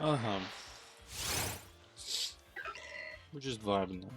Aha. We're just vibing now.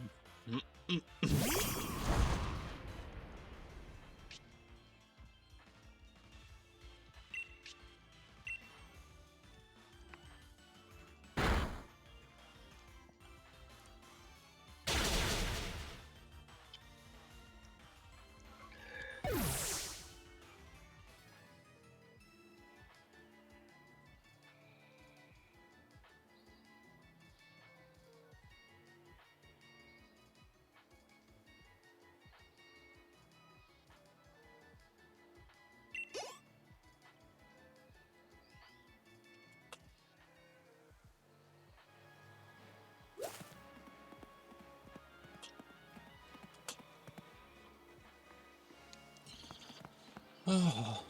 Oh,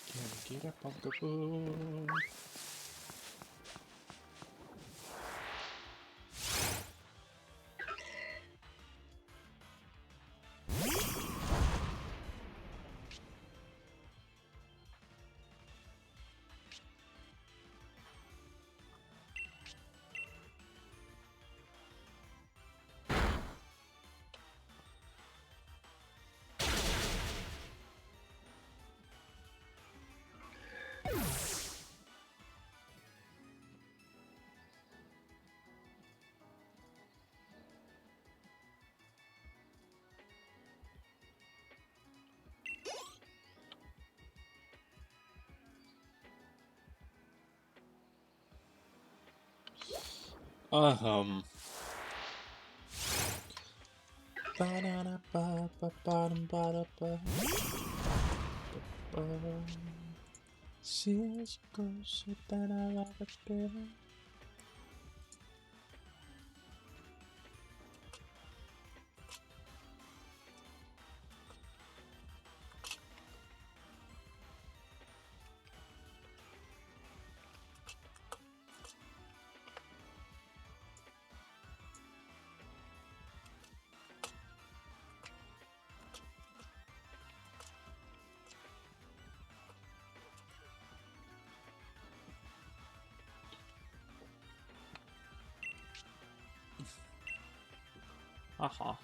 can't get up off the boat. Um. Ba-da-da-ba-ba-ba-dum-ba-da-ba. See as you go, so da-da-da-da-da. Aha.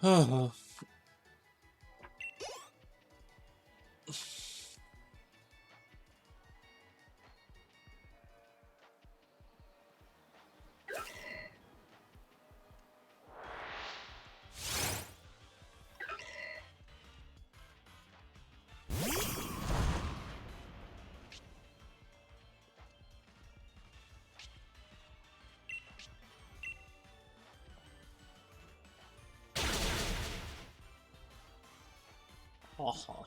Oh. Aha.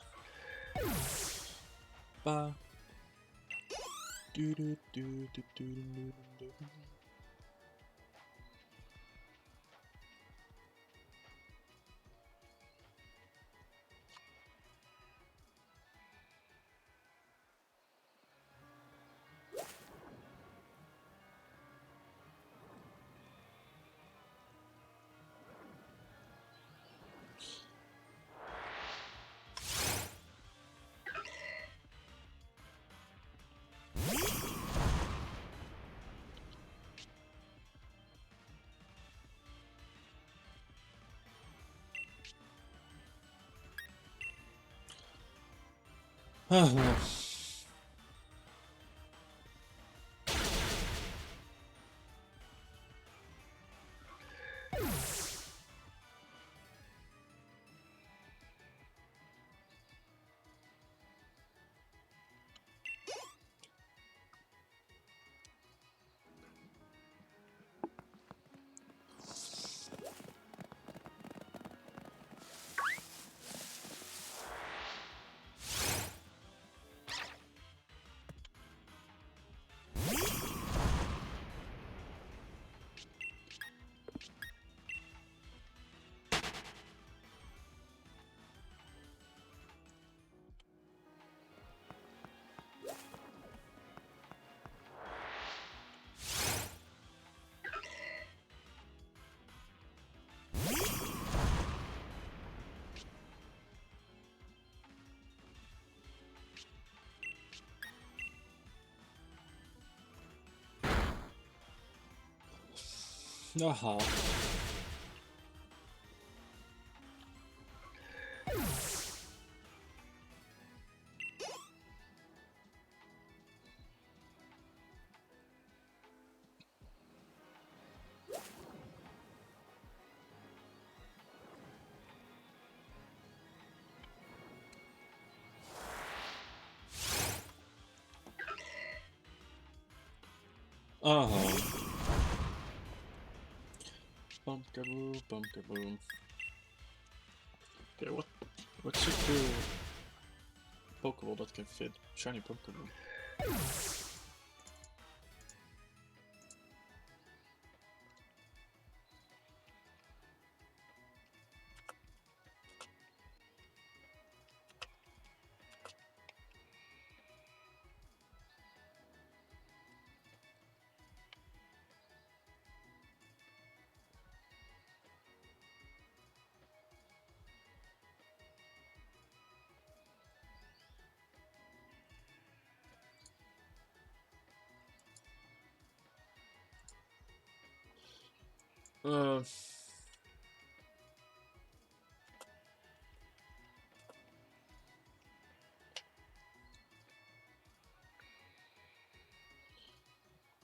Ba. Do do do do do do do. Oh. Aha. Aha. Bumkaboo, bumkaboo. Okay, what's a cool Pokeball that can fit shiny Pokeball? Uh,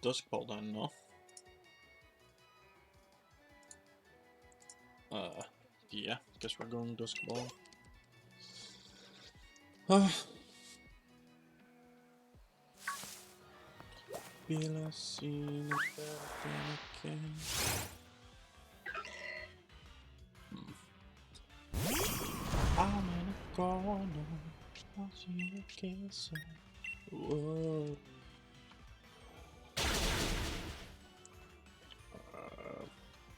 Dusk Ball then, no? Yeah, guess we're going Dusk Ball. Feel I seen it better than I can. I'm in a corner, watching you kiss her. Whoa.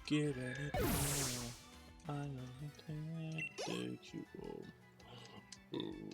Give it more. I only can take you home. Ooh.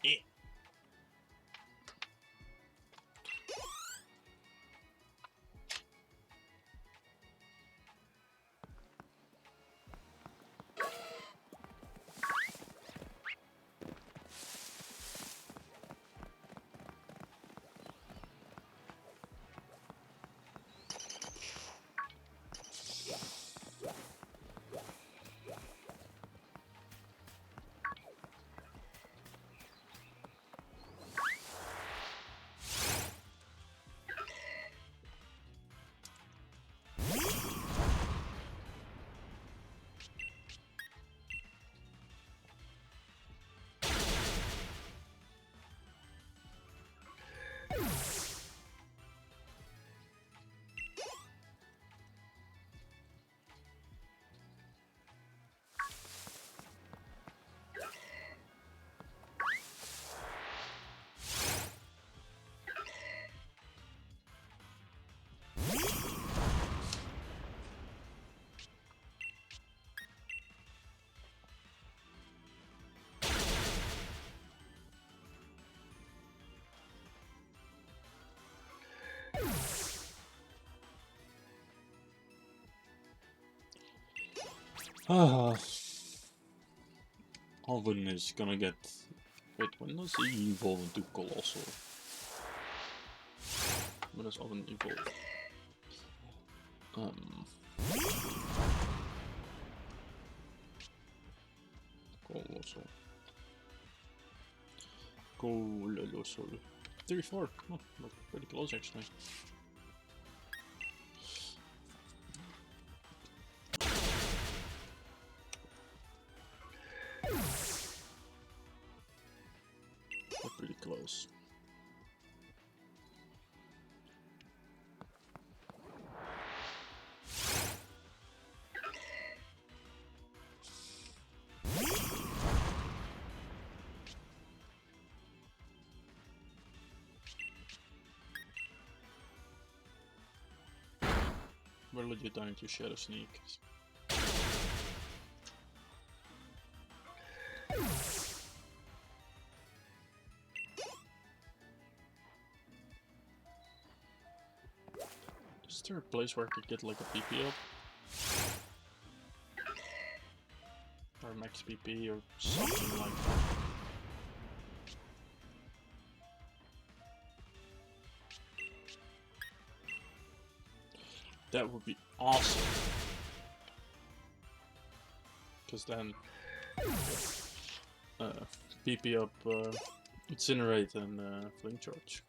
Eh. Ah. Alvin is gonna get. Wait, when does he evolve into Colossal? When does Alvin evolve? Colossal. Colossal. 34. Oh, that's pretty close actually. We're pretty close. We're legit dying to Shadow Sneak. Is there a place where I could get like a PP up? Or max PP or something like that? That would be awesome. Because then PP up Incinerate and Flame Charge.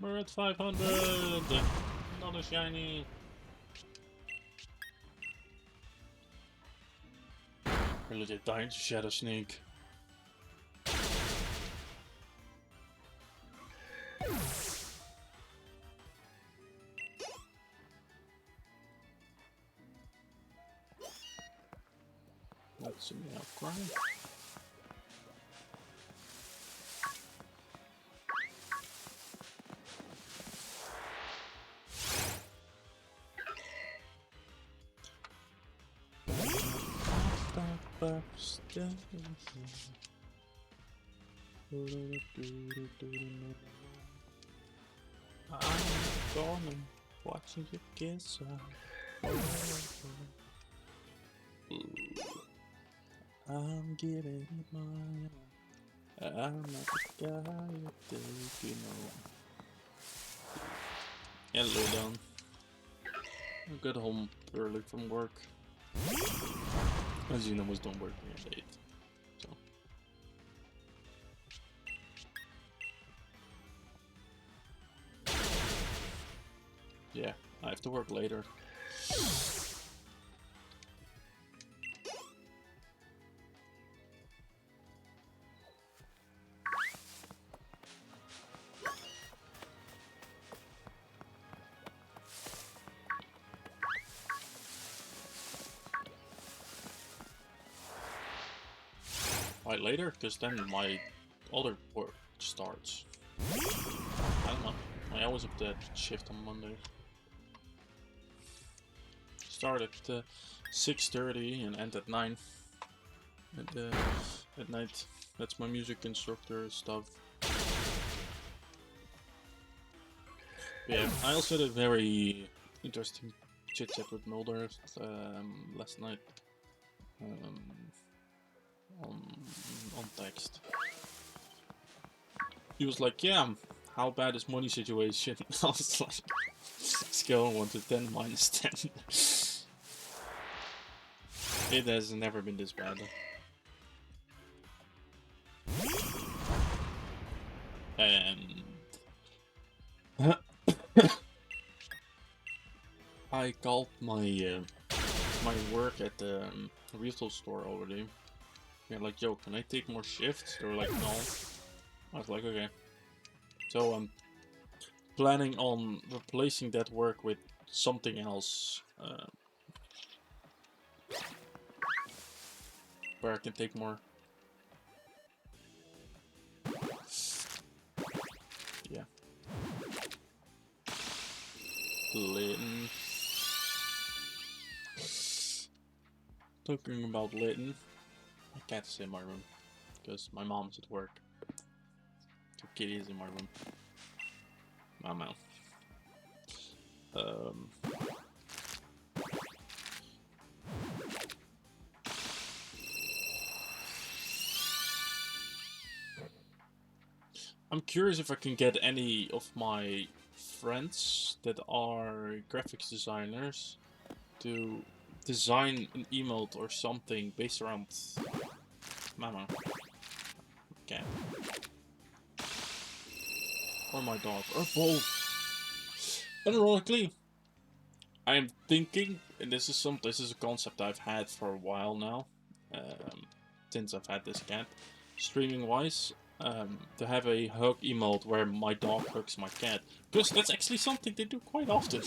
We're at 500! Another shiny! We're legit dying to Shadow Sneak. Let's see me outcry. I'm gonna watching you kiss her. I'm giving it my all. I'm not the guy you think you know. Hello, Don. I got home early from work. As you know, was done working at 8. So. Yeah, I have to work later. Why later? Because then my other work starts. I don't know. I always have that shift on Monday. Start at 6:30 and end at 9. And at night, that's my music instructor stuff. Yeah, I also had a very interesting chit chat with Mulder last night on text. He was like, "Yeah, how bad is money situation?" I was like, scale 1 to 10 minus 10. It has never been this bad. And I called my my work at the retail store already. They're like, "Yo, can I take more shifts?" They were like, "No." I was like, "Okay." So I'm planning on replacing that work with something else, where I can take more. Yeah. Lytton. Talking about Lytton, my cat is in my room because my mom's at work. The kitty is in my room. Mama. I'm curious if I can get any of my friends that are graphics designers to design an emote or something based around Mama. Cat. Or my dog. Or both. Ironically, I am thinking, and this is a concept I've had for a while now, since I've had this cat, streaming wise, to have a hug emote where my dog hugs my cat, because that's actually something they do quite often.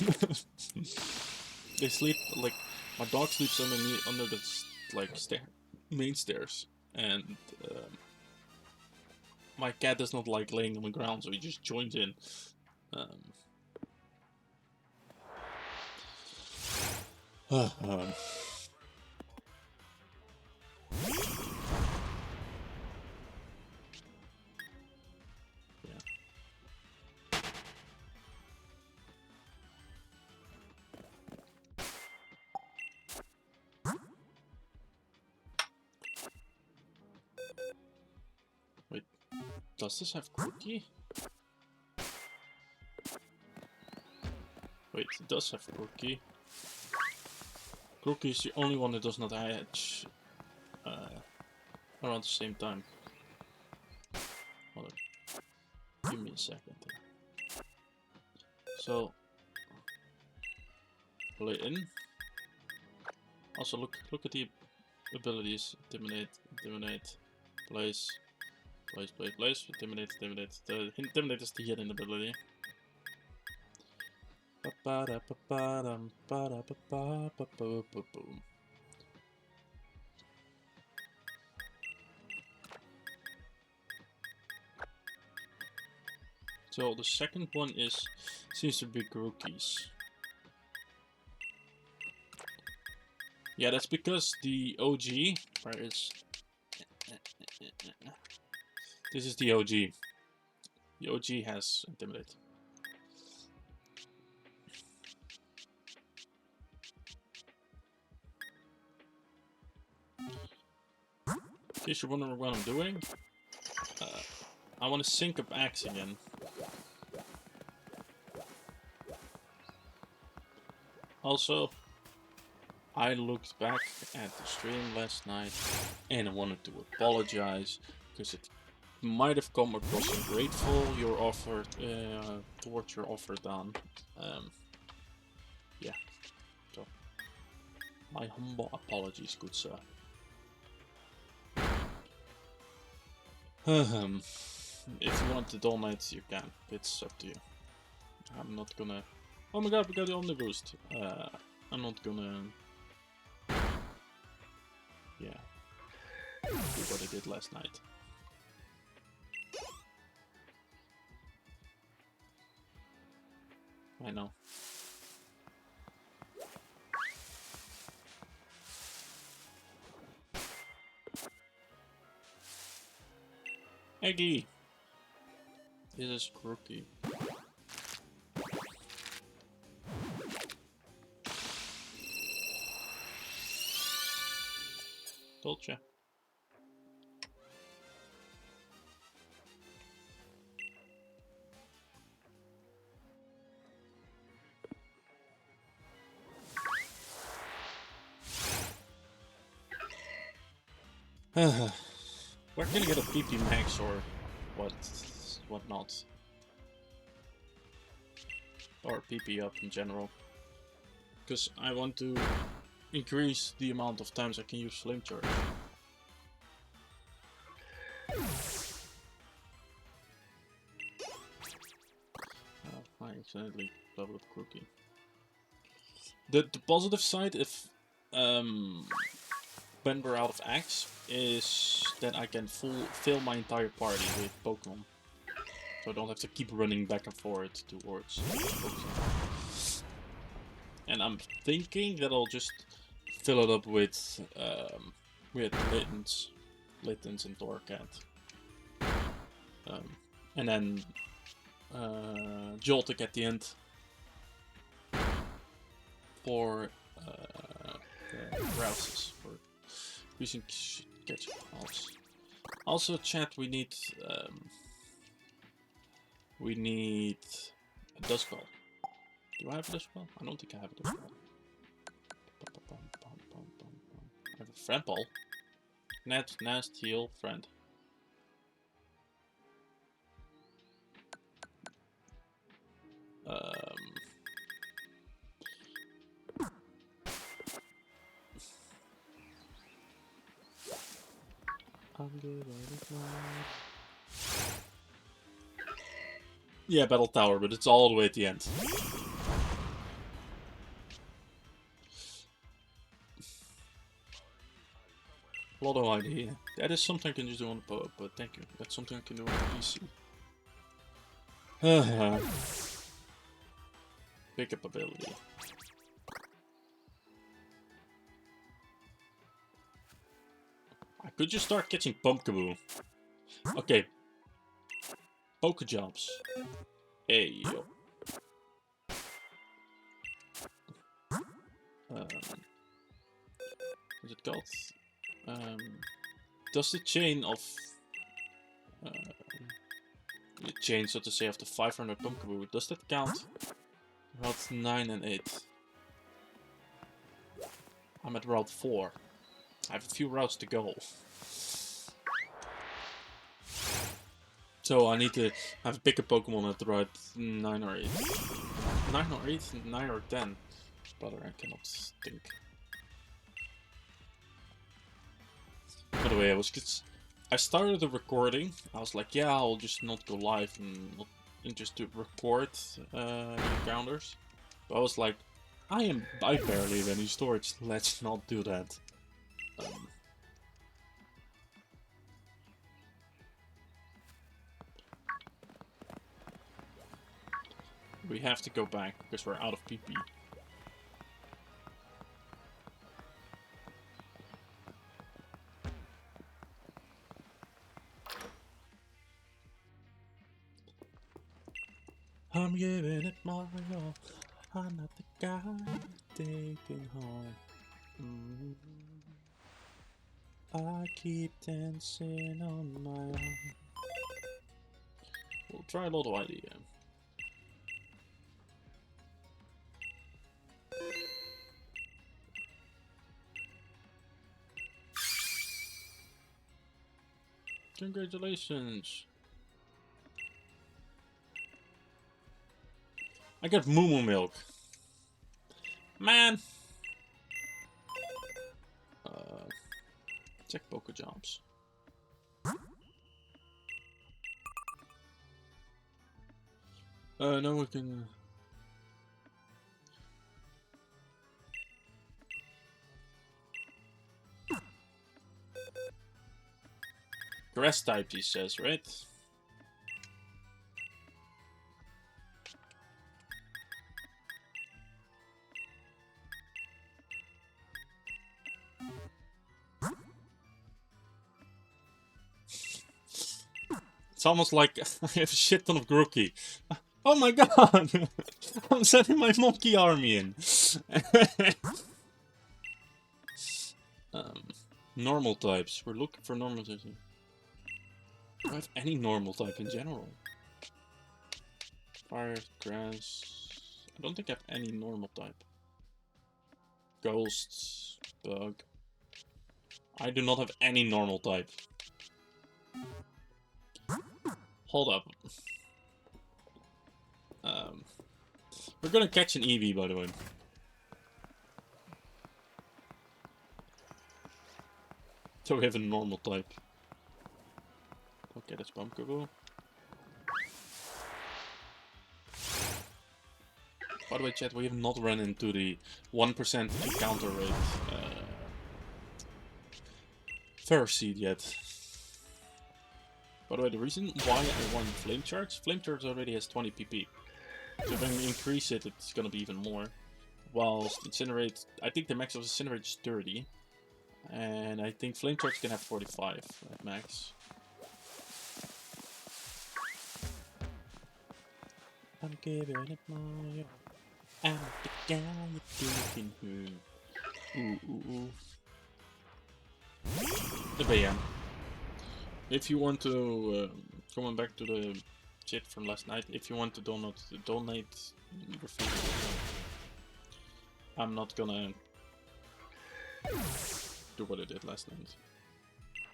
They sleep like my dog sleeps under the main stairs, and my cat does not like laying on the ground, so he just joins in. Yeah. Wait, does this have cookie? Wait, it does have cookie. Cookie is the only one that does not hatch around the same time. Hold on. Give me a second. So, pull it in. Also, look at the abilities: intimidate, intimidate, place, intimidate, intimidate. The intimidate is the hidden ability. So the second one seems to be Grookies. Yeah, that's because the OG, where is... This is the OG. The OG has Intimidate. In case you're wondering what I'm doing, I want to sync up Axe again. Also, I looked back at the stream last night and I wanted to apologize because it might have come across ungrateful your offer towards your offer, Dan. Yeah, so my humble apologies, good sir. If you want to donate, you can. It's up to you. I'm not gonna... Oh my god, we got the Omni Boost. I'm not gonna... Yeah. Do what I did last night. I know. Eggy! This is crooked. Told ya. We're gonna get a PP max or whatnot. Or PP up in general. Because I want to increase the amount of times I can use Flame Charge. I accidentally leveled up Crookie. The positive side, if when we're out of Axe, is that I can fill my entire party with Pokemon. So I don't have to keep running back and forth towards Pokemon. And I'm thinking that I'll just fill it up with Littens and Torcat. And then Joltik at the end for the Rouses, for using catch calls. Also, chat, we need a Duskull. Do I have a Duskull? I don't think I have a Duskull. I have a Friendball. Net, Nest, Heal, Friend. Yeah, Battle Tower, but it's all the way at the end. lot of idea. That is something I can just do on the pub, but thank you. That's something I can do on the PC. Pickup ability. I could just start catching Pumpkaboo. Okay. Poke jumps. Hey, yo. What's it called? Does the chain of... the chain, so to say, of the 500 Pumpkaboo, does that count? Route 9 and 8. I'm at Route 4. I have a few routes to go. So I need to have a bigger Pokemon at the right 9 or 8. 9 or 8? 9 or 10. Brother, I cannot think. By the way, I started the recording. I was like, yeah, I'll just not go live and just to record encounters. But I was like, I barely have any storage. Let's not do that. We have to go back because we're out of PP. I'm giving it my all. I'm not the guy taking home. I keep dancing on my own. We'll try a lot of idea. Congratulations! I got Moo Milk. Man! Check Poke Jumps. No, we can... Grass type, he says, right? It's almost like I have a shit ton of Grookey. Oh my god! I'm sending my monkey army in. Normal types. We're looking for normal types. Do I have any normal type in general? Fire, grass... I don't think I have any normal type. Ghosts, bug... I do not have any normal type. Hold up. We're gonna catch an Eevee, by the way. So we have a normal type. Okay, that's Pumpkaboo. By the way, chat, we have not run into the 1% encounter rate first seed yet. By the way, the reason why I want Flame Charge already has 20 PP. So if I increase it, it's gonna be even more. Whilst Incinerate, I think the max of Incinerate is 30. And I think Flame Charge can have 45 at max. I'm giving it my all. I'm the guy you're thinking who. Ooh. But yeah. If you want to, coming back to the shit from last night, if you want to donate your food, I'm not gonna do what I did last night.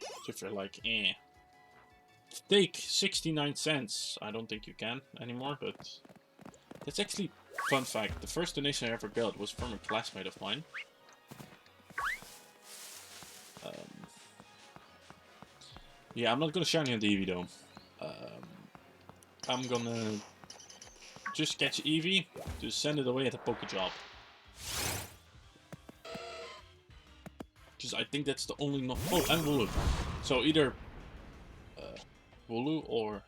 So if you're like, steak 69 cents, I don't think you can anymore, but that's actually fun fact. The first donation I ever got was from a classmate of mine. Yeah, I'm not gonna shiny on the Eevee though. I'm gonna just catch Eevee to send it away at a Pokejob. Because Just I think that's the only no. Oh, and Wooloo. So either Wooloo or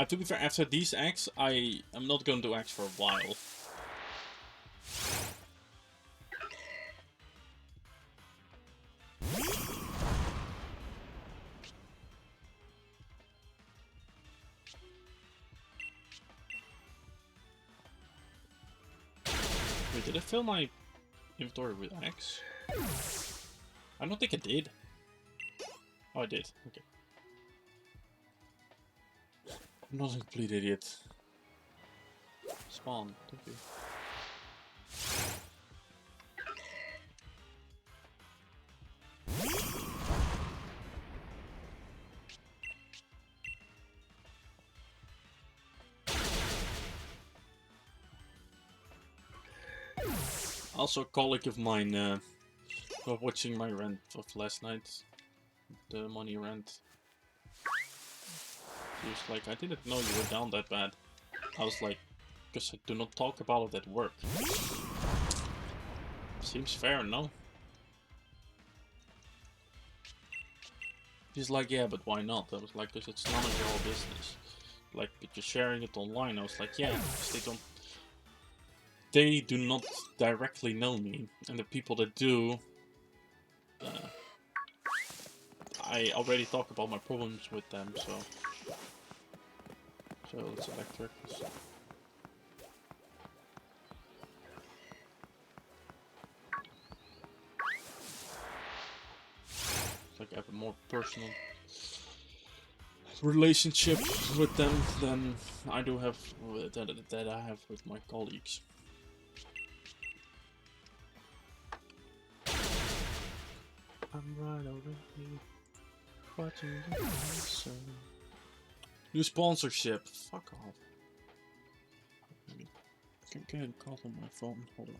to be fair, after these eggs, I am not going to do eggs for a while. Wait, did I fill my inventory with eggs? I don't think I did. Oh, I did. Okay. I'm not a complete idiot. Spawn, thank you. Also, a colleague of mine was watching my rant of last night. The money rant. He was like, I didn't know you were down that bad. I was like, because I do not talk about it at work. Seems fair, no? He's like, yeah, but why not? I was like, because it's none of your business. Like, but you're sharing it online. I was like, yeah, because they do not directly know me. And the people that do, I already talk about my problems with them, so... So it's electric. It's like I have a more personal relationship with them than I do have that I have with my colleagues. I'm right over here, watching the sun. New sponsorship. Fuck off. I can get a call on my phone. Hold up.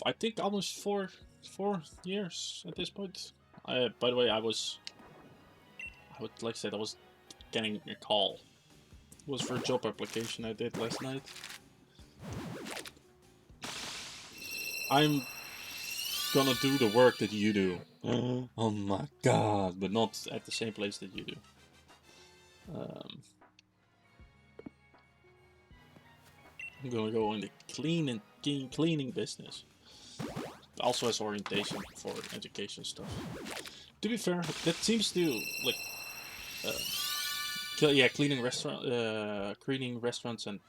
I think almost 4 years at this point. By the way, I would like I said, I was getting a call. It was for a job application I did last night. I'm gonna do the work that you do. Oh my god, but not at the same place that you do. I'm gonna go in the cleaning business. Also has orientation for education stuff. To be fair, that seems to like, cleaning restaurants and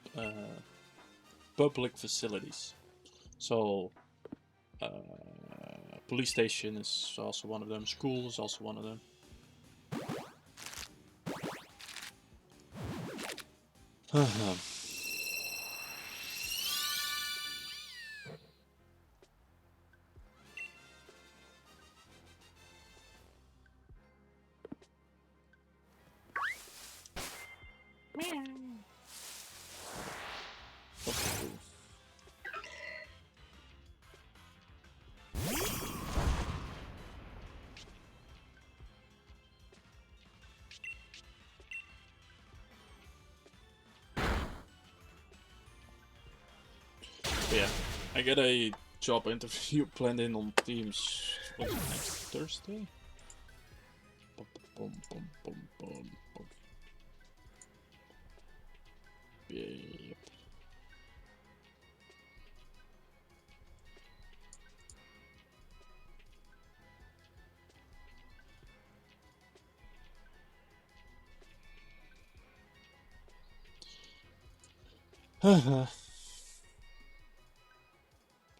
public facilities. So, police station is also one of them. School is also one of them. Yeah, I get a job interview planned in on Teams. What's it, next Thursday? Yep.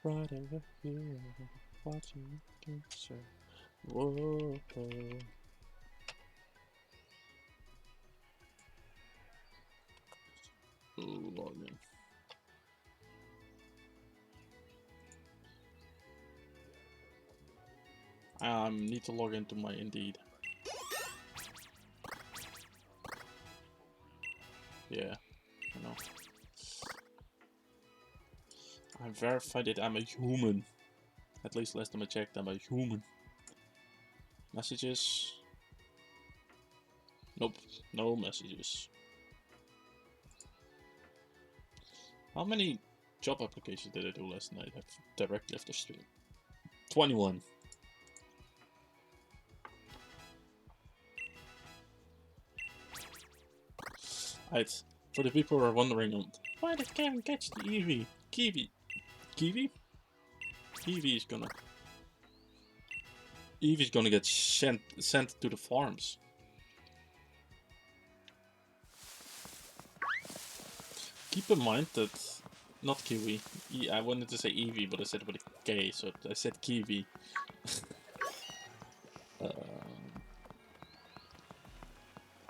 Right over here, watching you say, whoa. Login. Need to log into my Indeed. Yeah, I know. I verified that I'm a human. At least last time I checked, I'm a human. Messages? Nope, no messages. How many job applications did I do last night directly after stream? 21. Right, for the people who are wondering, why did Kevin catch the Eevee? Kiwi? Eevee's gonna get sent to the farms. Keep in mind that, not Kiwi, I wanted to say Eevee, but I said it with a K, so I said Kiwi.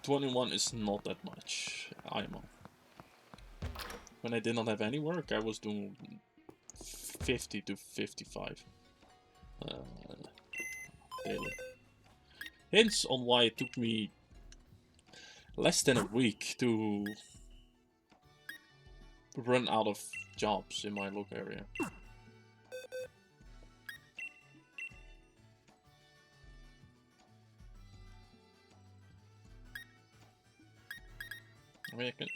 21 is not that much IMO. When I did not have any work, I was doing 50 to 55 daily. Hints on why it took me less than a week to run out of jobs in my local area. I mean, I can...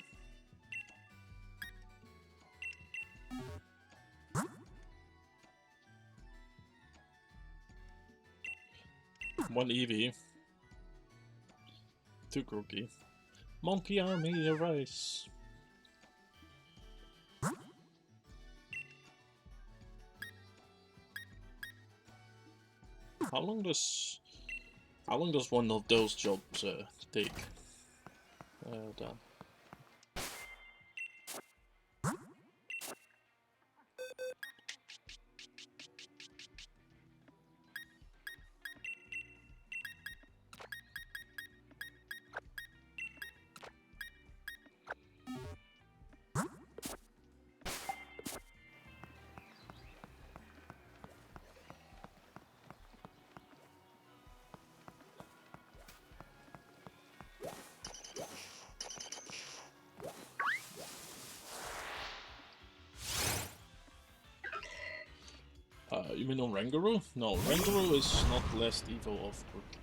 One Eevee. 2 Crookie. Monkey Army Erase. How long does one of those jobs take? Done. You mean on Rangaroo? No, Rangaroo is not less evil of Rookie.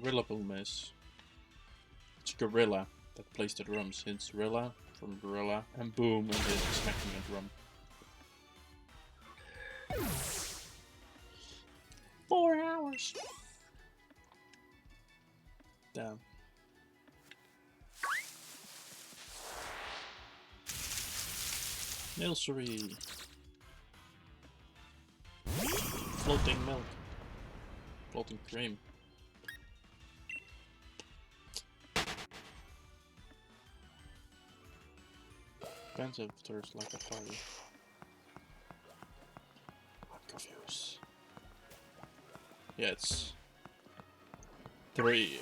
Rillaboom is. It's Gorilla that plays the drums. It's Rilla from Gorilla and Boom and then smacking a drum. 4 hours. Damn. Nursery. Floating milk. Floating cream. Depends if there's like a party. I'm confused. Yeah, it's 3.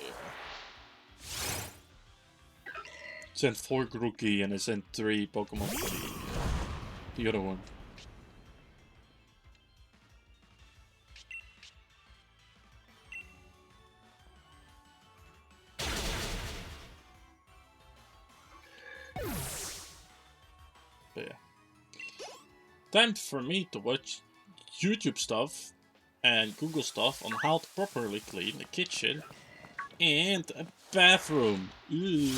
Sent 4 Grookey and I sent 3 Pokemon for the other one. But yeah. Time for me to watch YouTube stuff and Google stuff on how to properly clean a kitchen and a bathroom. Ew.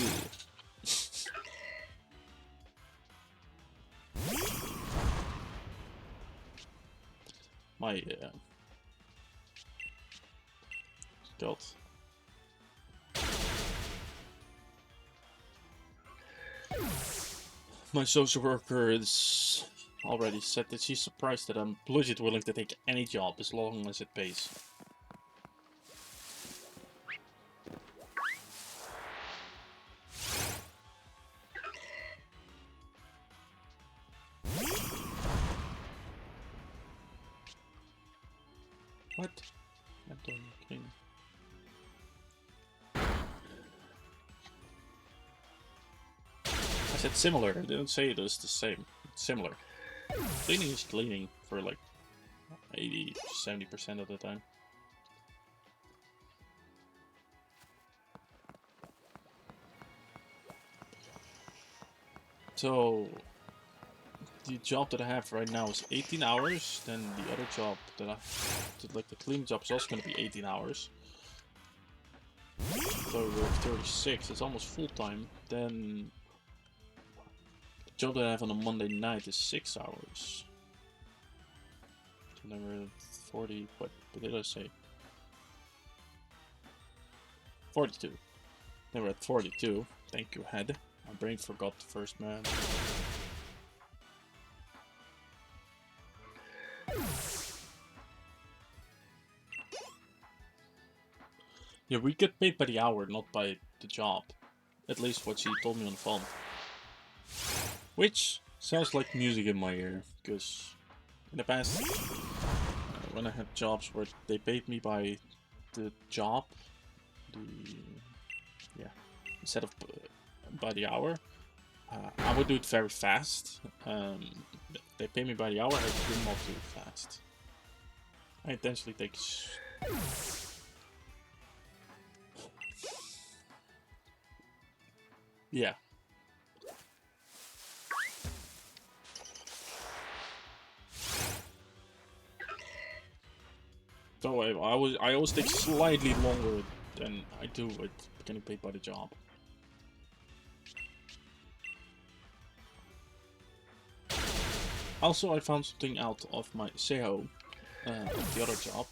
My God. My social worker is already said that she's surprised that I'm legit willing to take any job as long as it pays. What? I'm doing clean. I said similar, I didn't say it was the same. It's similar. Cleaning is cleaning for like 80-70% of the time. So the job that I have right now is 18 hours, then the other job that like the cleaning job is also gonna be 18 hours. So we're 36, it's almost full time. Then the job that I have on a Monday night is 6 hours. So then we're at 40, what did I say? 42. Then we're at 42. Thank you, head. My brain forgot the first man. Yeah, we get paid by the hour, not by the job. At least what she told me on the phone. Which sounds like music in my ear, because in the past, when I had jobs where they paid me by the job, instead of by the hour, I would do it very fast. They pay me by the hour, I do not do it fast. I intentionally take... Yeah. So I always take slightly longer than I do with getting paid by the job. Also, I found something out of my SEO of the other job.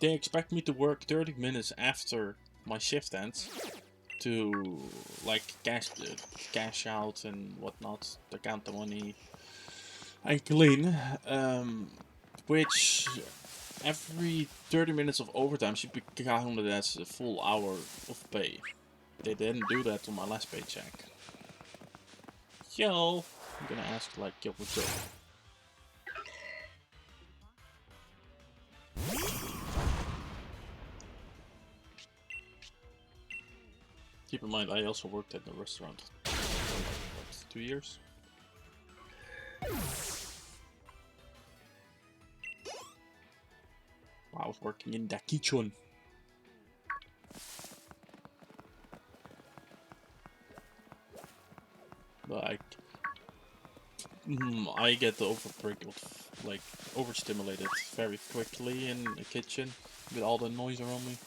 They expect me to work 30 minutes after my shift ends to like cash out and whatnot, to count the money and clean. Which every 30 minutes of overtime should be counted as a full hour of pay. They didn't do that on my last paycheck. Yo, I'm gonna ask like, yo, what's up? Keep in mind, I also worked at the restaurant for like, what, 2 years? I was working in the kitchen. Like, I get like overstimulated very quickly in the kitchen with all the noise around me.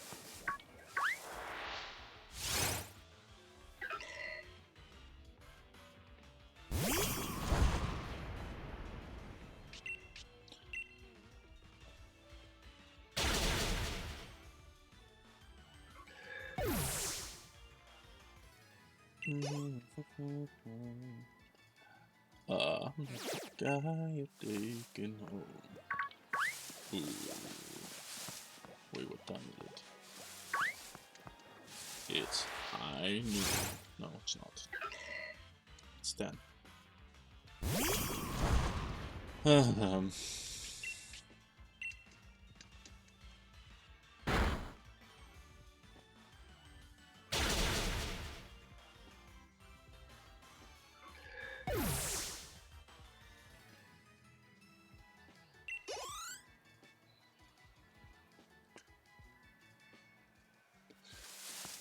Guy you're taking home. Ooh. Wait, what time is it? It's high noon. No, it's not. It's 10.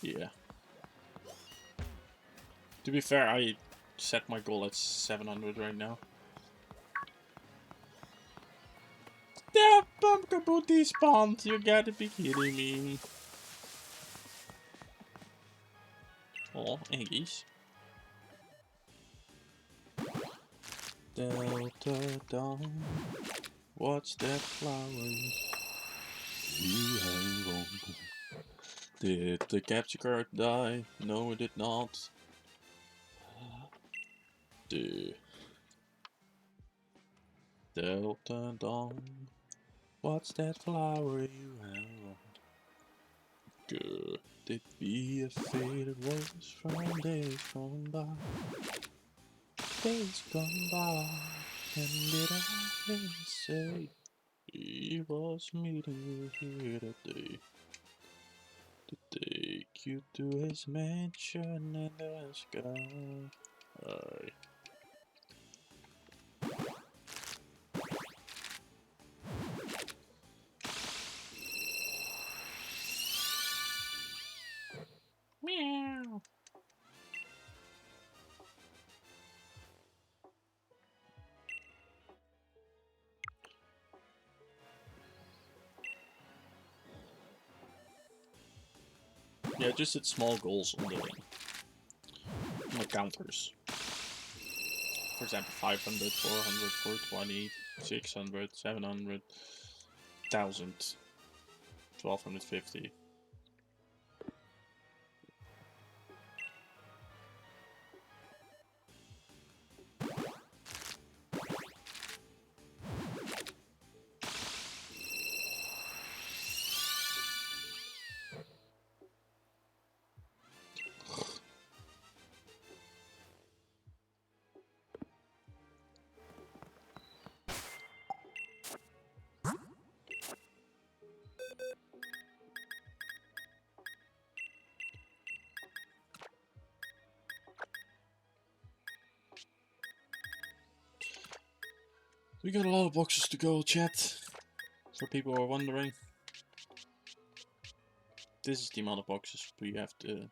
Yeah. To be fair, I set my goal at 700 right now. The pumpkin booty spawned! You gotta be kidding me. Oh, eggies. Delta Dawn. What's that flower you have on? Did the capture card die? No, it did not. The Delta Dawn. What's that flower you have on? Could it be a faded rose from days gone by? Days gone by, and did I hear you say he was meeting you here today? To take you to his mansion in the sky. Aye. Meow. Yeah, just hit small goals on the counters. For example, 500, 400, 420, 600, 700, 1000, 1250. We got a lot of boxes to go, chat. For people who are wondering. This is the amount of boxes we have to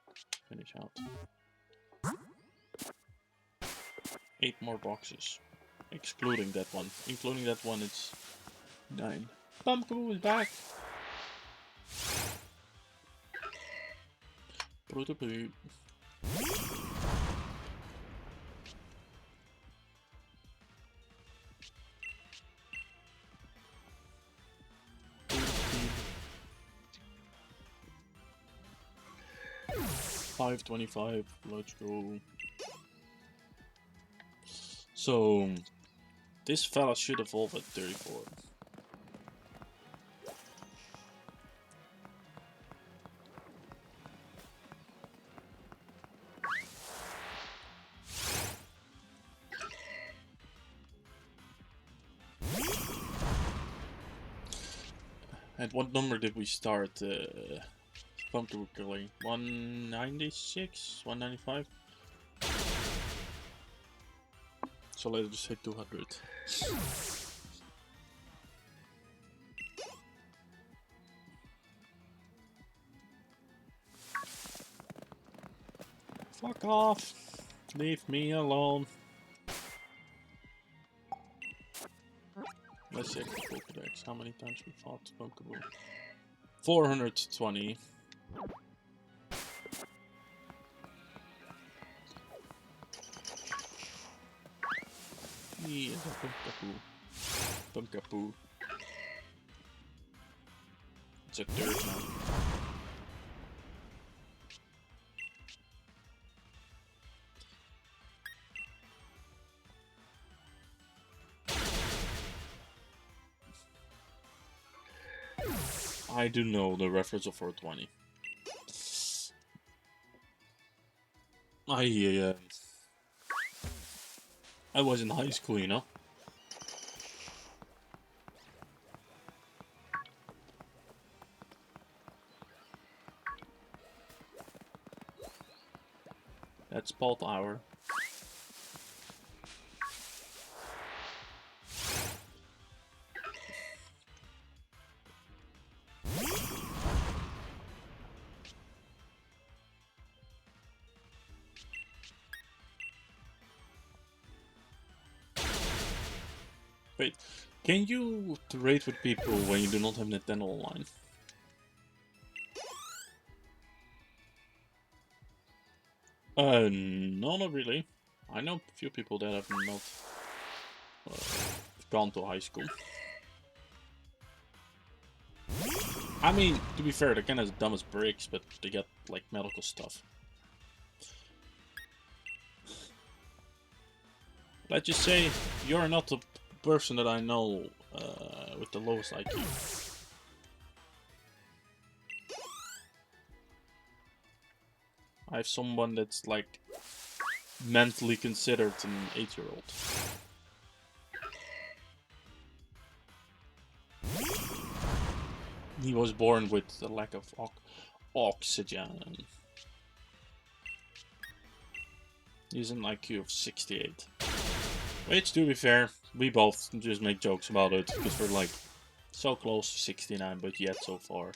finish out. 8 more boxes. Excluding that one. Including that one, it's 9. Pumpkin is back! Prototype. $5.25, let's go. So, this fella should evolve at 34. At what number did we start pumpkin killing? 196? 195? So let's just hit 200. Fuck off! Leave me alone. Let's check the Pokedex. How many times we fought Pokeball? 420. Yeah, Pumpkaboo. Pumpkaboo. It's a dirt now. I do know the reference of 420. I was in high school, you know. That's Paul Tower. Wait, can you trade with people when you do not have Nintendo online? No, not really. I know a few people that have not gone to high school. I mean, to be fair, they're kind of dumb as bricks, but they get, like, medical stuff. Let's just say, you're not the person that I know with the lowest IQ. I have someone that's, like, mentally considered an 8-year-old. He was born with a lack of oxygen. He's an IQ of 68. Which, to be fair, we both just make jokes about it, because we're like so close to 69, but yet so far.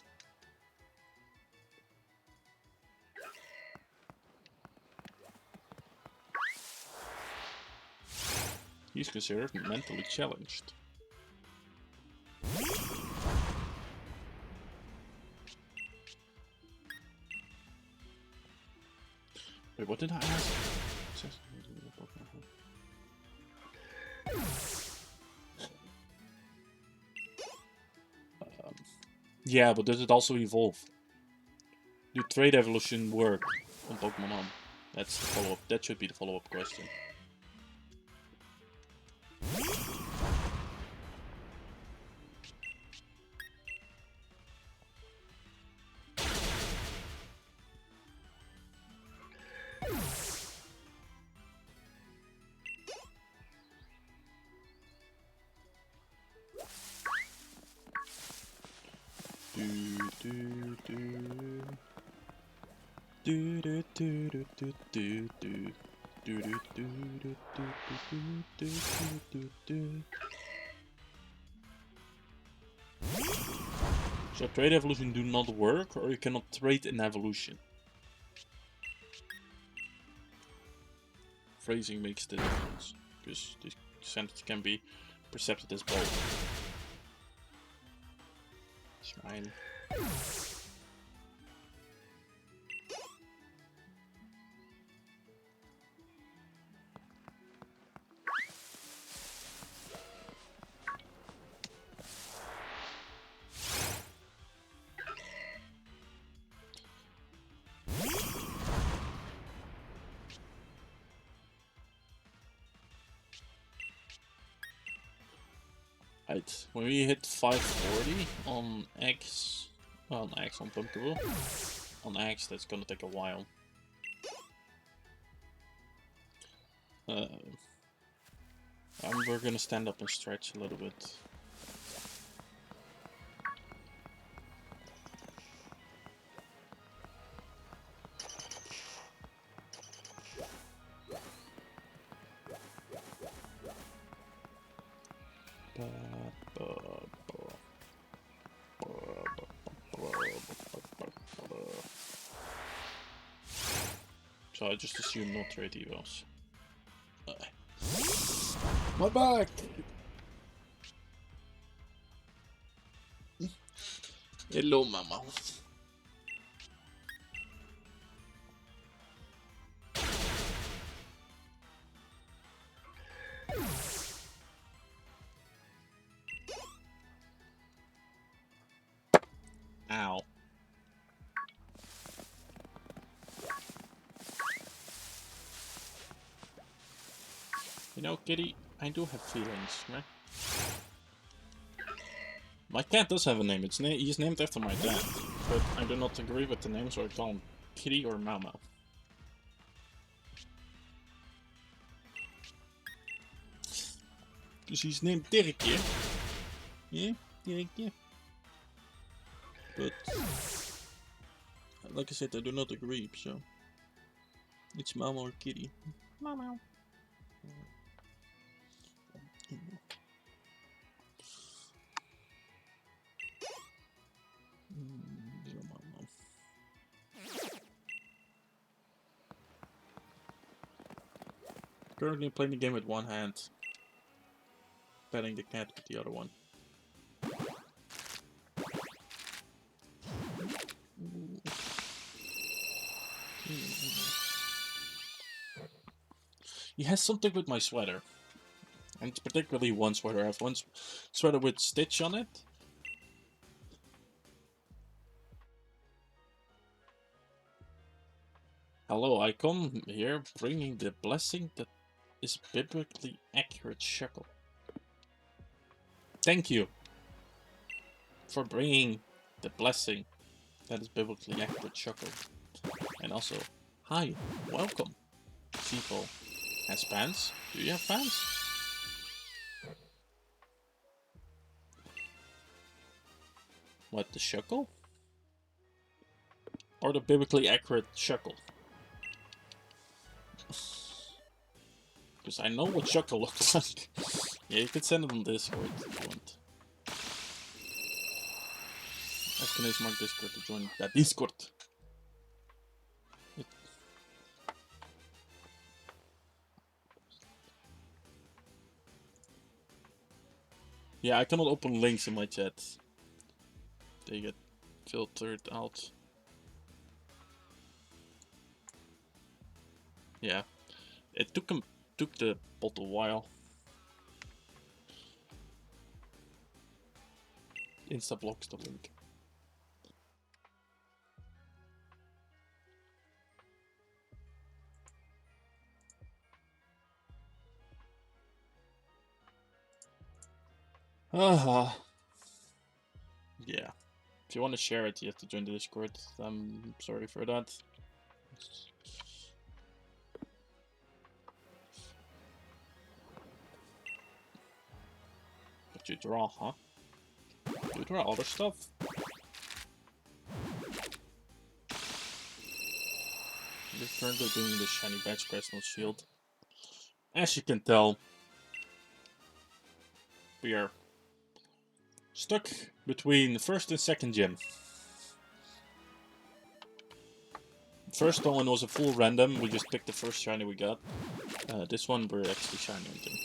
He's considered mentally challenged. Wait, what did I ask? Yeah, but does it also evolve? Do trade evolution work on Pokemon Home? That's the follow-up. That should be the follow-up question. So trade evolution do not work, or you cannot trade an evolution? Phrasing makes the difference, because this sentence can be perceived as both. Shrine. Right, when we hit 540 on X, well, on X on Pumpkaboo, on X that's gonna take a while. We're gonna stand up and stretch a little bit. So I just assume not trade evos. My back! Hello, mama. Ow. You know, Kitty, I do have feelings, right? My cat does have a name. He's named after my dad, but I do not agree with the name, so I call him Kitty or Mama. Dus he's named Dirkje. Yeah, Dirkje. But like I said, I do not agree, so it's Mama or Kitty. Mama. Currently playing the game with one hand, petting the cat with the other one. He has something with my sweater. And it's particularly one sweater. I have one sweater with Stitch on it. Hello, I come here bringing the blessing that is biblically accurate shekel. Thank you for bringing the blessing that is biblically accurate shekel. And also, hi, welcome. People has pants. Do you have pants? What, the shekel? Or the biblically accurate shekel? Because I know what shekel looks like. Yeah, you can send it on Discord if you want. !mark Discord to join that Discord. Yeah, I cannot open links in my chat. They get filtered out. Yeah, it took the bot a while. Insta blocks the link. Yeah. If you want to share it, you have to join the Discord. I'm sorry for that. But you draw, huh? You draw other stuff. We're currently doing the shiny badge personal shield. As you can tell, we are stuck between the first and second gym. First one was a full random, we just picked the first shiny we got. This one we're actually shiny hunting.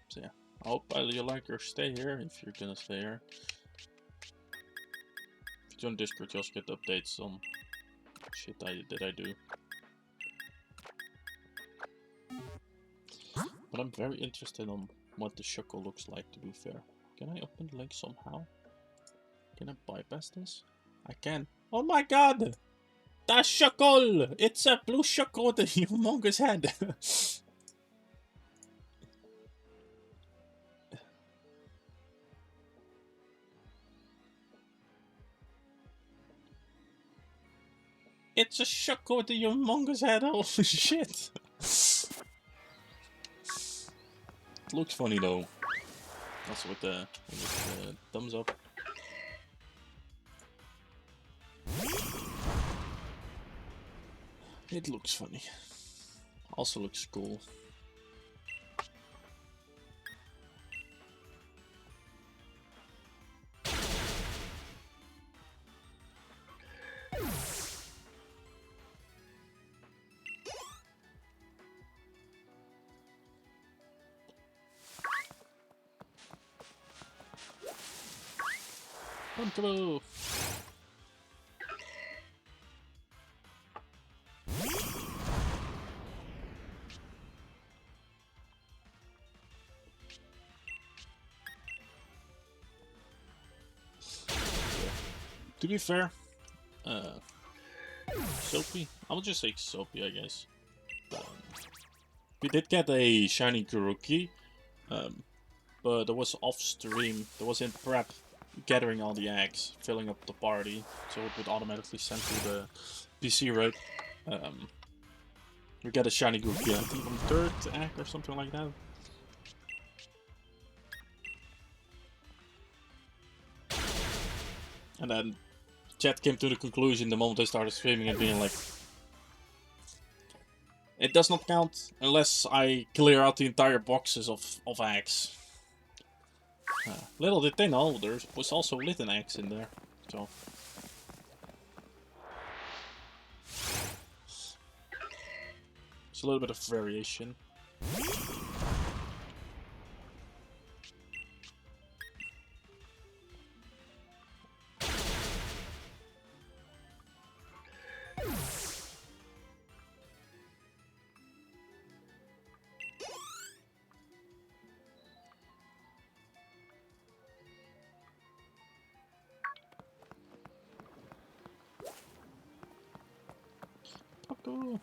So yeah, I hope you like your stay here, if you're gonna stay here. If you join Discord, you also get updates on shit that I do. But I'm very interested on what the shekel looks like, to be fair. Can I open the link somehow? Can I bypass this? I can. Oh my god! The shekel! It's a blue shekel with a humongous head! It's a shekel with a humongous head, holy shit! It looks funny though. Also with the thumbs up. It looks funny. Also looks cool. Pumpkaboo! To be fair, Soapy? I'll just say Soapy, I guess. We did get a shiny Kuroki, but it was off stream. It was in prep, gathering all the eggs, filling up the party, so it would automatically send to the PC raid. We get a shiny Kuroki, I think on third egg or something like that. And then chat came to the conclusion the moment I started streaming and being like, it does not count unless I clear out the entire boxes of eggs. Little did they know, there was also little eggs in there, so... It's a little bit of variation. Cool.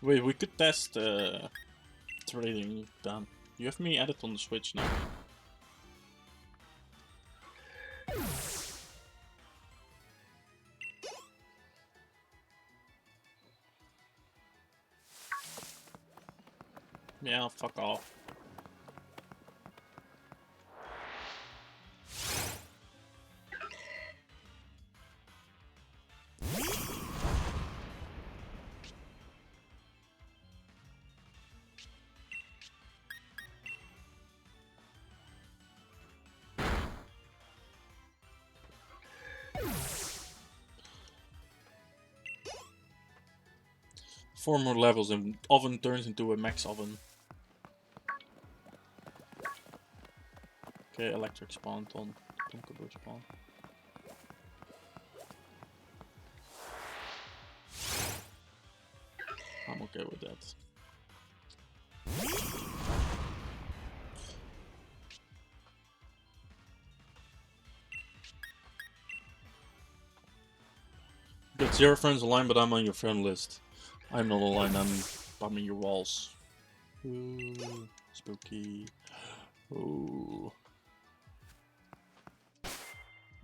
Wait, we could test trading down. You have me added on the Switch now. Yeah, fuck off. Four more levels and oven turns into a max oven. Okay, electric spawned on Pumpkaboo spawn. I'm okay with that. Got 0 friends online, but I'm on your friend list. I'm not online, I'm bumming your walls. Ooh, spooky. Ooh.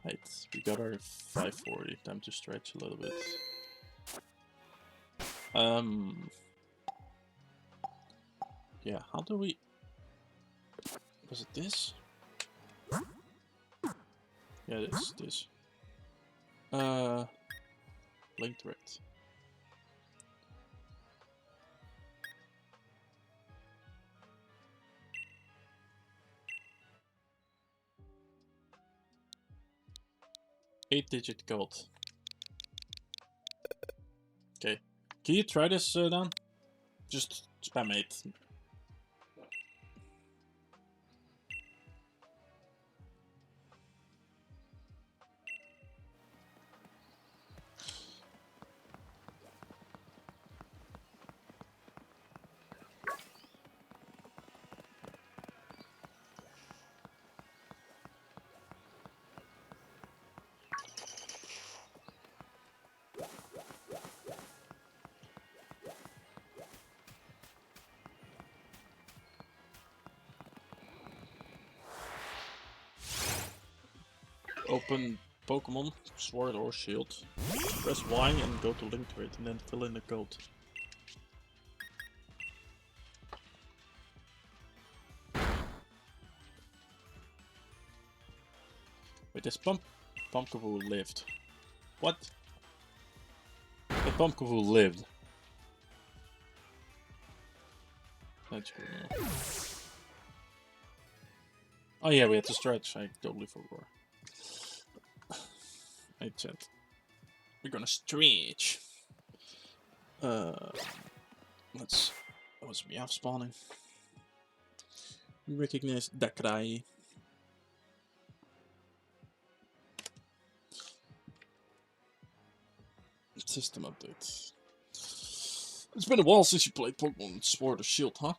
Right, we got our 540. Time to stretch a little bit. Yeah, how do we... Was it this? Yeah, this. Link to it. Eight-digit code. Okay. Can you try this, Dan? Just spam 8. Open Pokemon, Sword or Shield. Press Y and go to link to it and then fill in the code. Wait, this Pumpkaboo lived. What? The Pumpkaboo lived. That's good now. Oh yeah, we had to stretch, I totally forgot. Hey chat. We're gonna stretch. Let's. That was me off spawning. We recognize Dakrai. System update. It's been a while since you played Pokemon Sword or Shield, huh?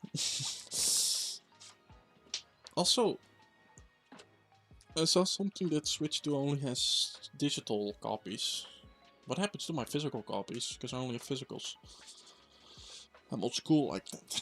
Also, I saw something that Switch 2 only has digital copies. What happens to my physical copies? Because I only have physicals. I'm old school like that.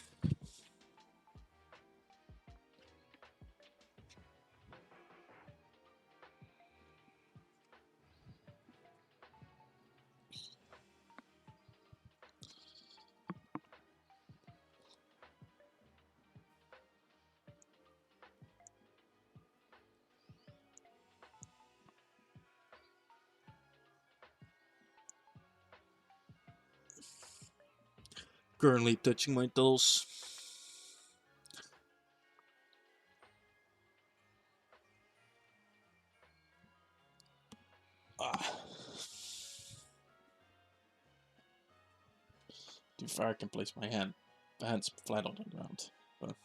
Currently touching my toes. Too far I can place my hands flat on the ground. But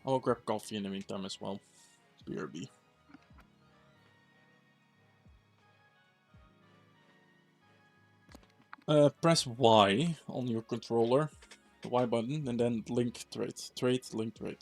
I'll grab coffee in the meantime as well. BRB. Press Y on your controller, the Y button, and then link trade. Trade, link trade.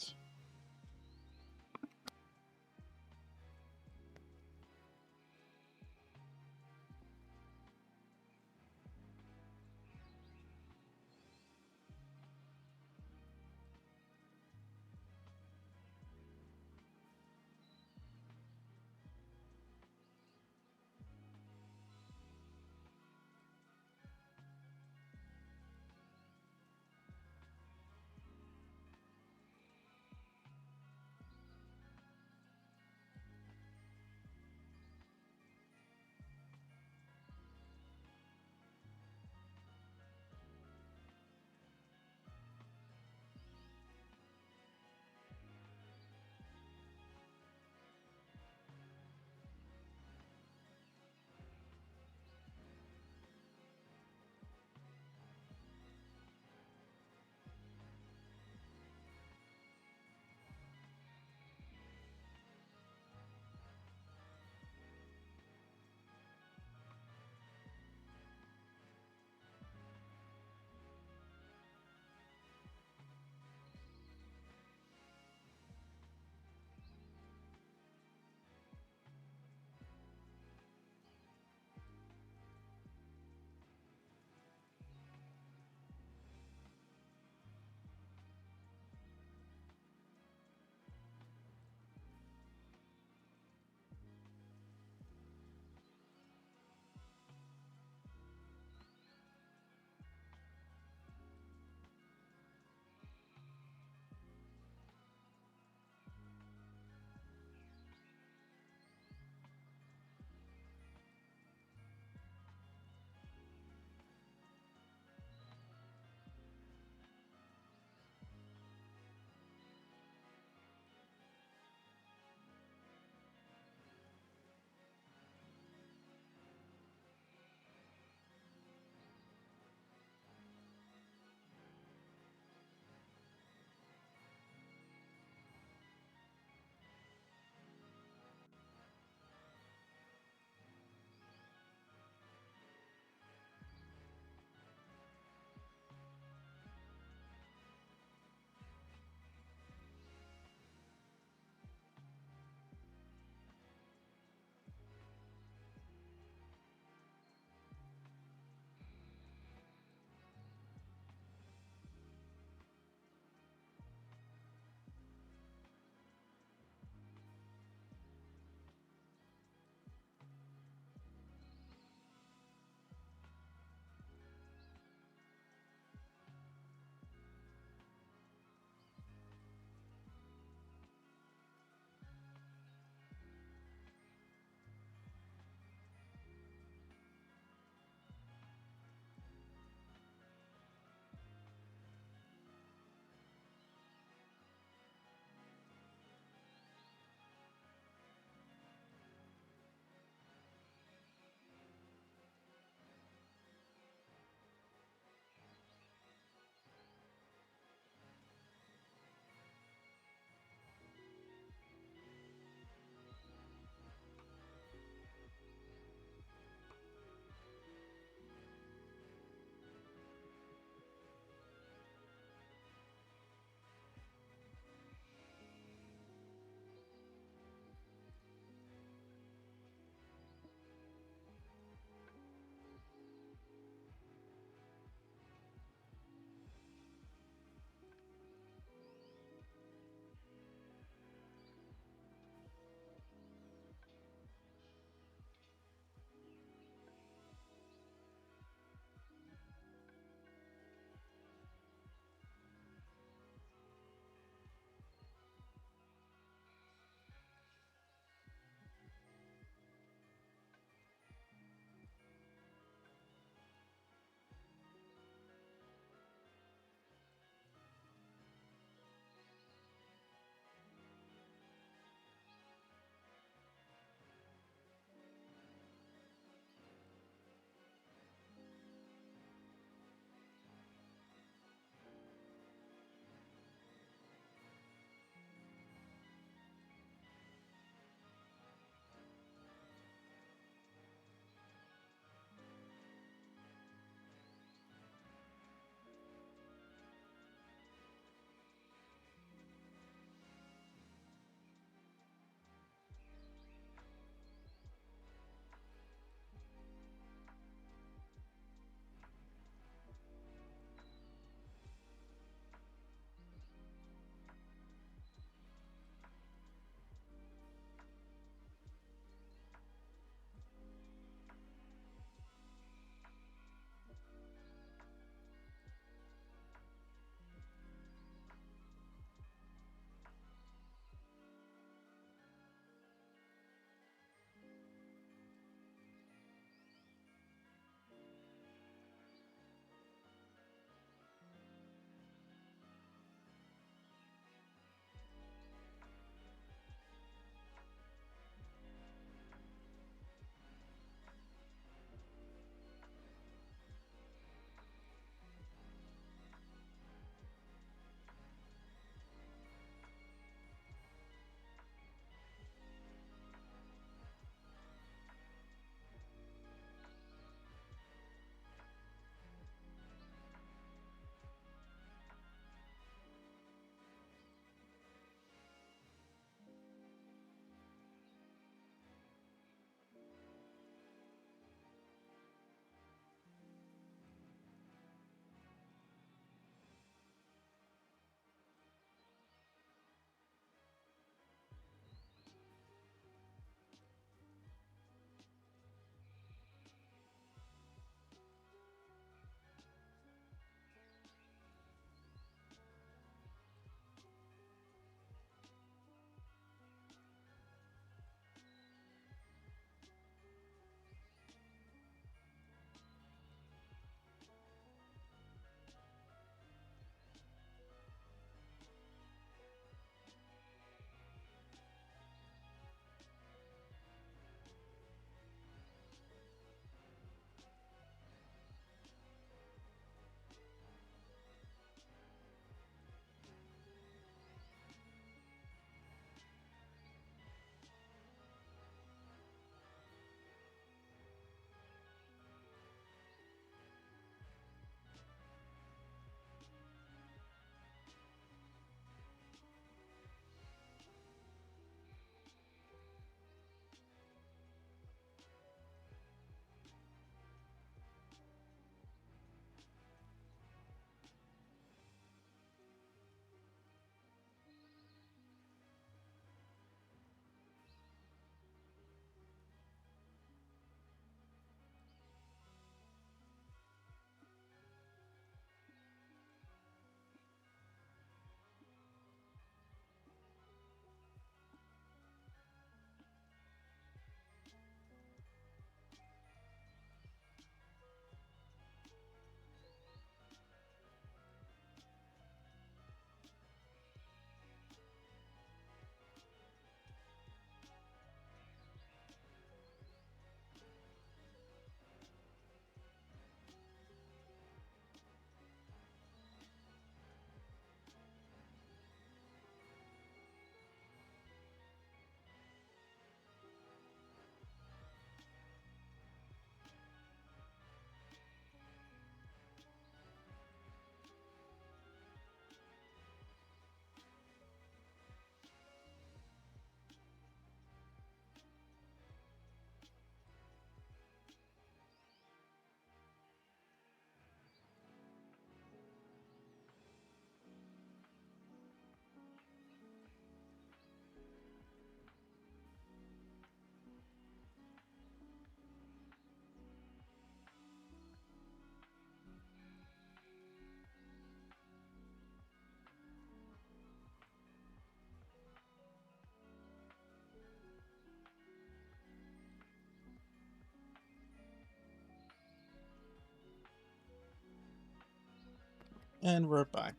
And we're back.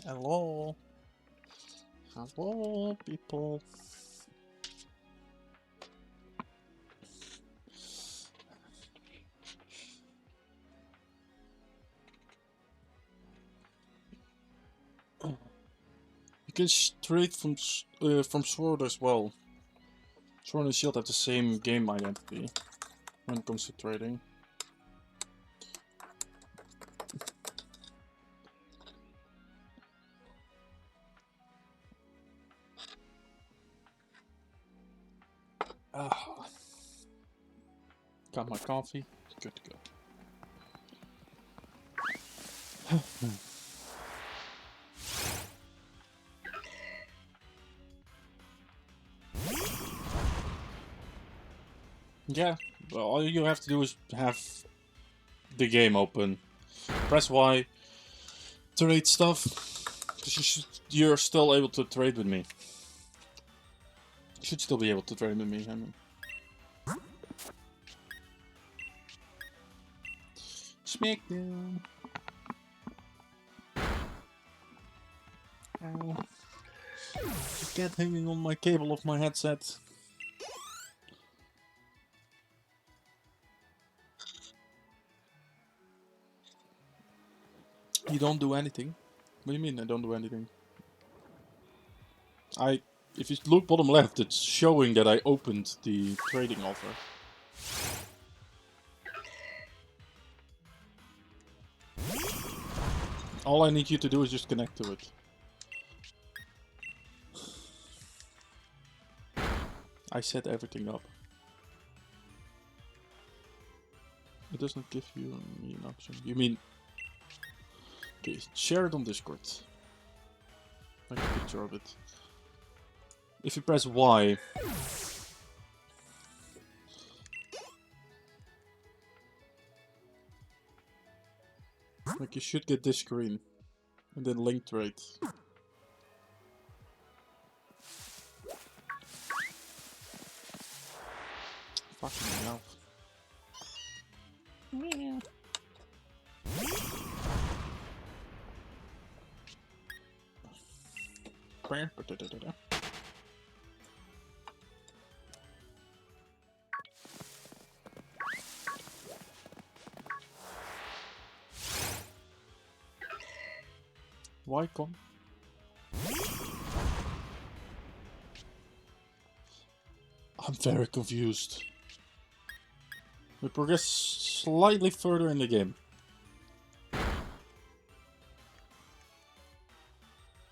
Hello. Hello, people. You can trade from Sword as well. Sword and Shield have the same game identity when it comes to trading. Ah, got my coffee. Good to go. Yeah, well, all you have to do is have the game open. Press Y to trade stuff. Because you're still able to trade with me. You should still be able to trade with me, I mean. Smackdown. Ow. Cat hanging on my cable of my headset. You don't do anything? What do you mean I don't do anything? If you look bottom left, it's showing that I opened the trading offer. All I need you to do is just connect to it. I set everything up. It does not give you an option. You mean... Okay, share it on Discord. Like a picture of it. If you press Y... Like you should get this screen. And then link trade. Fucking hell. Why come? I'm very confused. We progress slightly further in the game.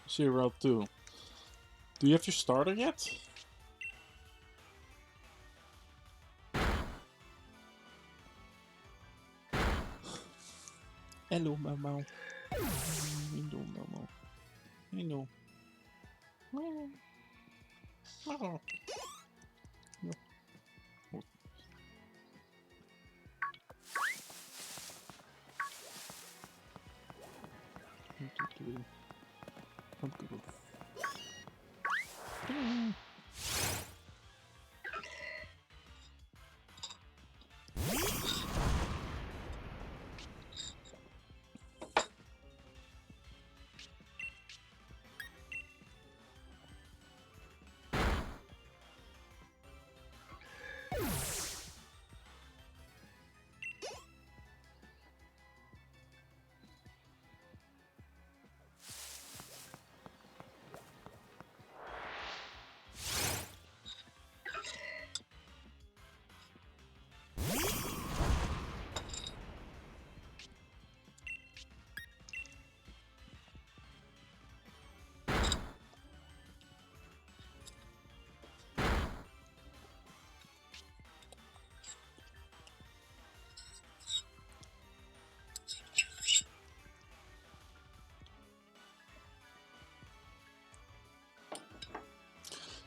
See Route 2. Do you have your starter yet? Hello, Momo. Hello, Momo. Hello. Oh.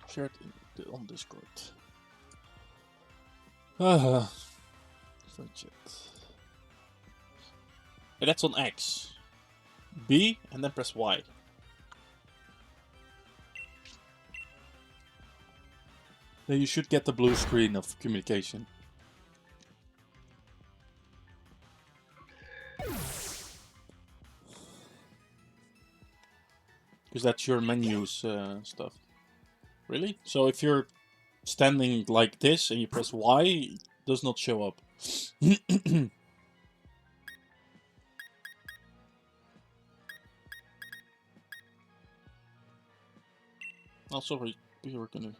Shared on Discord. Fun chat. And that's on X. B and then press Y. Then you should get the blue screen of communication. Because that's your menus stuff. Really? So if you're standing like this and you press Y, it does not show up. Also, we were gonna...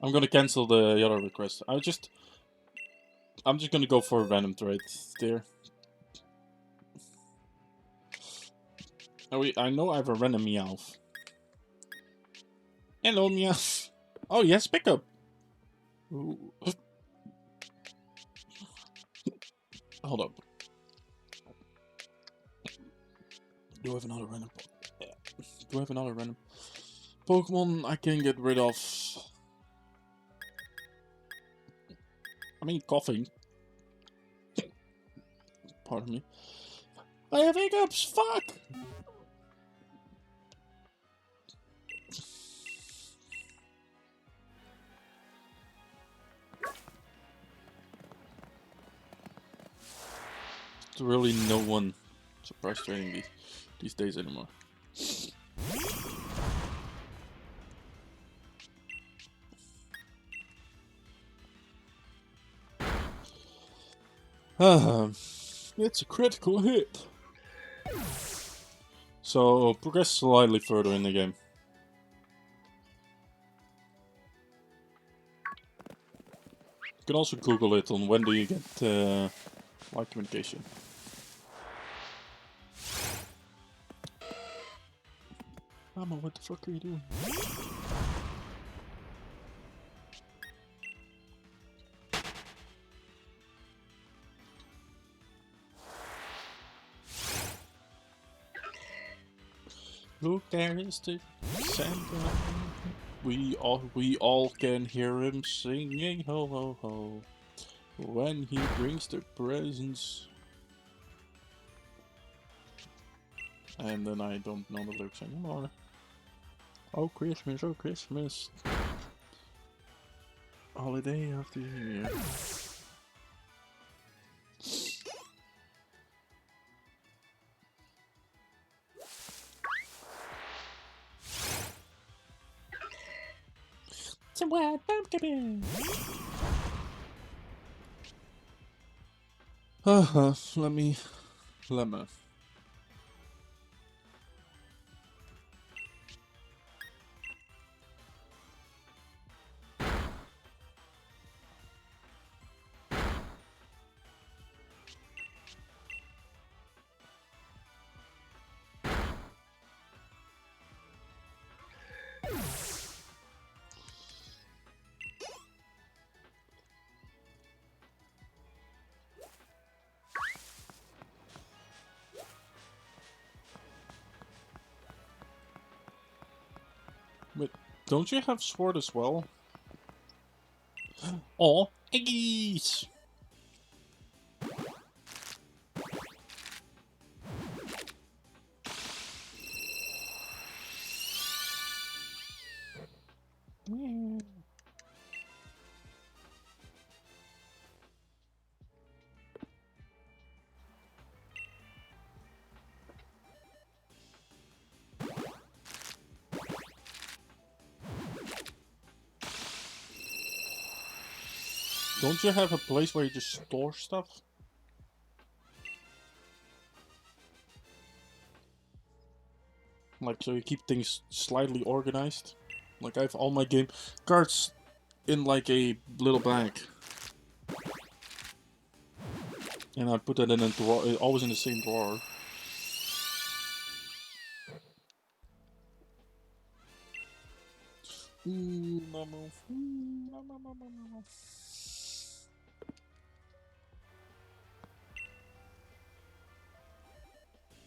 I'm gonna cancel the other request. I'm just gonna go for a random trade there. I know I have a random Meowth. Hello, Meowth. Oh, yes, pickup. Ooh. Hold up. Do I have another random? Yeah. Do I have another random Pokemon I can get rid of? I mean, coughing. Pardon me. I have hiccups. Fuck. There's really no one surprise trading these days anymore. It's a critical hit. So progress slightly further in the game. You can also Google it on when do you get live communication. Mama, what the fuck are you doing? Look, there is the Santa. We all can hear him singing ho ho ho when he brings the presents. And then I don't know the lyrics anymore. Oh Christmas, oh Christmas. Holiday of the year. Some white pumpkin. Let me. Wait, don't you have sword as well? Oh, eggies! Yeah. Don't you have a place where you just store stuff? Like, so you keep things slightly organized? Like, I have all my game cards in like a little bag. And I put that in a drawer, always in the same drawer. Ooh, mama. Ooh, mama.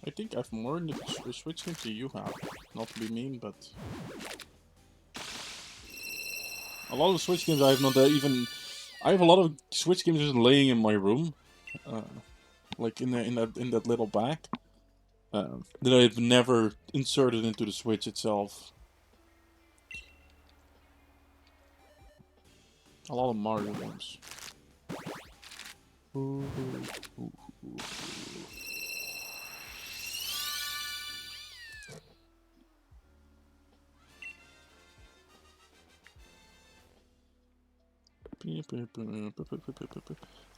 I think I've more in the Switch games than you have. Not to be mean, but... A lot of Switch games I have not even... I have a lot of Switch games just laying in my room. Like in that little bag. That I've never inserted into the Switch itself. A lot of Mario games. Ooh.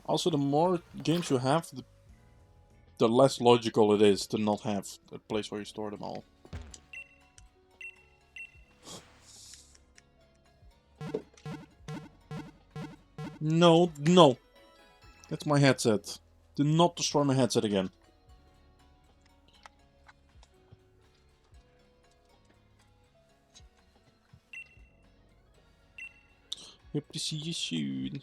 Also, the more games you have, the less logical it is to not have a place where you store them all. No, no. That's my headset. Do not destroy my headset again. Hope to see you soon.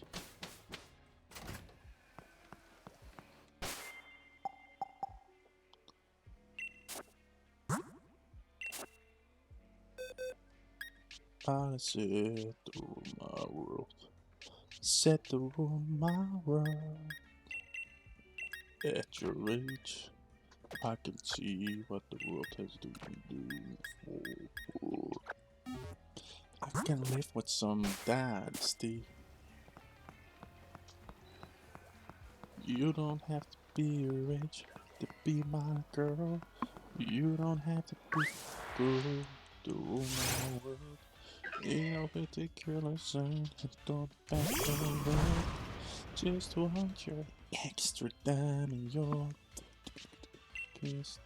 I set the my world. Set the my world. At your age, I can see what the world has done for. I can live with some dynasty. You don't have to be rich to be my girl. You don't have to be good to rule my world. Ain't no particular sign, I don't back the world. Just want your extra dime in your kiss.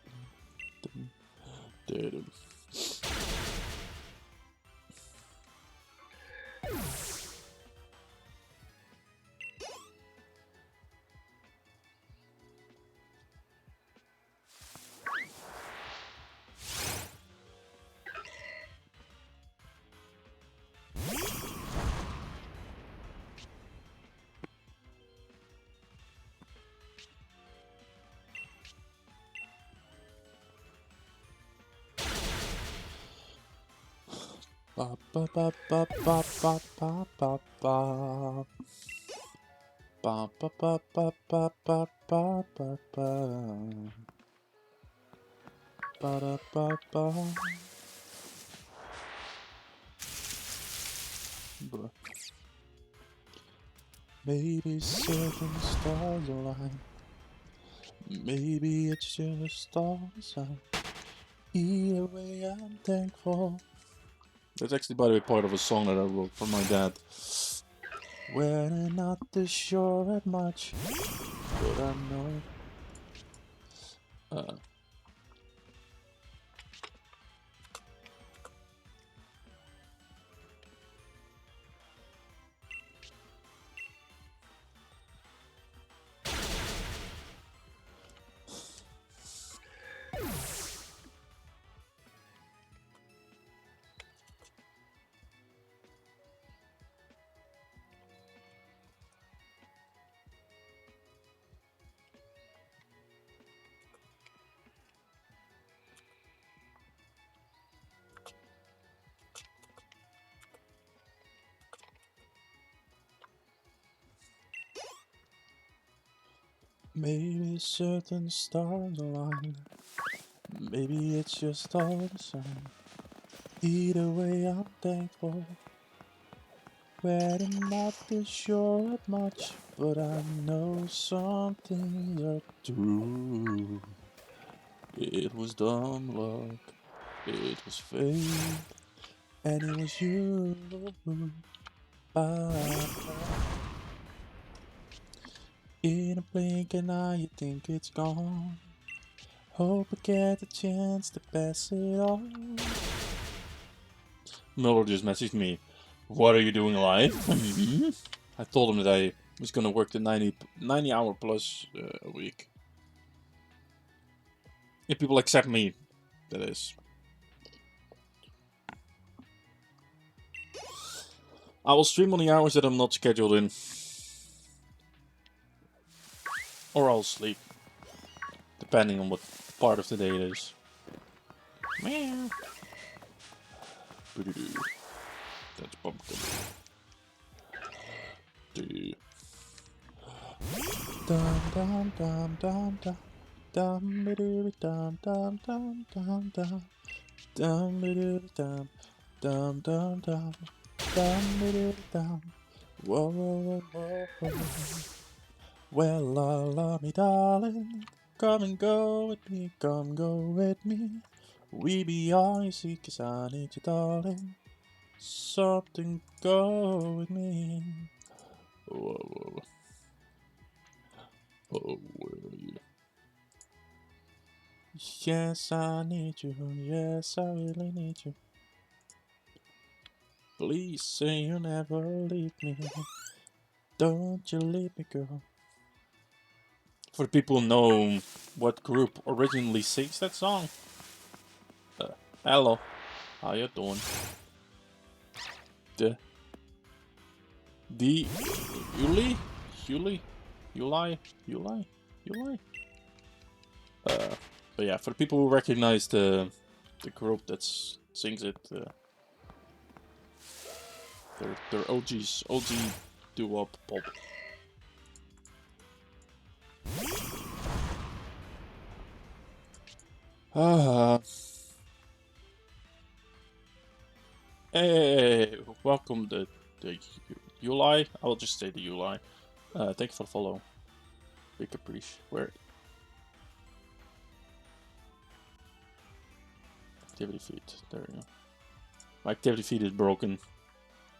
Ba ba ba ba ba ba ba ba ba. Ba ba ba ba ba ba ba ba ba. Ba da ba ba. Bruh. Maybe certain stars align. Maybe it's just all a sign. Either way, I'm thankful. That's actually, by the way, part of a song that I wrote for my dad. We're not too sure at much, but I know. Maybe certain stars align. Maybe it's just all the same. Either way, I'm thankful. We're not too sure at much, but I know some things are true. It was dumb luck, it was fate, and it was you. Bye. In a blink and now you think it's gone. Hope I get a chance to pass it on. Miller just messaged me. What are you doing live? I told him that I was gonna work the 90 hour plus a week. If people accept me, that is. I will stream on the hours that I'm not scheduled in. Or I'll sleep. Depending on what part of the day it is. Meow. That's pumpkin. Dum dum dum dum dum. Dum dum dum dum dum dum dum. Dum dum dum dum dum. Dum dum. Whoa whoa whoa whoa. Well, love me, darling. Come and go with me, come go with me. We be all you see, 'cause I need you, darling. Something go with me. Whoa. Oh, where are you? Yes, I need you. Yes, I really need you. Please say you never leave me. Don't you leave me, girl. For the people who know what group originally sings that song. Hello. How you doing? The Uli? But yeah, for the people who recognize the group that sings it, they're OGs, OG doo-wop pop. Hey, welcome the Uli. I will just say the Uli. Thank you for the follow. Big appreciate. Where? Activity feed. There we go. My activity feed is broken.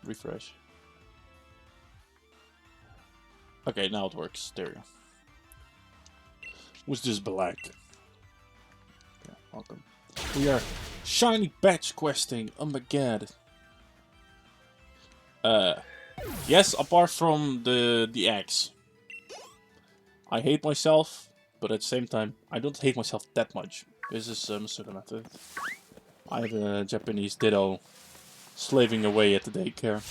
Refresh. Okay, now it works. There we go. Who's this black? Yeah, welcome. We are shiny badge questing. Oh my god. Yes, apart from the axe. I hate myself, but at the same time, I don't hate myself that much. This is Mr. Method. I have a Japanese ditto slaving away at the daycare.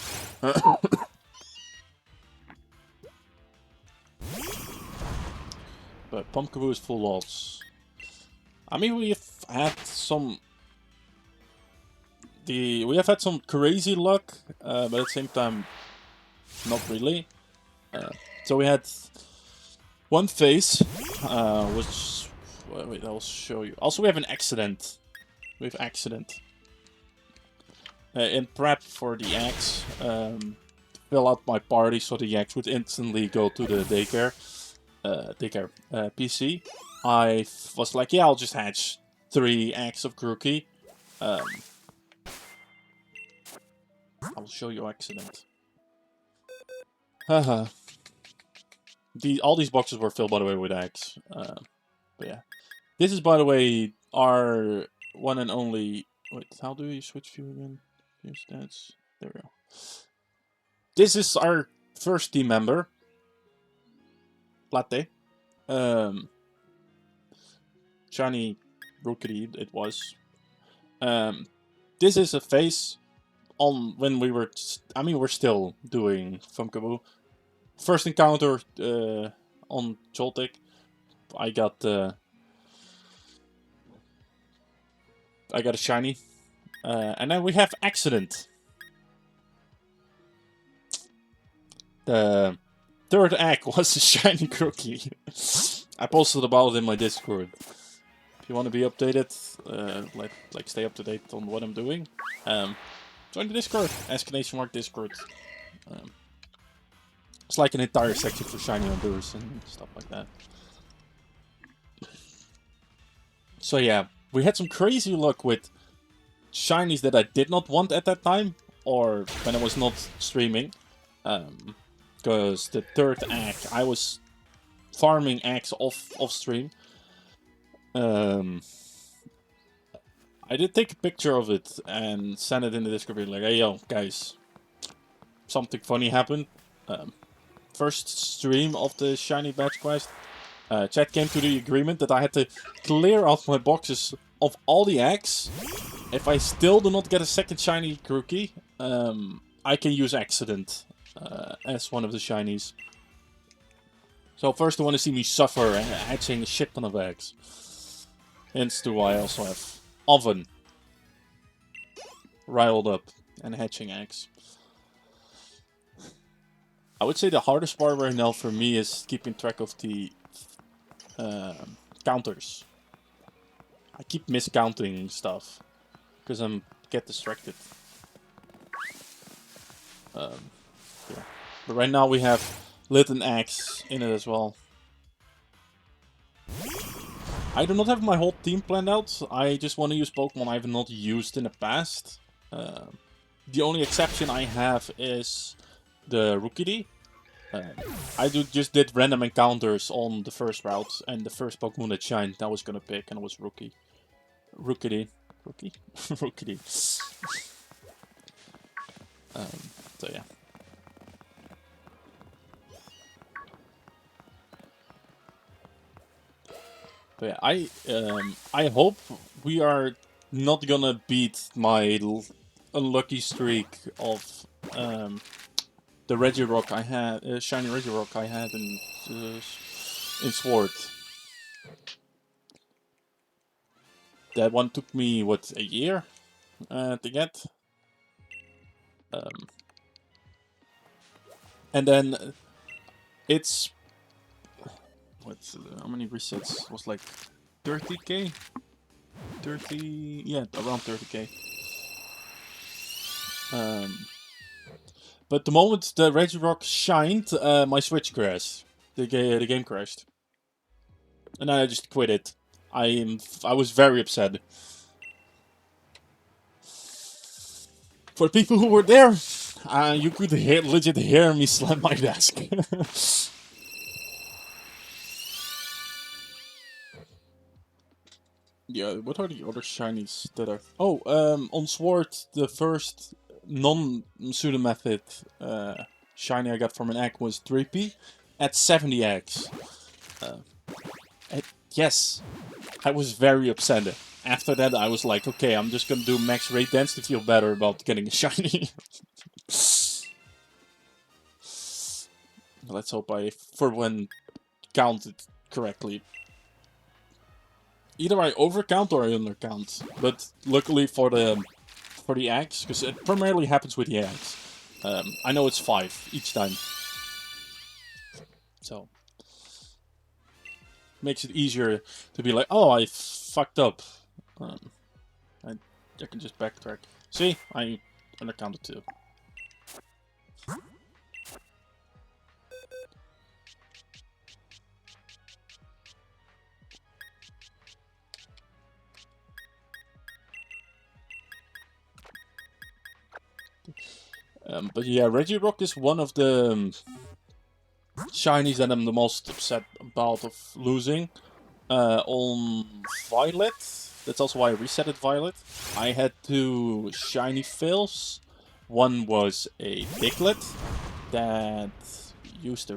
But Pumpkaboo is full lots. I mean, we have had some crazy luck, but at the same time, not really. So we had one phase, which wait, I'll show you. Also, we have an accident. We have accident. In prep for the axe, fill out my party so the axe would instantly go to the daycare PC. I was like, yeah, I'll just hatch 3 eggs of Grookey. I'll show you accident. Haha. All these boxes were filled, by the way, with eggs. But yeah. This is, by the way, our one and only... Wait, how do you switch view again? View stats. There we go. This is our first team member. Latte. Shiny Rookery, it was. This is a phase on when we were... I mean, we're still doing Funkaboo. First encounter on Joltik. I got a shiny. And then we have accident. The third egg was a shiny Crookie. I posted about it in my Discord. If you want to be updated, like stay up to date on what I'm doing, join the Discord. !Discord. It's like an entire section for shiny Honduras and stuff like that. So yeah, we had some crazy luck with shinies that I did not want at that time, or when I was not streaming. Because the third egg, I was farming eggs off stream. I did take a picture of it and send it in the Discord, like, hey yo, guys, something funny happened. First stream of the shiny badge quest, chat came to the agreement that I had to clear out my boxes of all the eggs. If I still do not get a second shiny Grookey, I can use accident as one of the shinies. So first they want to see me suffer hatching a shit ton of eggs. Hence to why I also have oven riled up and hatching eggs. I would say the hardest part right now for me is keeping track of the counters. I keep miscounting stuff because I get distracted. Yeah. But right now we have lit an axe in it as well. I do not have my whole team planned out. I just want to use Pokemon I have not used in the past. The only exception I have is the Rookery. I just did random encounters on the first route, and the first Pokemon that shined, I was gonna pick, and it was Rookie. Rookity. Rookie? Rookity. So yeah. But yeah, I hope we are not gonna beat my unlucky streak of the Regirock I had, shiny Regirock I had in Sword. That one took me what, a year to get, and then it's what's how many resets? It was like 30k, 30, yeah, around 30k. But the moment the Regirock shined, my Switch crashed. The game crashed. And then I just quit it. I was very upset. For the people who were there, you could legit hear me slam my desk. Yeah, what are the other shinies that are... Oh, on Sword, the first non-pseudo method shiny I got from an egg was 3P at 70 eggs. Yes, I was very upset. After that, I was like, okay, I'm just gonna do max rate dance to feel better about getting a shiny. Let's hope I, for when, counted correctly. Either I overcount or I undercount. But luckily for the eggs, because it primarily happens with the eggs. I know it's 5 each time. So makes it easier to be like, oh, I fucked up. I can just backtrack. See, I undercounted too. But yeah, Regirock is one of the shinies that I'm the most upset about of losing. On Violet, that's also why I resetted Violet. I had 2 shiny fails. One was a Diglett that used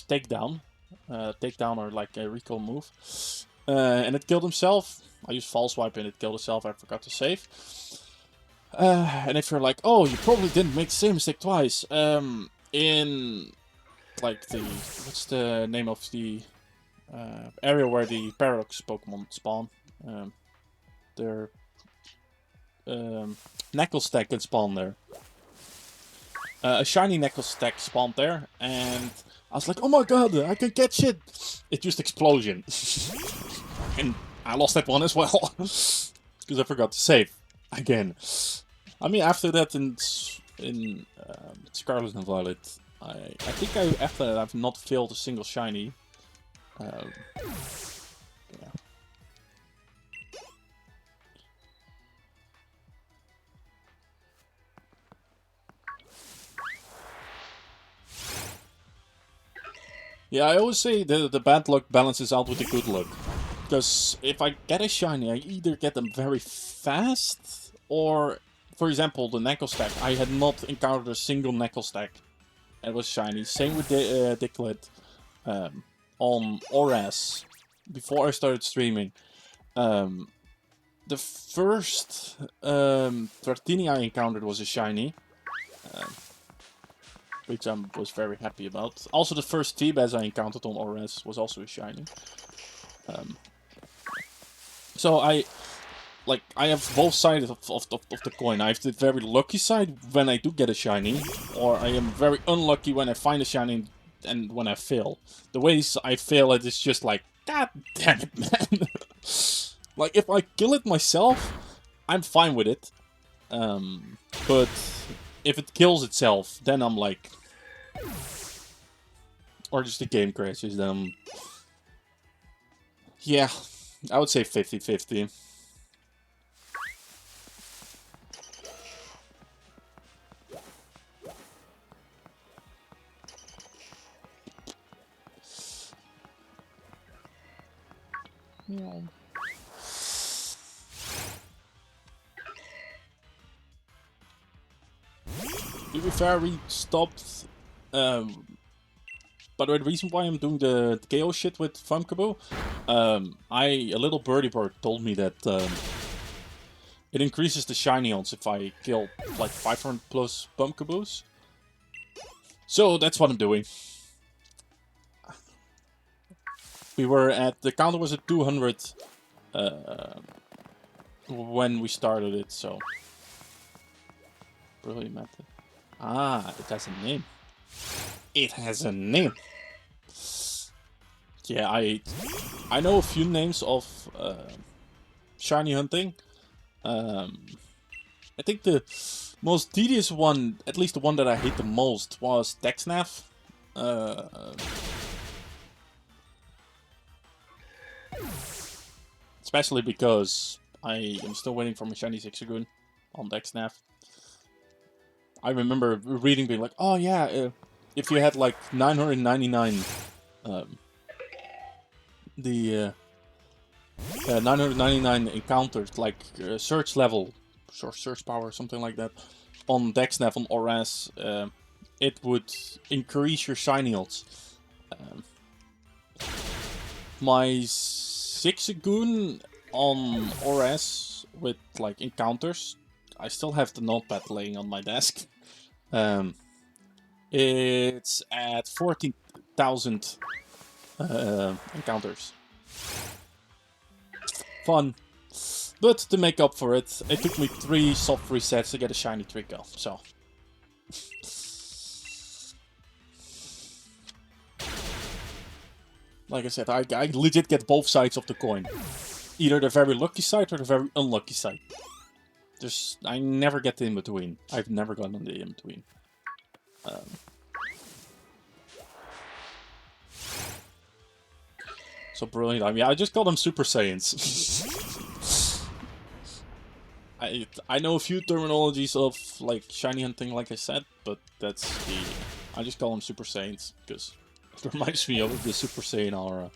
takedown. Takedown or like a recall move. And it killed himself. I used False Swipe and it killed itself. I forgot to save. And if you're like, oh, you probably didn't make the same mistake twice. In like the, what's the name of the area where the Paradox Pokemon spawn? Their Knuckle Stack can spawn there. A shiny Knuckle Stack spawned there, and I was like, oh my god, I can catch it! It used Explosion. And I lost that one as well. Because I forgot to save. Again. I mean, after that in Scarlet and Violet, I think after that I've not failed a single shiny. Yeah. Yeah, I always say the bad luck balances out with the good luck. Because if I get a shiny, I either get them very fast, or, for example, the Knuckle Stack. I had not encountered a single Knuckle Stack. It was shiny. Same with the Diglett on Oras, before I started streaming. The first Dratini I encountered was a shiny. Which I was very happy about. Also, the first T-Baz I encountered on Oras was also a shiny. So I have both sides of the coin. I have the very lucky side when I do get a shiny, or I am very unlucky when I find a shiny and when I fail. The ways I fail it is just like, god damn it, man. Like, if I kill it myself, I'm fine with it. But if it kills itself, then I'm like... Or just the game crashes, then... Yeah, I would say 50-50. Meow. To be fair, we stopped. By the way, the reason why I'm doing the KO shit with Famkabo, a little birdie bird told me that it increases the shiny odds if I kill like 500 plus Pumpkaboos. So that's what I'm doing. We were at, the counter was at 200 when we started it, so. Brilliant method. Ah, it has a name. It has a name. Yeah, I know a few names of shiny hunting. I think the most tedious one, at least the one that I hate the most, was Texnaf. Especially because I am still waiting for my shiny Zigzagoon on Texnaf. I remember reading, being like, oh yeah, if you had like 999 999 encounters, like search level, or search power, something like that, on Dexnav on ORAS, it would increase your shiny odds. My Zigzagoon on ORAS with like encounters, I still have the notepad laying on my desk. It's at 14,000 encounters. Fun. But to make up for it, it took me 3 soft resets to get a shiny Trico, so. Like I said, I legit get both sides of the coin. Either the very lucky side or the very unlucky side. I never get the in-between. I've never gotten the in-between. So brilliant. I mean, I just call them Super Saiyans. I know a few terminologies of like shiny hunting, like I said, but that's the... I just call them Super Saiyans, because it reminds me of the Super Saiyan aura.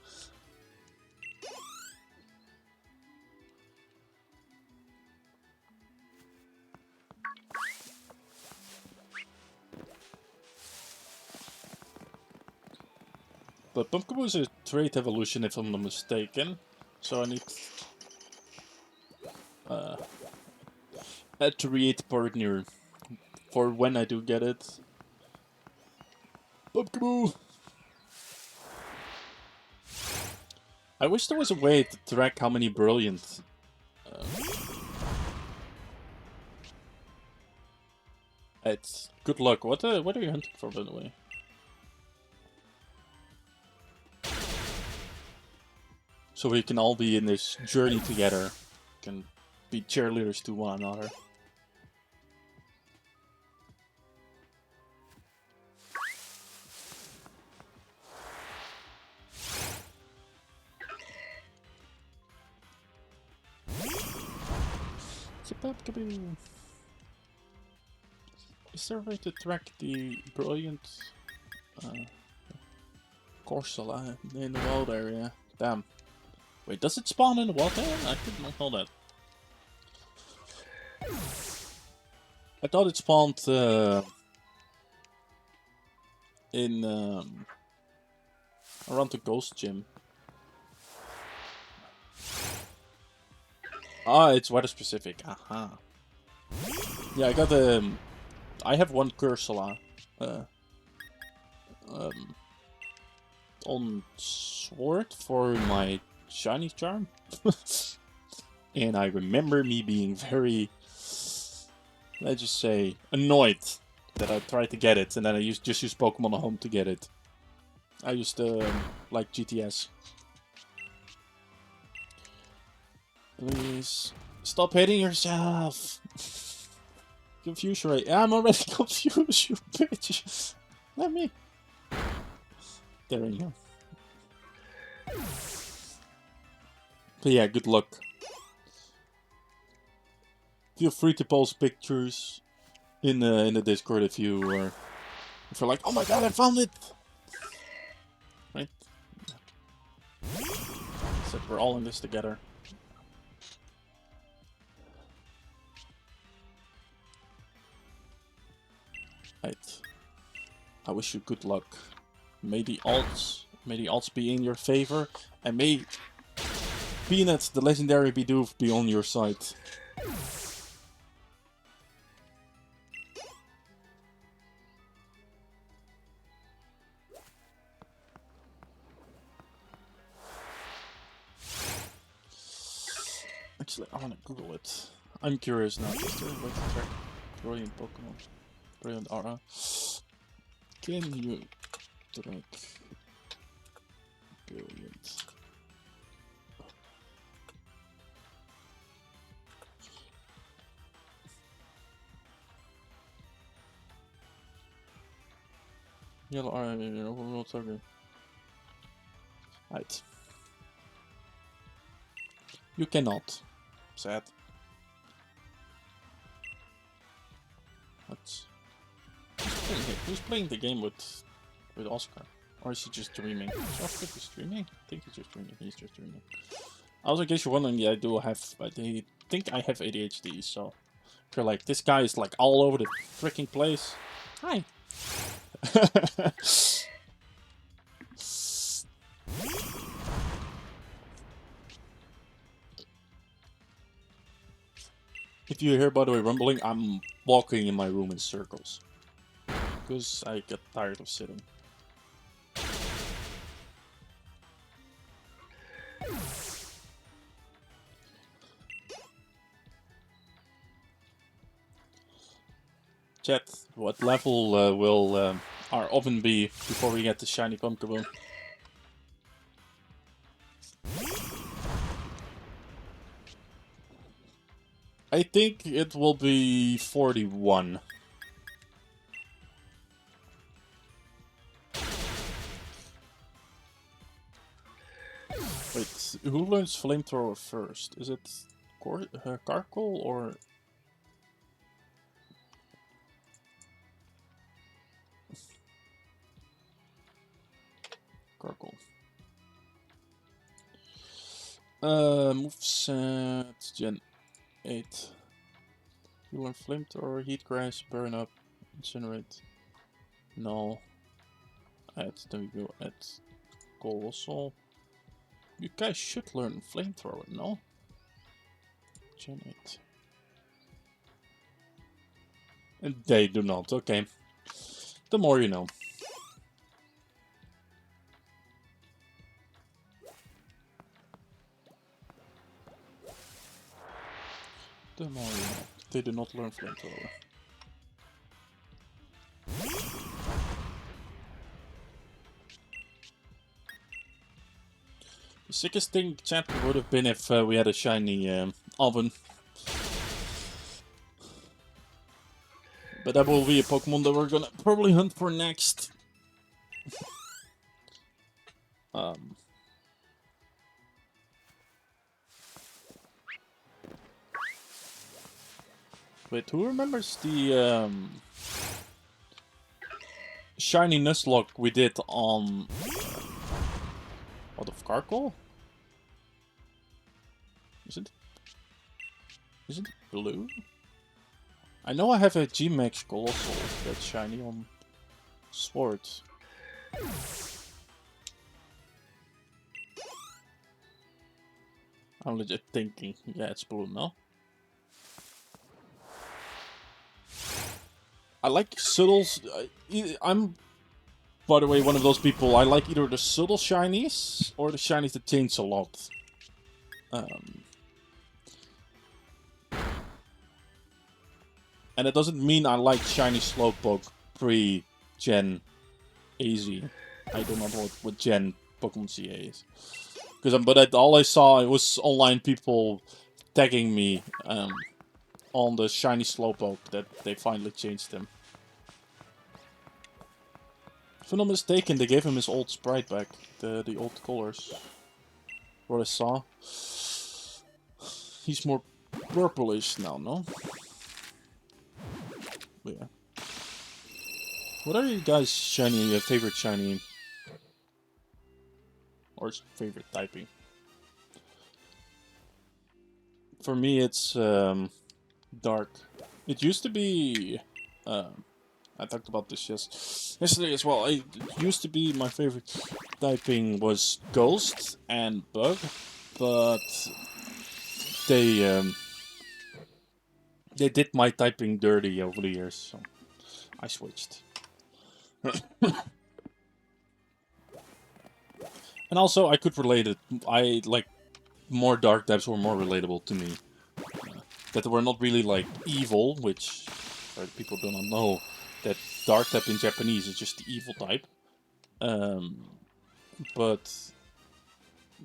But Pumpkaboo is a trait evolution, if I'm not mistaken. So I need a trait partner for when I do get it. Pumpkaboo! I wish there was a way to track how many brilliant... it's good luck. What are you hunting for, by the way? So we can all be in this journey together. Can be cheerleaders to one another. Is there a way to track the brilliant Corsola in the wild area? Damn. Wait, does it spawn in the wild area? I did not know that. I thought it spawned in around the ghost gym. Ah, it's weather specific. Aha. Yeah, I got I have one Cursula on sword for my shiny charm. And I remember me being very, let's just say, annoyed that I tried to get it, and then I just used Pokemon Home to get it. I used like GTS. Please stop hitting yourself. Confuse your... I'm already confused, you bitch. Let me... There we go. But yeah, good luck. Feel free to post pictures in the Discord if you're like, oh my god, I found it! Right? So we're all in this together. Right. I wish you good luck. May the odds be in your favor, and may Peanuts, the legendary Bidoof, be on your side. Actually, I wanna Google it. I'm curious now. Is there a way to track brilliant Pokemon? Brilliant aura. Can you track brilliant? Yellow aura in your overall target. Right. You cannot. Sad. What's who's playing the game with Oscar? Or is he just dreaming? Is Oscar just dreaming? I think he's just dreaming. He's just dreaming. Also, in case you're wondering, yeah, I do have. I think I have ADHD, so if you're like, this guy is like all over the freaking place. Hi. If you hear, by the way, rumbling, I'm walking in my room in circles. Because I get tired of sitting. Chat, what level will our oven be before we get the shiny pumpkin? I think it will be 41. Wait, who learns flamethrower first? Is it Carkol or... Carkol. Moveset Gen 8. You learn flamethrower, heat grass, burn up, incinerate. No. Then we go at Colossal. You guys should learn flamethrower, no? Gen 8. And they do not, okay. The more you know. The more you know. They do not learn flamethrower. The sickest thing chat would have been if we had a shiny oven. But that will be a Pokemon that we're gonna probably hunt for next. Wait, who remembers the shiny Nuzlocke we did on out of Carkol? Is it blue? I know I have a G-Max Colossal that's shiny on Sword. I'm legit thinking, yeah, it's blue, no? I like subtles. I'm, by the way, one of those people. I like either the subtle shinies or the shinies that change a lot. And it doesn't mean I like shiny Slowpoke pre-Gen AZ. I don't know what Gen Pokemon CA is. But all I saw, it was online people tagging me on the shiny Slowpoke that they finally changed him. If I'm not mistaken, they gave him his old sprite back, the old colors. What I saw. He's more purplish now, no? But yeah. What are you guys' favorite shiny? Or favorite typing? For me, it's dark. It used to be. I talked about this yesterday as well. It used to be my favorite typing was Ghost and Bug, but they did my typing dirty over the years, so I switched. And also, I could relate it. I like more dark types were more relatable to me. That they were not really like evil, which for people do not know that dark type in Japanese is just the evil type. But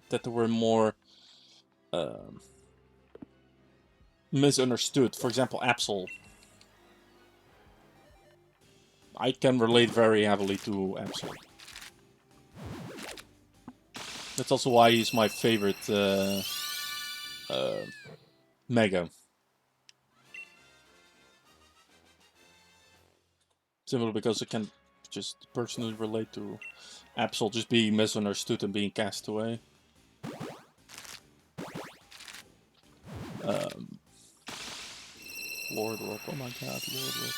that they were more misunderstood. For example, Absol. I can relate very heavily to Absol. That's also why he's my favorite Mega. Simply because I can just personally relate to Absol just being misunderstood and being cast away. Lord Rock, oh my god, Lord Rock.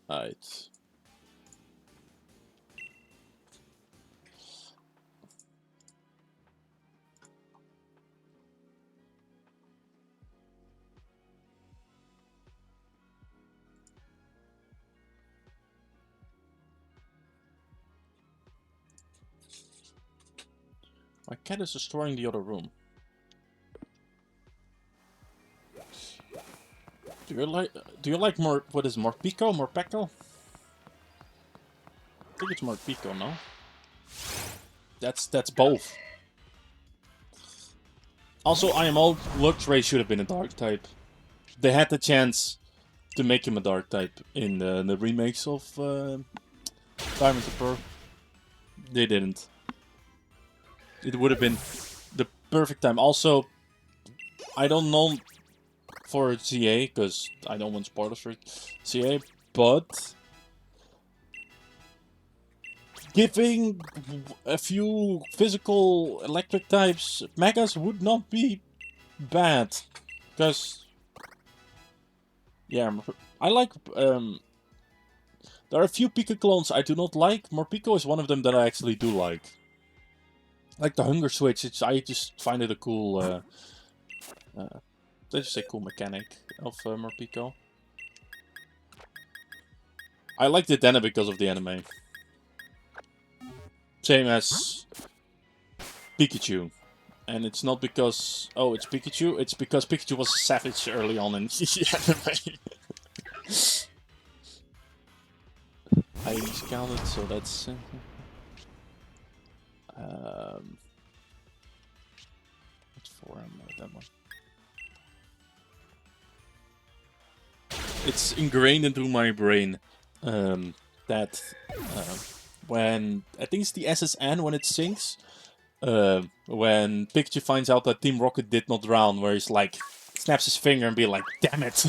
Alright. My cat is destroying the other room. Do you like more, what is Morpico? Morpeko? I think it's Morpico, no? That's both. Also, IMO Luxray should have been a dark type. They had the chance to make him a dark type in the remakes of Diamond and Pearl. They didn't. It would have been the perfect time. Also, I don't know for CA, because I don't want spoilers for CA, but giving a few physical electric types megas would not be bad. Because, yeah, I like, there are a few Pika clones I do not like. Morpeko is one of them that I actually do like. Like the Hunger Switch, I just find it a cool, let's just say cool mechanic of Morpeko. I liked it then because of the anime. Same as Pikachu. And it's not because, oh, it's Pikachu, it's because Pikachu was a savage early on in the anime. I scaled it, so that's... what's for him? That one. It's ingrained into my brain that when, I think it's the SSN when it sinks, when Pikachu finds out that Team Rocket did not drown, where he's like, snaps his finger and be like, damn it.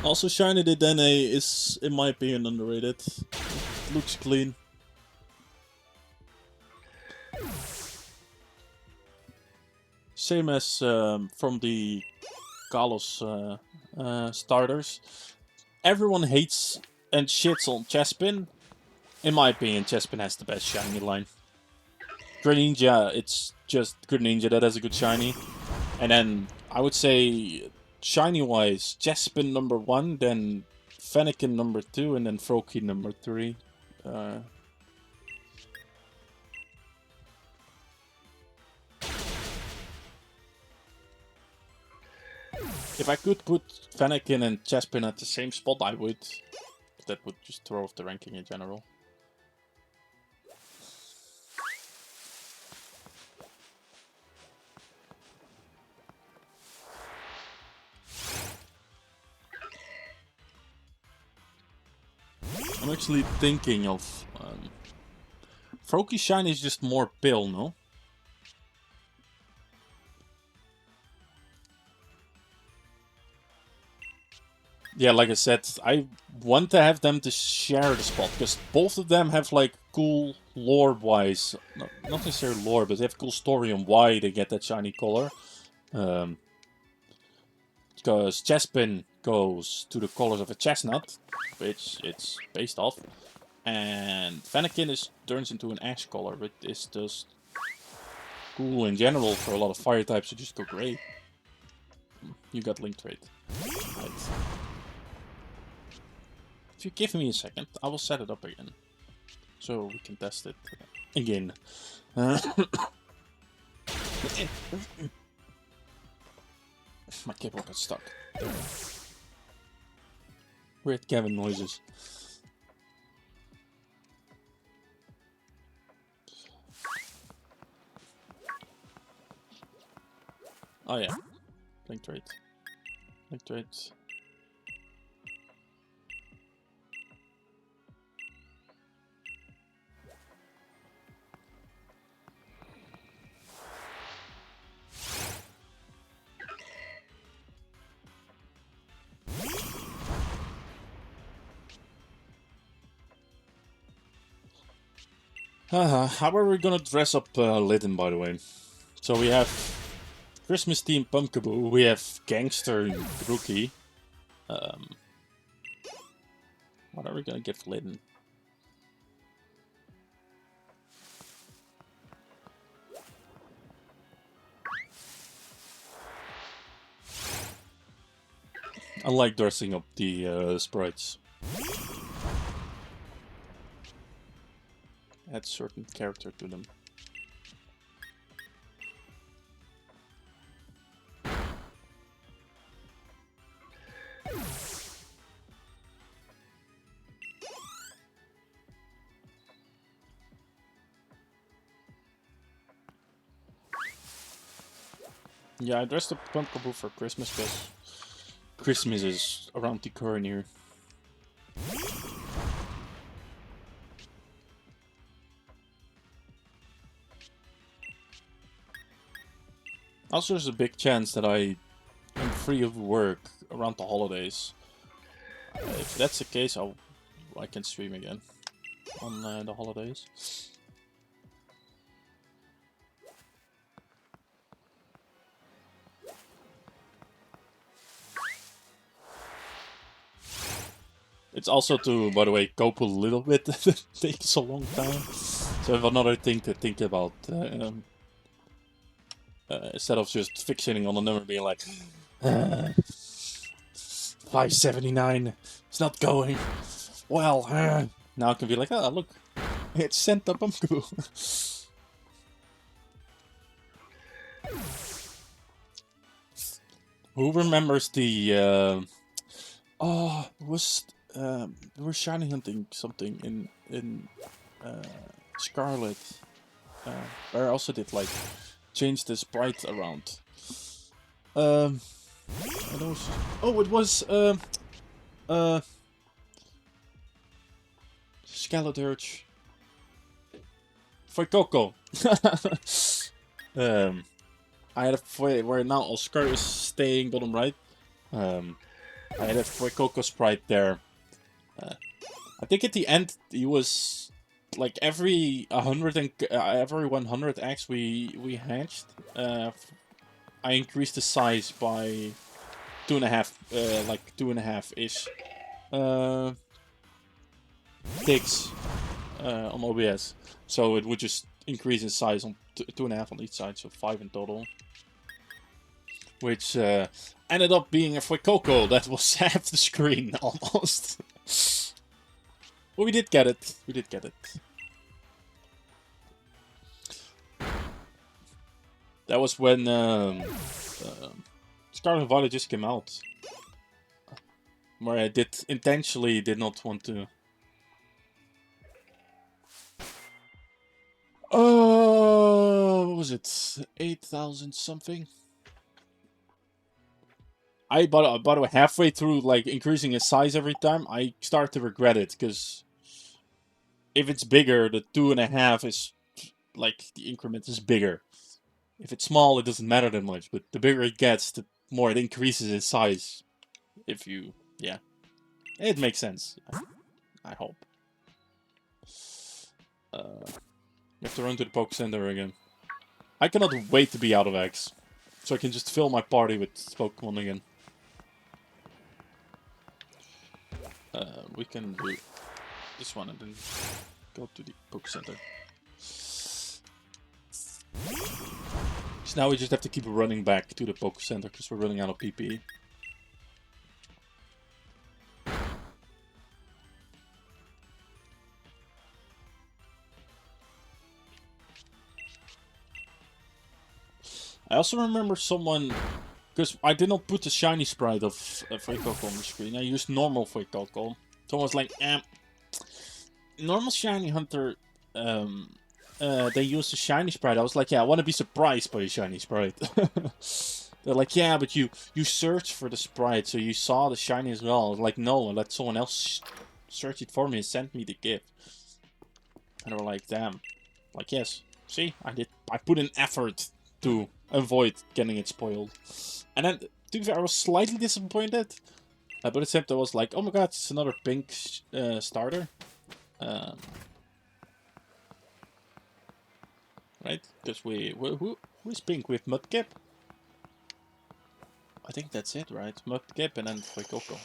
Also, Shiny Dedenne is, in my opinion, underrated. Looks clean. Same as from the Kalos starters. Everyone hates and shits on Chespin. In my opinion, Chespin has the best shiny line. Greninja, it's just Greninja that has a good shiny. And then I would say shiny-wise, Chespin number 1, then Fennekin number 2, and then Froakie number 3. If I could put Fennekin and Chespin at the same spot, I would. That would just throw off the ranking in general. I'm actually thinking of... Froakie shiny is just more pale, no? Yeah, like I said, I want to have them to share the spot, because both of them have like cool lore-wise, not necessarily lore, but they have cool story on why they get that shiny color. Because Chespin goes to the colors of a chestnut, which it's based off, and Fennekin turns into an ash color, which is just cool in general for a lot of fire types to just go gray. You got link trade. Right. If you give me a second, I will set it up again. So we can test it again. My cable got stuck. Weird cabin noises. Oh yeah. Link trade. Link trade. How are we gonna dress up Litten, by the way? So we have Christmas themed Pumpkaboo, we have Gangster Rookie. What are we gonna get for Litten? I like dressing up the sprites. Add certain character to them. Yeah, I dressed up Pumpkaboo for Christmas because Christmas is around the corner here. Also, there's a big chance that I am free of work around the holidays. If that's the case, I can stream again on the holidays. It's also to, by the way, cope a little bit. It takes a long time. So I have another thing to think about. Instead of just fixating on the number, being like, 579, it's not going. Well, now I can be like, oh, look, it's sent up Pumpkaboo. Who remembers the, we were shiny hunting something in Scarlet, where I also did like change the sprite around. I know. Oh, it was Skeleturge. Fuecoco. I had a where now Oscar is staying bottom right. I had a Fuecoco sprite there. I think at the end he was like every 100 and every 100x we hatched. I increased the size by 2.5, like 2.5 ish ticks on OBS. So it would just increase in size on 2.5 on each side, so 5 in total. Which ended up being a Fuecoco that was half the screen almost. But we did get it. We did get it. That was when Scarlet Violet just came out. Where I intentionally did not want to. What was it? 8,000 something? By the way, halfway through, like, increasing its size every time, I start to regret it, because if it's bigger, the 2.5 is, like, the increment is bigger. If it's small, it doesn't matter that much, but the bigger it gets, the more it increases in size. If you, yeah. It makes sense. I hope. We have to run to the Poke Center again. I cannot wait to be out of eggs. So I can just fill my party with Pokemon again. We can do this one and then go to the Poke Center. So now we just have to keep running back to the Poke Center because we're running out of PP. I also remember someone, because I did not put the shiny sprite of Fuecoco on the screen. I used normal Fuecoco. Someone was like, normal shiny hunter, they use the shiny sprite. I was like, yeah, I want to be surprised by the shiny sprite. They're like, yeah, but you searched for the sprite, so you saw the shiny as well. I was like, no, I let someone else search it for me and send me the gift. And they were like, damn. Like, yes, see, I put in effort to avoid getting it spoiled. And then, to be fair, I was slightly disappointed. But except I was like, oh my god, it's another pink starter. Right? Because who's pink with Mudkip? I think that's it, right? Mudkip and then Fuecoco.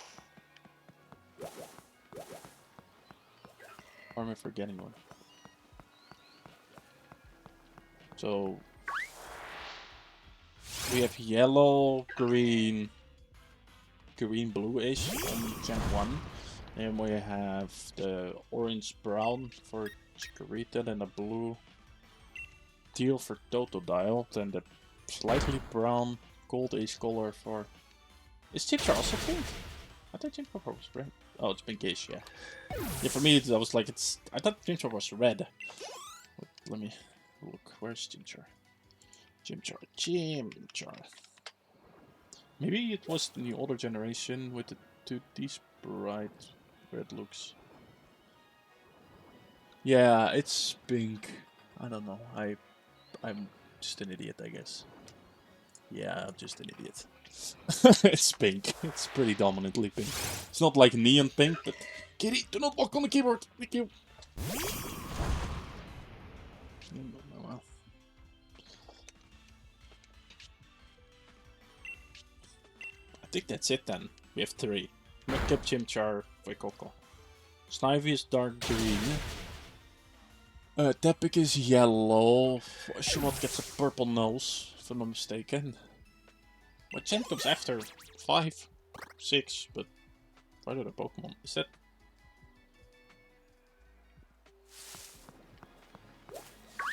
Or am I forgetting one? So we have yellow, green, blue-ish on Gen 1. Then we have the orange-brown for Chikorita, then the blue teal for Totodile, then the slightly brown gold-ish color for... Is Chimchar also pink? I thought Chimchar was red. Oh, it's pinkish, yeah. Yeah, for me, I was like, I thought Chimchar was red. Let me look. Where's Chimchar? Chimchar. Maybe it was in the older generation with the 2D bright red looks. Yeah, it's pink. I don't know. I'm just an idiot, I guess. Yeah, I'm just an idiot. It's pink. It's pretty dominantly pink. It's not like neon pink, but Kitty, do not walk on the keyboard. Thank you. Well. I think that's it then. We have 3. Mudkip, Chimchar, Fuecoco. Snivy is dark green. Tepic is yellow. Shimot gets a purple nose, if I'm not mistaken. What gen comes after? 5, 6, but what are the Pokemon? Is that...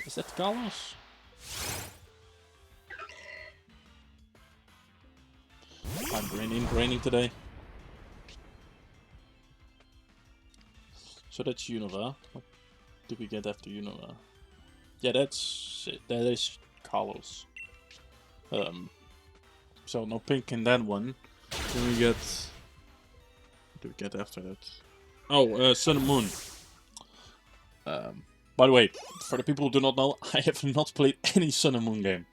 Is that Kalos? I'm braining today. So that's Unova. What do we get after Unova? Yeah, that's it. That is Kalos. So no pink in that one. Then we get... What do we get after that? Oh, Sun and Moon. By the way, for the people who do not know, I have not played any Sun and Moon game.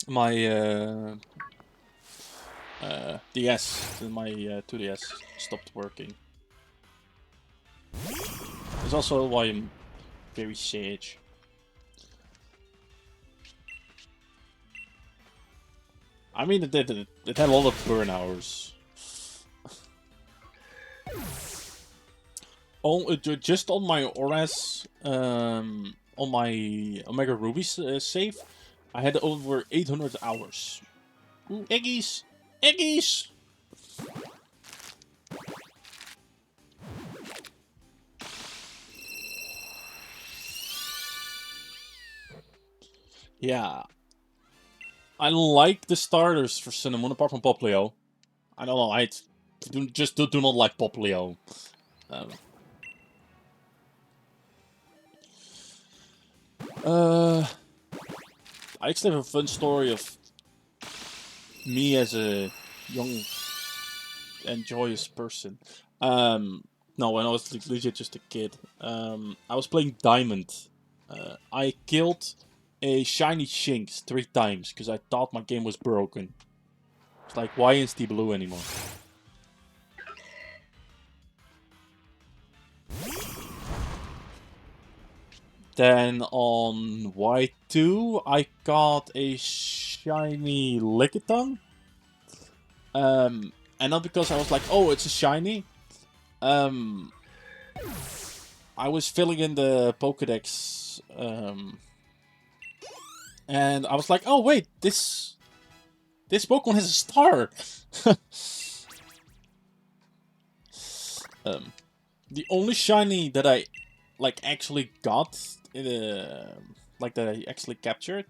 My DS, my 2DS stopped working. That's also why I'm very sage. I mean, it had a lot of burn hours. Just on my ORAS, on my Omega Ruby save, I had over 800 hours. Ooh, Eggies! Eggies! Yeah. I like the starters for Sun and Moon apart from Poplio. I don't know, I just do not like Poplio. I actually have a fun story of me as a young and joyous person. No, when I was legit just a kid. I was playing Diamond. I killed a shiny Shinx 3 times because I thought my game was broken. It's like, why isn't he blue anymore? Then on Y2, I got a shiny Lickitung. And not because I was like, oh, it's a shiny. I was filling in the Pokedex, and I was like, oh wait, this Pokemon has a star. The only shiny that I like actually got like that I actually captured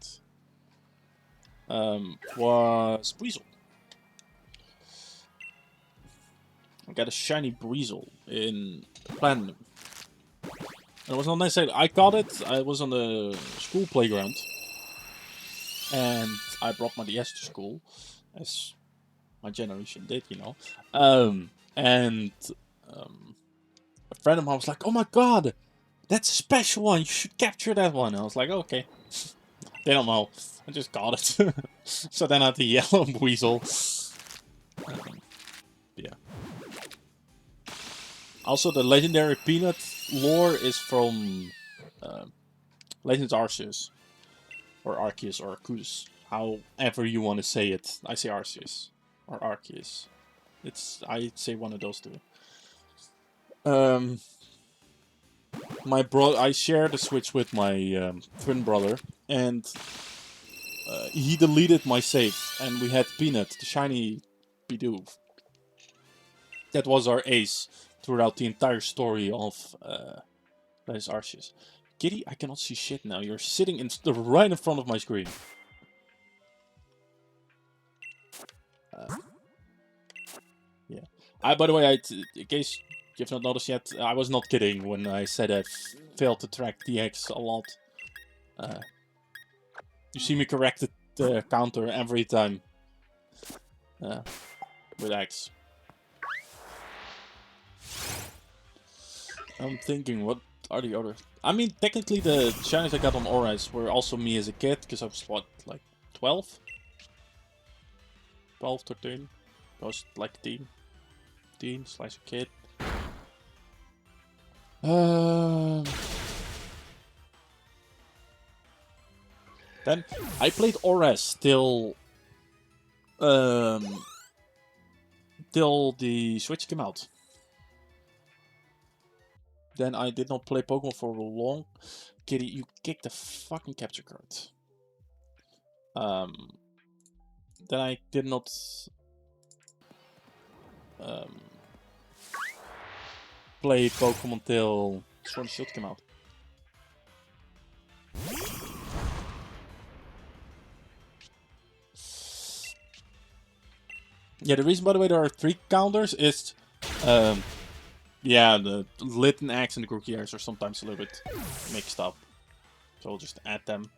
was Breezel. I got a shiny Breezel in Platinum. It was not necessarily I got it. I was on the school playground, and I brought my DS to school, as my generation did, you know. And a friend of mine was like, "Oh my god, that's a special one. You should capture that one." I was like, "Okay." They don't know. I just got it. So then I had the yellow weasel. Yeah. Also, the legendary peanut lore is from Legends Arceus. Or Arceus, or Arceus. However you want to say it. I say Arceus. Or Arceus. I say one of those two. I share the Switch with my twin brother, and he deleted my save, and we had Peanut, the shiny Bidoof. That was our ace throughout the entire story of Legends Arceus. Kitty, I cannot see shit now. You're sitting right in front of my screen. Yeah. By the way, in case you've not noticed yet, I was not kidding when I said I failed to track DX a lot. You see me correct the counter every time with X. I'm thinking, what are the other... I mean, technically the shinies I got on Auras were also me as a kid, because I was, what, like 12? 12, 13? I was like a teen. Teen/kid. Then I played Auras till the Switch came out. Then I did not play Pokemon for long. Kitty, you kicked the fucking capture card. Then I did not play Pokemon till Sword and Shield came out. Yeah, the reason, by the way, there are 3 counters is, yeah, the Litten Axe and the Grookey are sometimes a little bit mixed up. So I'll just add them.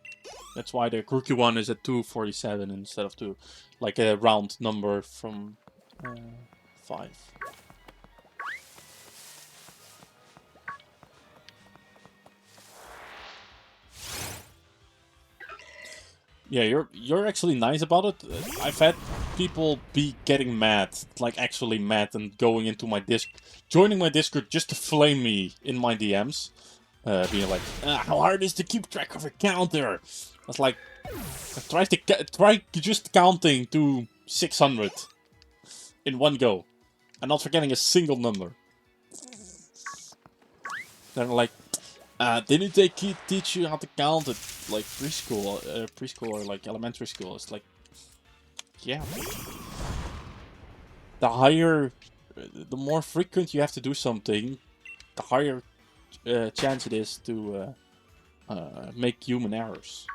That's why the Grookey one is at 247 instead of 2. Like a round number from 5. Yeah, you're actually nice about it. I've had people be getting mad, like actually mad, and going into my joining my Discord just to flame me in my DMs, being like, "How hard is to keep track of a counter?" I was like, try just counting to 600 in one go, and not forgetting a single number. They're like, didn't they teach you how to count at like preschool or like elementary school? It's like, yeah. The more frequent you have to do something, the higher chance it is to make human errors.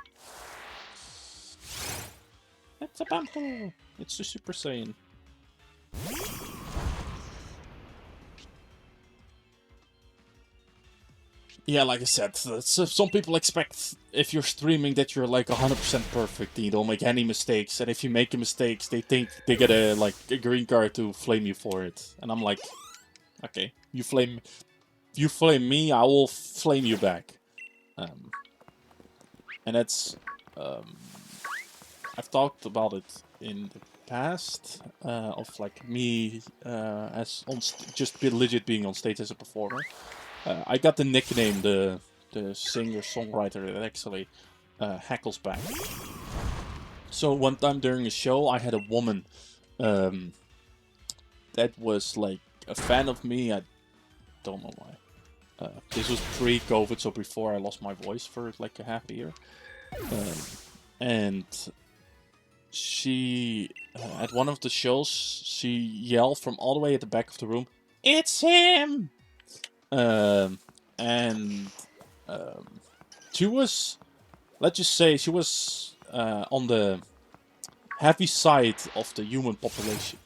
It's a bumper. It's the Super Saiyan. Yeah, like I said, some people expect if you're streaming that you're like 100% perfect and you don't make any mistakes. And if you make mistakes, they think they get a green card to flame you for it. And I'm like, okay, you flame me, I will flame you back. And that's I've talked about it in the past of like me as just legit being on stage as a performer. I got the nickname the the singer-songwriter that actually heckles back. So one time during a show, I had a woman that was like a fan of me. I don't know why. This was pre-COVID, so before I lost my voice for like a half a year. And she, at one of the shows, she yelled from all the way at the back of the room, "It's him!" She was, let's just say, she was on the heavy side of the human population.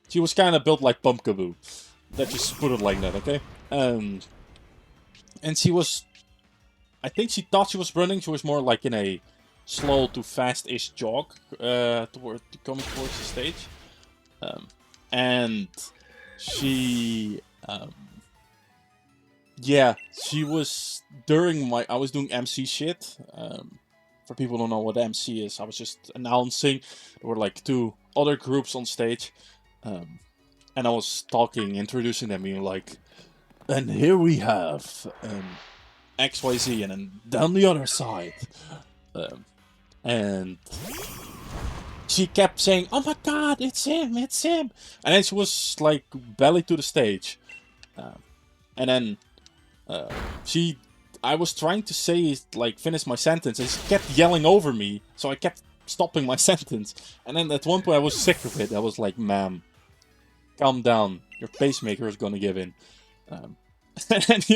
She was kind of built like Pumpkaboo. Let's just put it like that, okay? And she was, I think she thought she was running. She was more like in a slow to fast-ish jog coming towards the stage. And she, yeah, she was during I was doing MC shit. For people who don't know what MC is, I was just announcing. There were like 2 other groups on stage. And I was talking, introducing them, being like, and here we have XYZ, and then down the other side. And she kept saying, "Oh my god, it's him, it's him!" And then she was like belly to the stage. And then I was trying to say, like, finish my sentence, and she kept yelling over me, so I kept stopping my sentence. And then at one point I was sick of it. I was like, "Ma'am, calm down. Your pacemaker is gonna give in." And the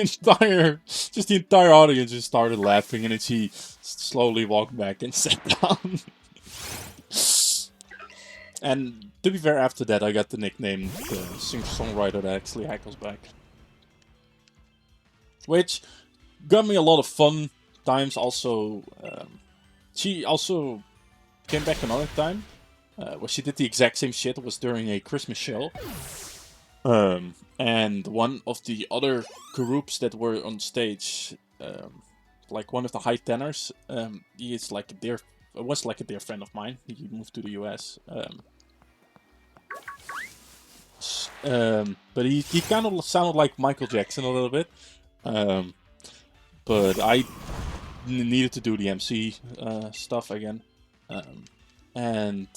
entire audience just started laughing, and then she slowly walked back and sat down. And to be fair, after that I got the nickname the singer-songwriter that actually heckles back. Which got me a lot of fun times. Also, she also came back another time. Where she did the exact same shit. It was during a Christmas show. And one of the other groups that were on stage, like one of the high tenors, he is like was like a dear friend of mine. He moved to the US. But he kind of sounded like Michael Jackson a little bit. But I needed to do the MC stuff again. And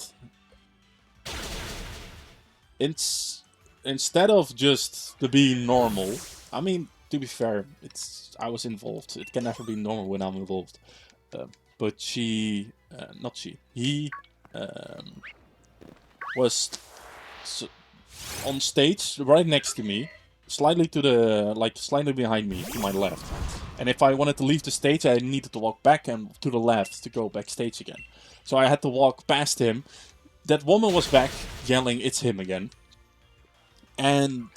instead of just being normal, I mean, to be fair, I was involved. It can never be normal when I'm involved. But he was on stage right next to me, slightly behind me, to my left. And if I wanted to leave the stage, I needed to walk back and to the left to go backstage again. So I had to walk past him. That woman was back, yelling, "It's him again." And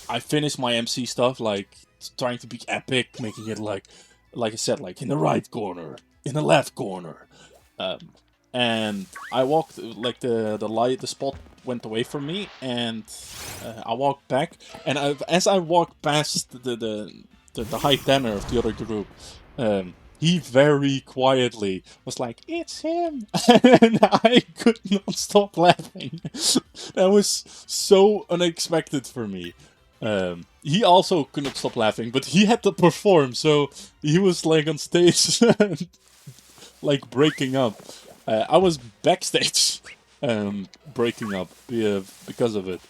I finished my MC stuff, like trying to be epic, making it like I said, like in the right corner, in the left corner. And I walked, like the spot went away from me, and I walked back. And as I walked past the high tenor of the other group, he very quietly was like, "It's him!" And I could not stop laughing. That was so unexpected for me. He also could not stop laughing, but he had to perform, so he was like on stage, like breaking up. I was backstage, breaking up because of it.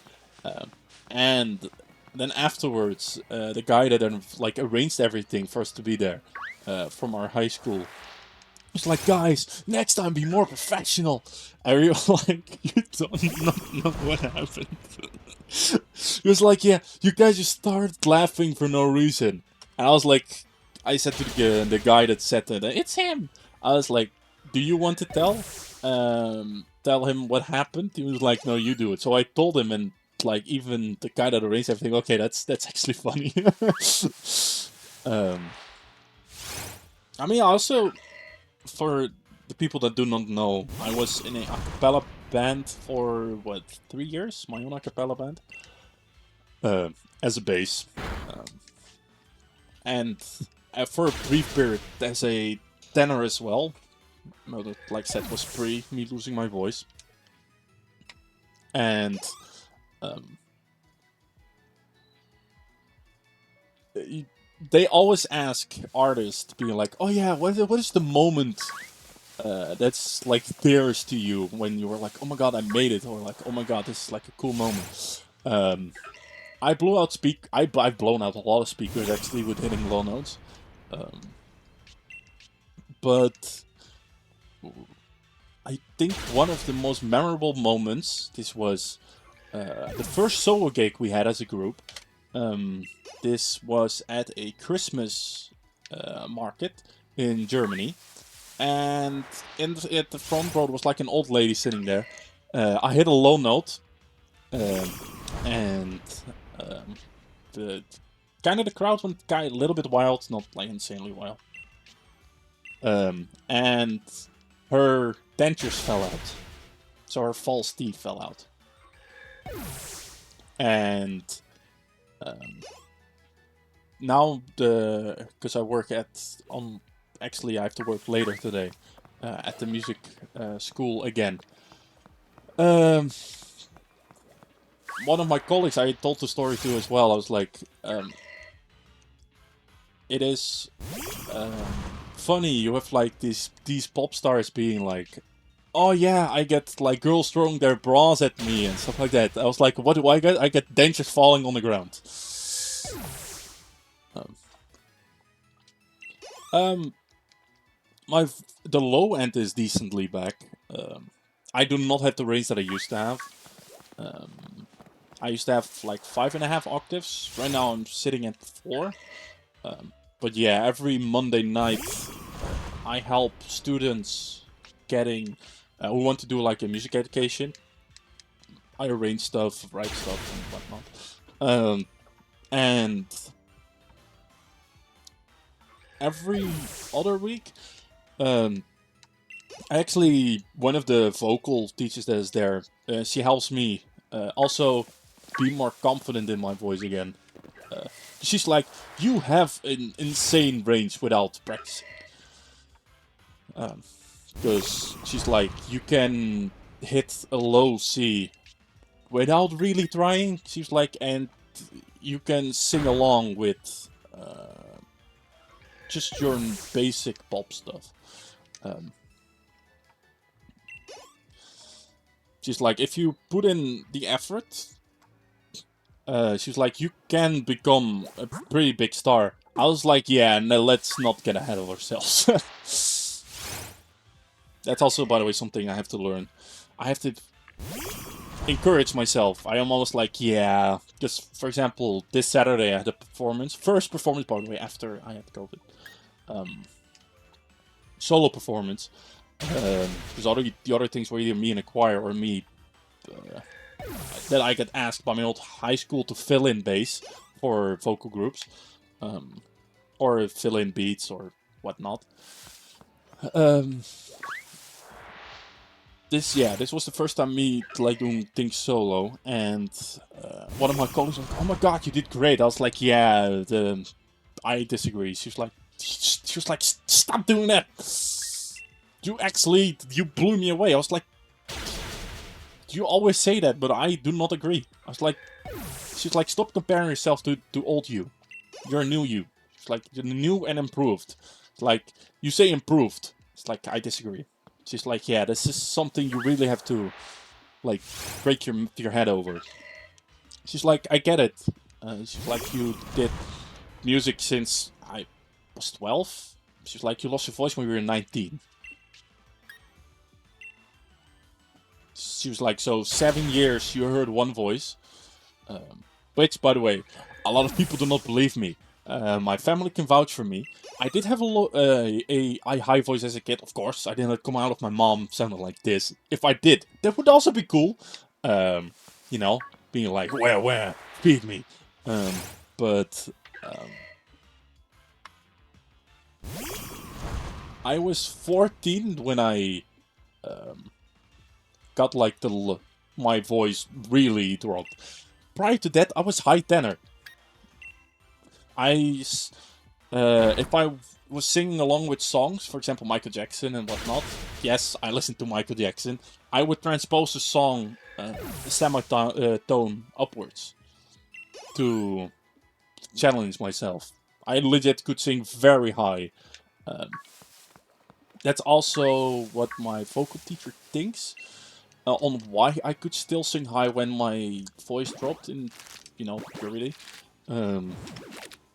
And then afterwards, the guy that like arranged everything for us to be there, from our high school, was like, "Guys, next time be more professional." I really like, you don't know what happened. He was like, "Yeah, you guys just started laughing for no reason." And I was like, I said to the guy that said that, "It's him." I was like, "Do you want to tell him what happened?" He was like, "No, you do it." So I told him, and like even the guy that arranged everything, okay, that's actually funny. I mean, also, for the people that do not know, I was in a acapella band for, 3 years? My own acapella band. As a bass. And for a brief period as a tenor as well. No, that, like I said, was pre me losing my voice. And they always ask artists, being like, "Oh yeah, what is the moment that's like theirs to you when you were like, oh my god, I made it, or like, oh my god, this is like a cool moment." I blew out I've blown out a lot of speakers actually with hitting low notes, but I think one of the most memorable moments. This was the first solo gig we had as a group. This was at a Christmas market in Germany. And at the front row was like an old lady sitting there. I hit a low note, and the the crowd went a little bit wild, not like insanely wild. And her dentures fell out, so her false teeth fell out, and now because I work actually I have to work later today at the music school again. One of my colleagues I told the story to as well. I was like, it is funny you have like these pop stars being like, oh yeah, I get like girls throwing their bras at me and stuff like that. I was like, what do I get? I get dentures falling on the ground. The low end is decently back. I do not have the range that I used to have. I used to have like 5.5 octaves. Right now I'm sitting at 4. But yeah, every Monday night I help students getting who want to do like a music education. I arrange stuff, write stuff, and whatnot. And every other week, actually, one of the vocal teachers that is there, she helps me also be more confident in my voice again. She's like, you have an insane range without practicing. Because she's like, you can hit a low C without really trying. She's like, and you can sing along with just your basic pop stuff. She's like, if you put in the effort, she's like, you can become a pretty big star. I was like, yeah, no, let's not get ahead of ourselves. That's also, by the way, something I have to learn. I have to encourage myself. I am almost like, yeah, just for example, this Saturday I had a performance. First performance, by the way, after I had COVID. Solo performance. Because the other things were either me in a choir or me that I get asked by my old high school to fill in bass for vocal groups, or fill in beats or whatnot. This was the first time me like doing things solo, and one of my colleagues was like, "Oh my god, you did great!" I was like, "Yeah, I disagree." She was like, "Stop doing that! You blew me away." I was like, "You always say that, but I do not agree." I was like, she's like, "Stop comparing yourself to old you. You're a new you." It's like, you're new and improved. It's like, you say improved. It's like, I disagree. She's like, yeah, this is something you really have to, like, break your head over. She's like, I get it. She's like, you did music since I was 12. She's like, you lost your voice when you were 19. She was like, so 7 years you heard one voice. Which, by the way, a lot of people do not believe me. My family can vouch for me. I did have a high voice as a kid, of course. I didn't come out of my mom sounding like this. If I did, that would also be cool. You know, being like, where, feed me. But I was 14 when I got like my voice really dropped. Prior to that, I was high tenor. If I was singing along with songs, for example, Michael Jackson and whatnot, yes, I listened to Michael Jackson, I would transpose the song semitone upwards to challenge myself. I legit could sing very high. That's also what my vocal teacher thinks on why I could still sing high when my voice dropped in, puberty.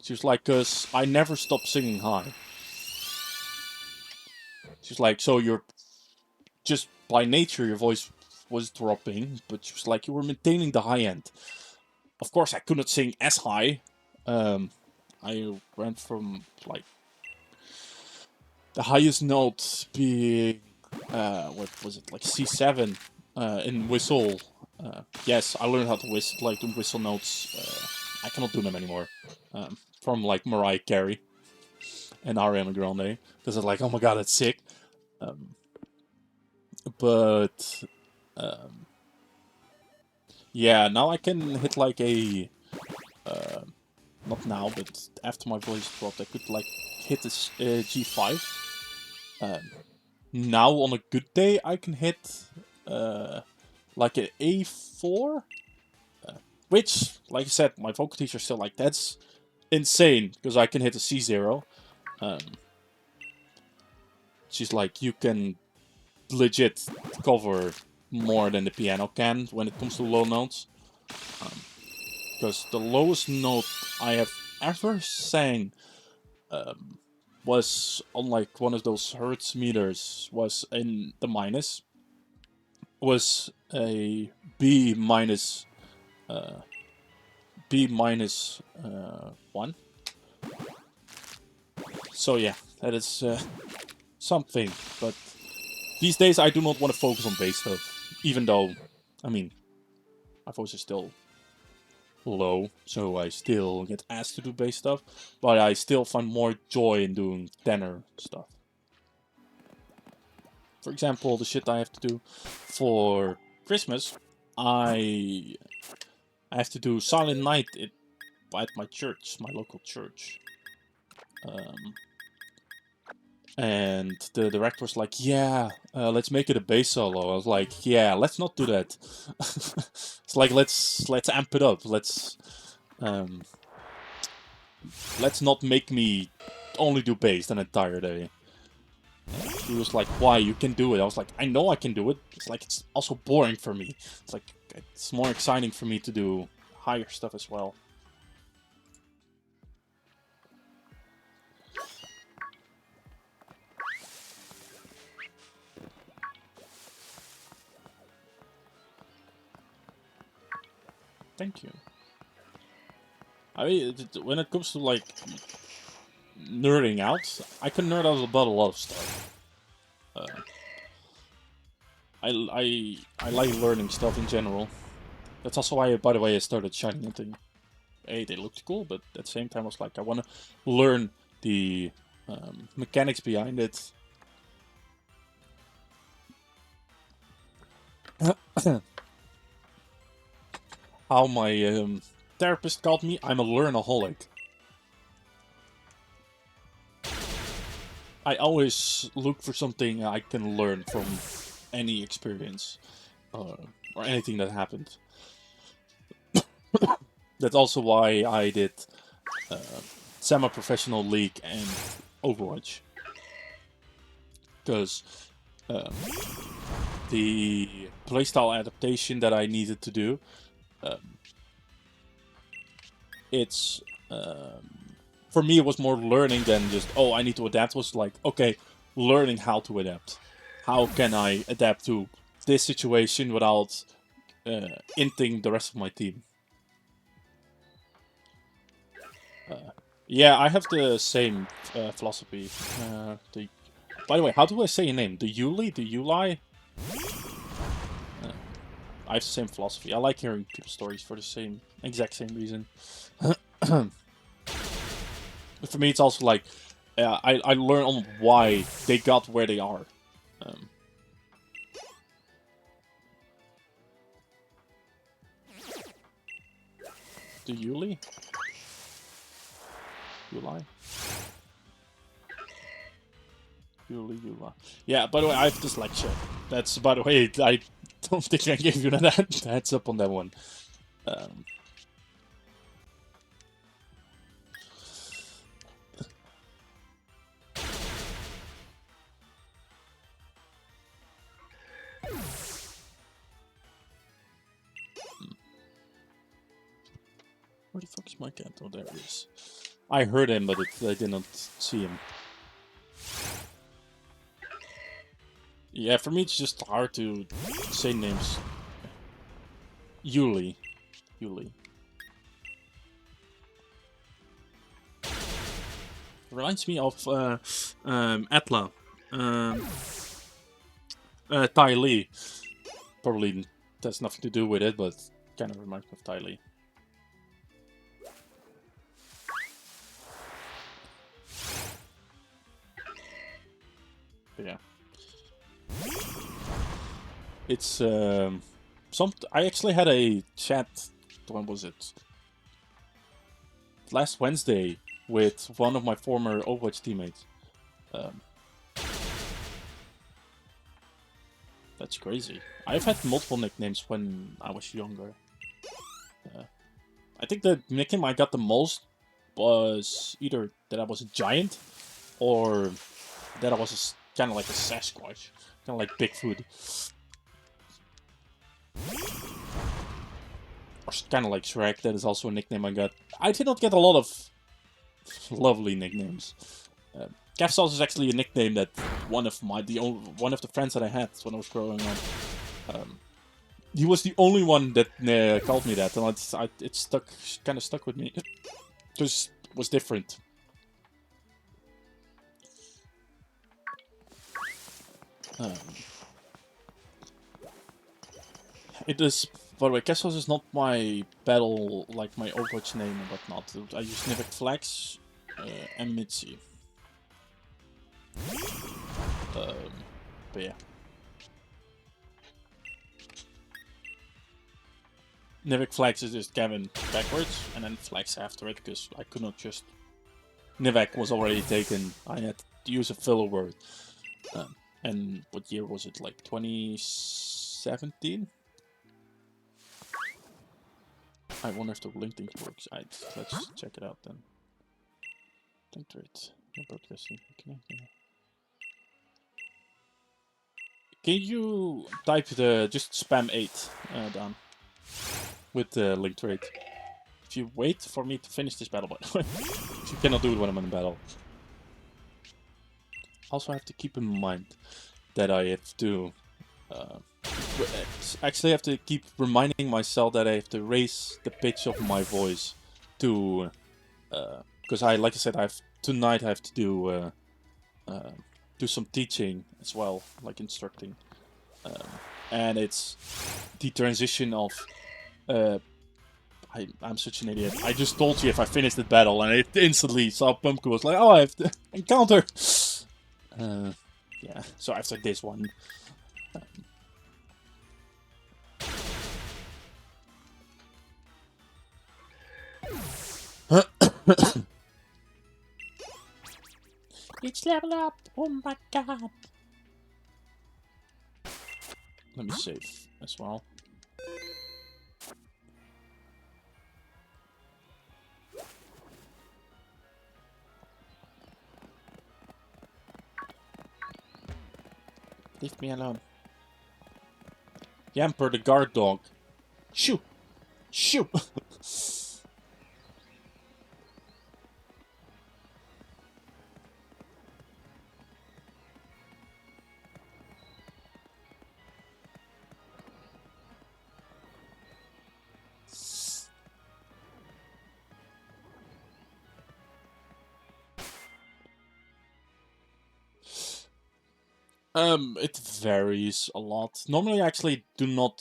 She was like, cause I never stopped singing high. She's like, so you're just by nature your voice was dropping, but she was like, you were maintaining the high end. Of course, I couldn't sing as high. I went from like the highest note being what was it, like C7 in whistle. Yes, I learned how to whistle, like the whistle notes. I cannot do them anymore. From like Mariah Carey and Ariana Grande, because it's like, oh my god, that's sick. But yeah, now I can hit like a not now, but after my voice dropped, I could like hit this G5. Now on a good day, I can hit like an A4, which, like I said, my vocal teacher still like, that's insane because I can hit a C0. She's like, you can legit cover more than the piano can when it comes to low notes. Because the lowest note I have ever sang was on like one of those hertz meters, was in the minus. Was a B minus one. So yeah, that is something. But these days I do not want to focus on bass stuff, even though, I mean, my voice is still low, so I still get asked to do bass stuff, but I still find more joy in doing tenor stuff. For example, the shit I have to do for Christmas, I have to do Silent Night at my church, my local church. And the director was like, yeah, let's make it a bass solo. I was like, yeah, let's not do that. It's like, let's amp it up. Let's not make me only do bass an entire day. He was like, why? You can do it. I was like, I know I can do it. It's like, it's also boring for me. It's like, it's more exciting for me to do higher stuff as well. Thank you. I mean, when it comes to like nerding out, I can nerd out about a lot of stuff. I like learning stuff in general. That's also why, by the way, I started shining hunting. Hey, they looked cool, but at the same time, I was like, I want to learn the mechanics behind it. How my therapist called me, I'm a learnaholic. I always look for something I can learn from any experience or anything that happened. That's also why I did semi-professional League and Overwatch. Because the playstyle adaptation that I needed to do, it's for me it was more learning than just, oh, I need to adapt. It was like, okay, learning how to adapt. How can I adapt to this situation without inting the rest of my team? Yeah, I have the same philosophy. By the way, how do I say your name? The Yuli? The Yuli? I have the same philosophy. I like hearing people's stories for the exact same reason. For me, it's also like, I learn on why they got where they are. The Yuli? Yuli? Yuli. Yeah, by the way, I have dyslexia. That's, by the way, I don't think I gave you that heads up on that one. Where the fuck is my cat? Oh, there he is. I heard him, but I did not see him. Yeah, for me it's just hard to say names. Yuli. Reminds me of Atla. Ty Lee. Probably has nothing to do with it, but kind of reminds me of Ty Lee. But yeah. It's I actually had a chat. When was it? Last Wednesday with one of my former Overwatch teammates. That's crazy. I've had multiple nicknames when I was younger. I think the nickname I got the most was either that I was a giant or that I was kind of like a Sasquatch, kind of like Bigfoot. Or kind of like Shrek, that is also a nickname I got. I did not get a lot of lovely nicknames. Cav Sauce is actually a nickname that one of the friends that I had when I was growing up. He was the only one that called me that, and it kind of stuck with me. Because it was different. It is, by the way, Cav Sauce is not my battle, like my Overwatch name and whatnot. I use Nivek Flax and Mitzi. But yeah. Nivek Flax is just Gavin backwards, and then Flax after it, because I could not just... Nivek was already taken. I had to use a filler word. And what year was it? Like 2017? I wonder if the linking works. Let's check it out then. Link rate. Can you type just spam 8 down with the link rate? If you wait for me to finish this battle, by the way. You cannot do it when I'm in battle. Also, I have to keep in mind that I have to actually have to keep reminding myself that I have to raise the pitch of my voice to because like I said, tonight I have to do some teaching as well, like instructing, and it's the transition of I'm such an idiot. I just told you if I finished the battle, and it instantly saw Pumpkin was like, oh, I have to encounter. Yeah, so after this one. It's level up! Oh my god! Let me save as well. Leave me alone. Yamper the guard dog. Shoo! Shoo! It varies a lot. Normally I actually do not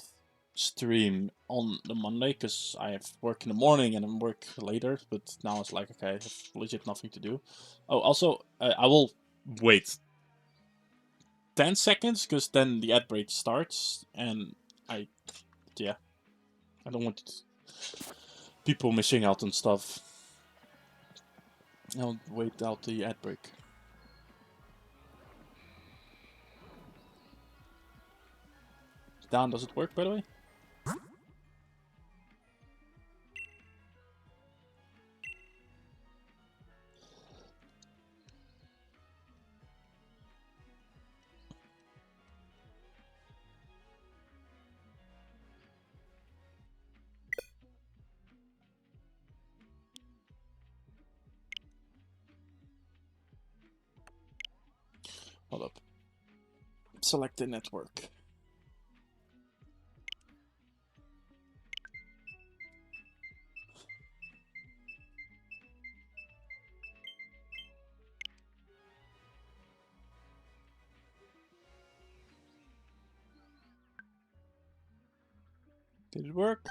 stream on the Monday because I have work in the morning and then work later, but now it's like, okay, I have legit nothing to do. Oh, also, I will wait 10 seconds because then the ad break starts and I don't want people missing out on stuff. I'll wait out the ad break. Dan, does it work by the way? select the network. Did it work?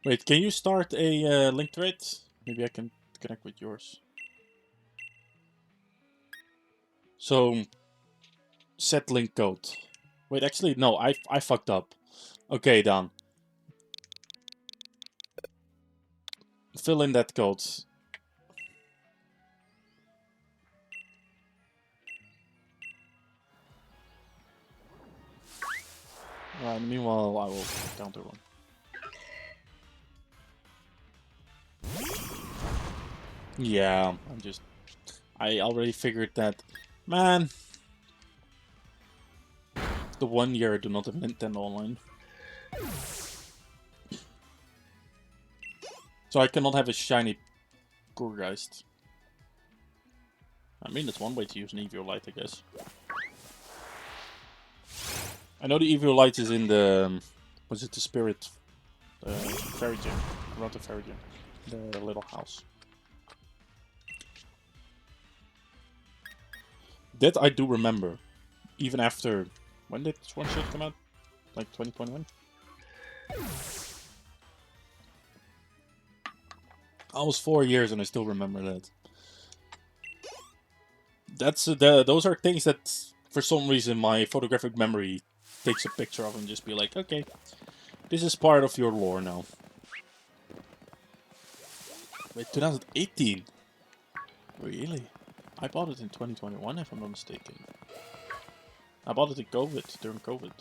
Wait, can you start a link thread? Maybe I can connect with yours. So, set link code. Wait, actually, no, I fucked up. Okay, done. Fill in that code. Right, meanwhile, I will counter one. Yeah, I already figured that. Man, the 1 year I do not have Nintendo Online. So I cannot have a shiny Gorgeist. I mean, that's one way to use an Eviolite, I guess. I know the Eviolite is in the... was it the Spirit? Fairy Gym. Around the Fairy Gym. The little house. That I do remember. Even after... when did this one shot come out? Like 2021? I was 4 years and I still remember that. That's those are things that, for some reason, my photographic memory takes a picture of and just be like, okay, this is part of your lore now. Wait, 2018? Really? I bought it in 2021, if I'm not mistaken. I bought it in COVID, during COVID.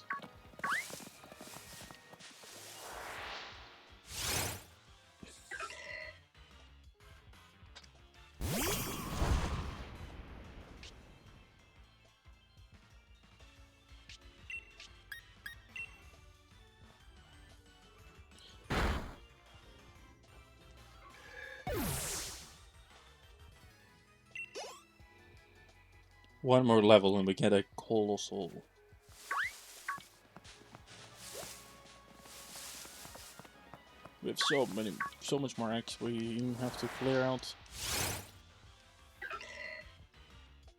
One more level and we get a colossal. We have so much more X we have to clear out.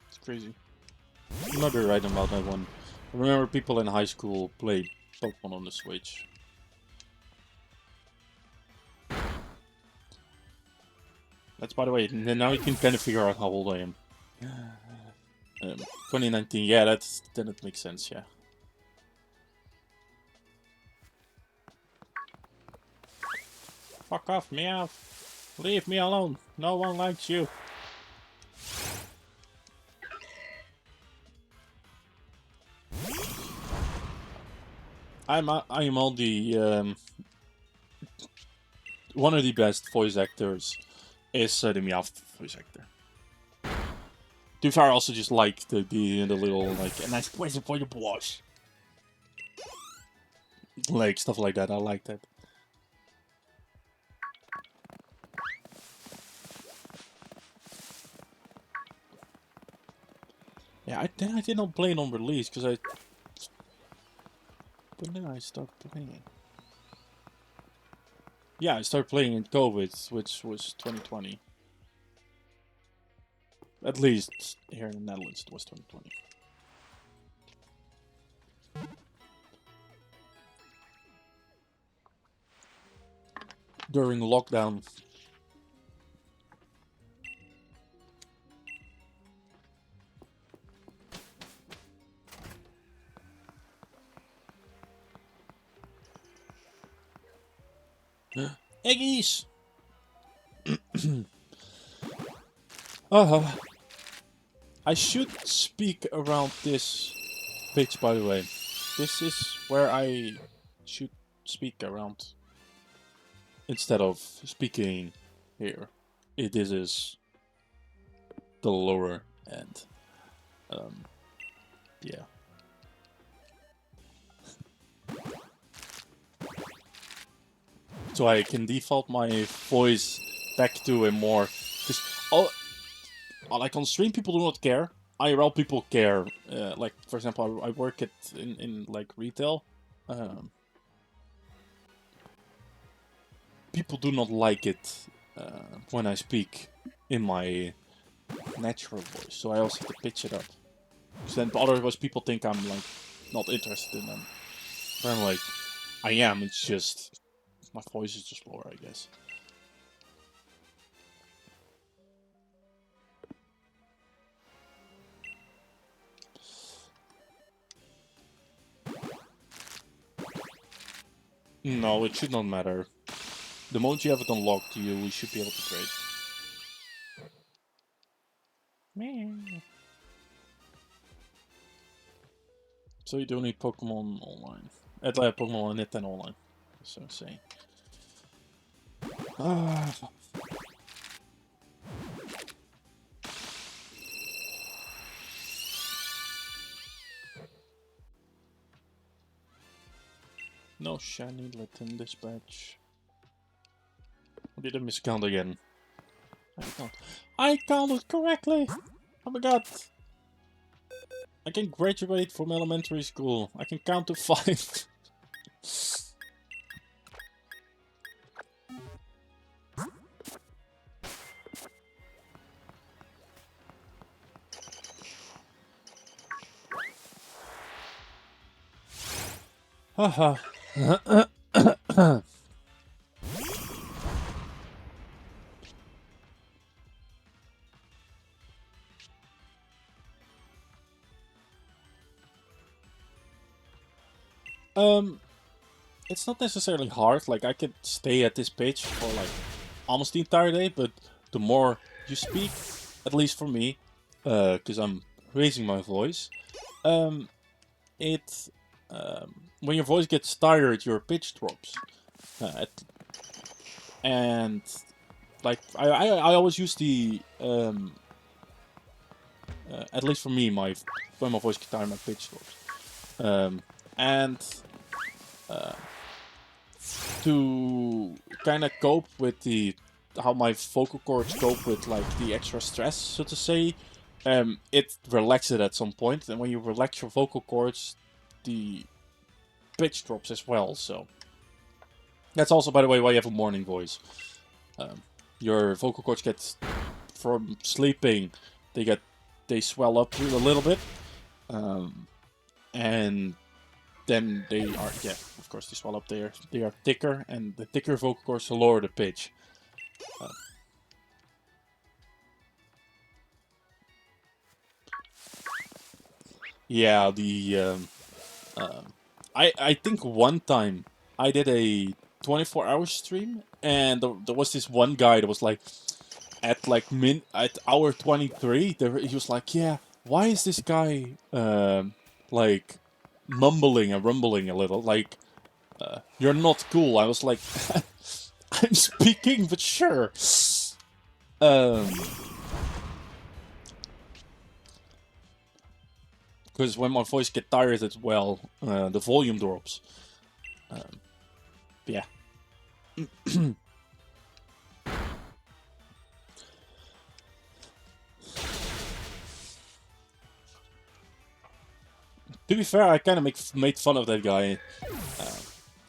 It's crazy. You might be right about that one. I remember people in high school played Pokemon on the Switch. That's, by the way, now you can kind of figure out how old I am. 2019, yeah, then it makes sense, yeah. Fuck off, meow. Leave me alone. No one likes you. I am all the one of the best voice actors is the Meowth voice actor. To be fair, I also just like the little, like, a nice question for your boss. Like, stuff like that, I like that. Yeah, I did not play it on release, because when did I start playing? Yeah, I started playing in COVID, which was 2020. At least here in the Netherlands, it was 2020. During lockdown. Eggies! I should speak around this pitch, by the way. This is where I should speak around. Instead of speaking here. This is the lower end. Yeah. so I can default my voice back to a more... Because, like on stream, people do not care. IRL people care. Like, for example, I work in like retail. People do not like it when I speak in my natural voice, so I also have to pitch it up. Because then otherwise people think I'm like not interested in them. But I'm like, I am. It's just my voice is just lower, I guess. No, it should not matter. The moment you have it unlocked, we should be able to trade. So you don't need Pokemon online. Pokemon Net and online. So I'm saying. No shiny, let him dispatch. I did a miscount again. I counted correctly! Oh my god! I can graduate from elementary school. I can count to 5. Haha. It's not necessarily hard. Like, I could stay at this pitch for like almost the entire day, but the more you speak, at least for me, because I'm raising my voice, when your voice gets tired, your pitch drops. And like I always use the at least for me, when my voice gets tired, my pitch drops. And to kind of cope with how my vocal cords cope with like the extra stress, so to say, it relaxes at some point, and when you relax your vocal cords, the pitch drops as well. So that's also, by the way, why you have a morning voice. Your vocal cords get, from sleeping, they swell up a little bit, and then they are, yeah, of course they swell up. They are thicker, and the thicker vocal cords lower the pitch. Yeah, I think one time I did a 24-hour stream, and there was this one guy that was like, at hour 23, he was like, yeah, why is this guy like mumbling and rumbling a little? Like, you're not cool. I was like, I'm speaking, but sure. Because when my voice gets tired as well, the volume drops. Yeah. To be fair, I kind of made fun of that guy.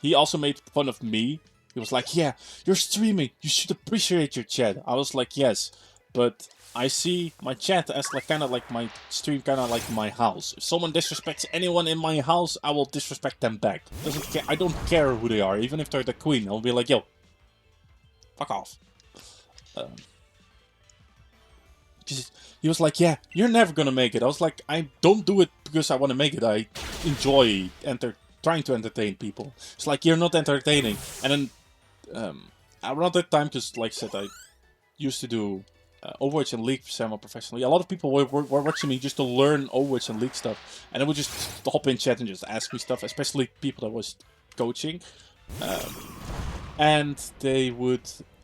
He also made fun of me. He was like, yeah, you're streaming. You should appreciate your chat. I was like, yes. But I see my chat as like kind of like my stream, kind of like my house. If someone disrespects anyone in my house, I will disrespect them back. I don't care who they are. Even if they're the queen, I'll be like, yo, fuck off. He was like, yeah, you're never gonna make it. I was like, I don't do it because I want to make it. I enjoy trying to entertain people. It's like, you're not entertaining. And then around that time, because like I said, I used to do Overwatch and League semi-professionally. A lot of people were watching me just to learn Overwatch and League stuff. And they would just hop in chat and just ask me stuff, especially people that was coaching. And they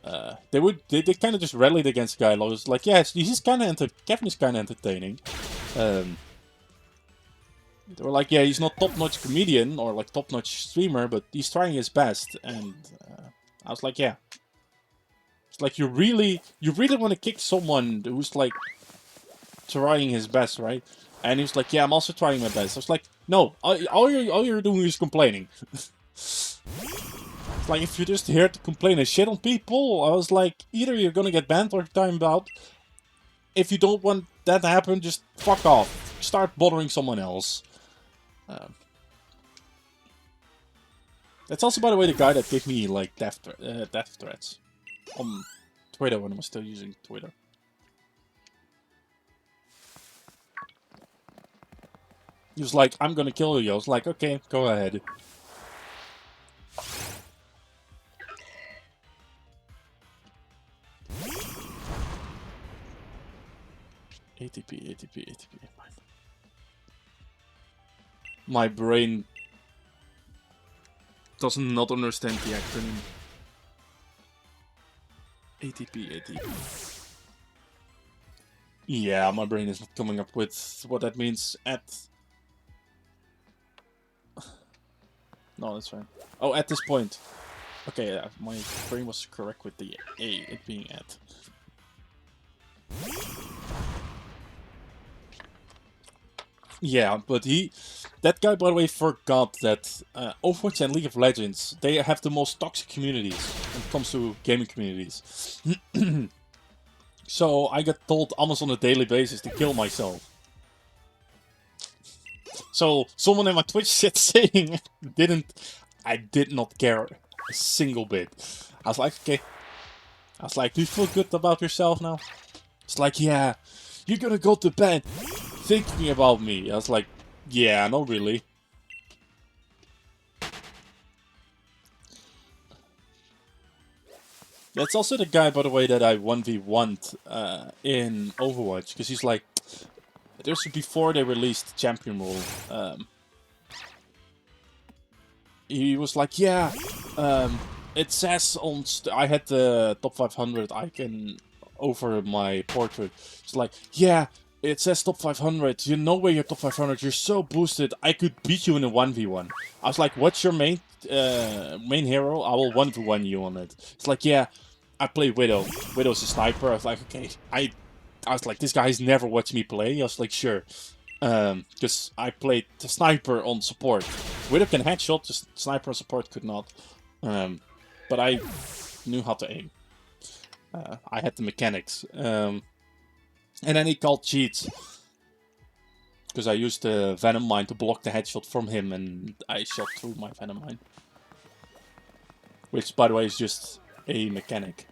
kind of just rallied against Guy. I was like, yeah, he's kind of Kevin is kind of entertaining. They were like, yeah, he's not top-notch comedian or like top-notch streamer, but he's trying his best. And I was like, yeah. It's like you really want to kick someone who's like trying his best, right? And he was like, yeah, I'm also trying my best. I was like, no, all you're doing is complaining. It's like, if you're just here to complain and shit on people, I was like, either you're gonna get banned or timed out. If you don't want that to happen, just fuck off. Start bothering someone else. That's also, by the way, the guy that gave me like death threats on Twitter when I was still using Twitter. He was like, I'm gonna kill you. I was like, okay, go ahead. ATP, ATP, ATP. My brain does not understand the acronym. ATP, ATP. Yeah, my brain is not coming up with what that means at... No, that's fine. Oh, at this point. Okay, yeah, my brain was correct with the A, it being at. Yeah, but that guy, by the way, forgot that Overwatch and League of Legends, they have the most toxic communities when it comes to gaming communities. So I got told almost on a daily basis to kill myself. So someone in my Twitch chat saying I did not care a single bit. I was like, okay. I was like, do you feel good about yourself now? It's like, yeah, you're gonna go to bed thinking about me. I was like, yeah, not really. That's also the guy, by the way, that I 1v1'd in Overwatch. Because he's like, this was before they released Champion Role. He was like, yeah, it says on... I had the top 500 icon over my portrait. It's like, yeah, it says top 500. You know where you're top 500. You're so boosted. I could beat you in a 1v1. I was like, what's your main hero? I will 1v1 you on it. It's like, yeah, I play Widow. Widow's a sniper. I was like, okay. I was like, this guy's never watched me play. I was like, sure. Because I played the sniper on support. Widow can headshot, just sniper on support could not. But I knew how to aim. I had the mechanics. And then he called cheats. Because I used the Venom Mine to block the headshot from him and I shot through my Venom Mine. Which, by the way, is just a mechanic.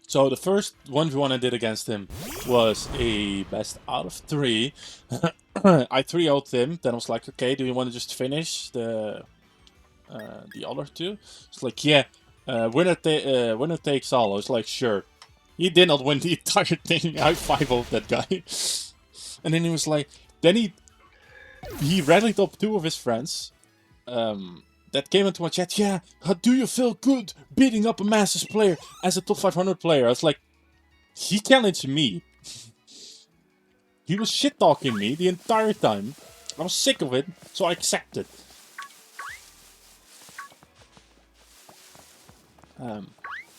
So the first 1v1 I did against him was a best out of 3. I 3-0'd him, then I was like, okay, do you want to just finish the other 2? It's like, yeah, winner takes all. I was like, sure. He did not win the entire thing. I 5-0'd that guy. And then he was like, then he rallied up 2 of his friends. That came into my chat, yeah, how do you feel good beating up a Masters player as a top 500 player? I was like, he challenged me. He was shit-talking me the entire time. I was sick of it, so I accepted.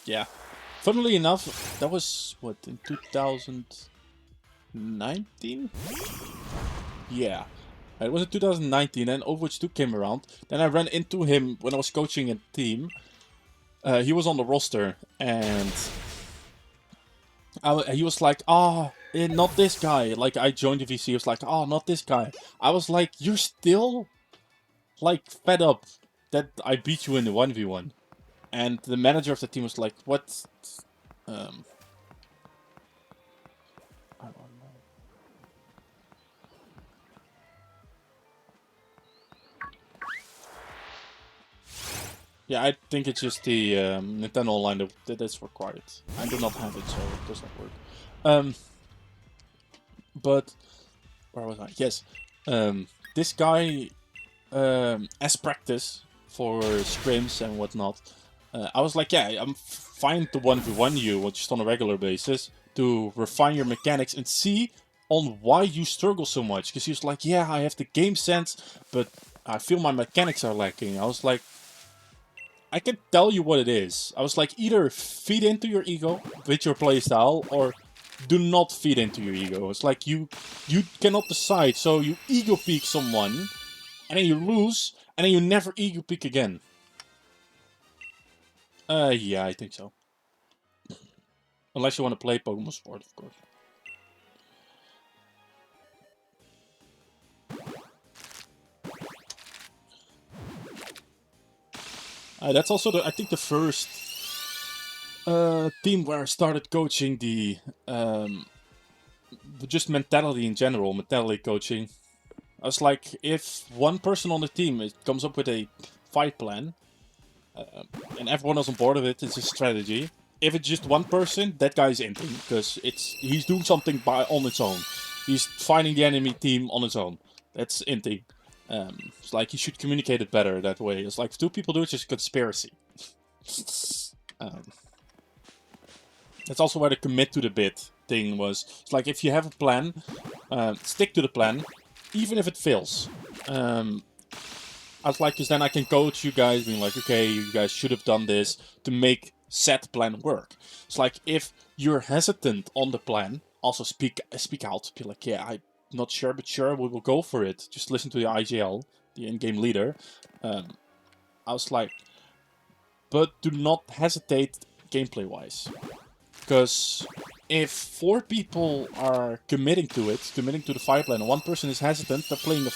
Yeah. Funnily enough, that was, what, in 2019? Yeah. It was in 2019, and Overwatch 2 came around. Then I ran into him when I was coaching a team. He was on the roster, and he was like, "Ah, oh, not this guy." Like, I joined the VC, he was like, "Oh, not this guy." I was like, "You're still, like, fed up that I beat you in the 1v1." And the manager of the team was like, "What?" I don't know. Yeah, I think it's just the Nintendo Online that is required. I do not have it, so it does not work. But where was I? Yes, this guy, as practice for scrims and whatnot, I was like, yeah, I'm fine to 1v1 you just on a regular basis to refine your mechanics and see on why you struggle so much. Because he was like, yeah, I have the game sense, but I feel my mechanics are lacking. I was like, I can tell you what it is. I was like, either feed into your ego with your playstyle, or do not feed into your ego. It's like you cannot decide, so you ego peak someone, and then you lose, and then you never ego peak again. Yeah, I think so. Unless you want to play Pokemon Sport, of course. That's also, I think, the first team where I started coaching the just mentality in general, mentality coaching. I was like, if one person on the team comes up with a fight plan, and everyone is on board with it, it's a strategy. If it's just one person, that guy's inting, because he's doing something on its own. He's fighting the enemy team on its own. That's inting. It's like you should communicate it better that way. It's like if two people do it, it's just conspiracy. That's also where the commit to the bit thing was. It's like if you have a plan, stick to the plan, even if it fails. I was like, because then I can coach you guys, being like, okay, you guys should have done this to make said plan work. It's like if you're hesitant on the plan, also speak out. Be like, yeah, I'm not sure, but sure, we will go for it. Just listen to the IGL, the in-game leader. I was like, but do not hesitate gameplay-wise. Because if 4 people are committing to the fight plan, and one person is hesitant, they're playing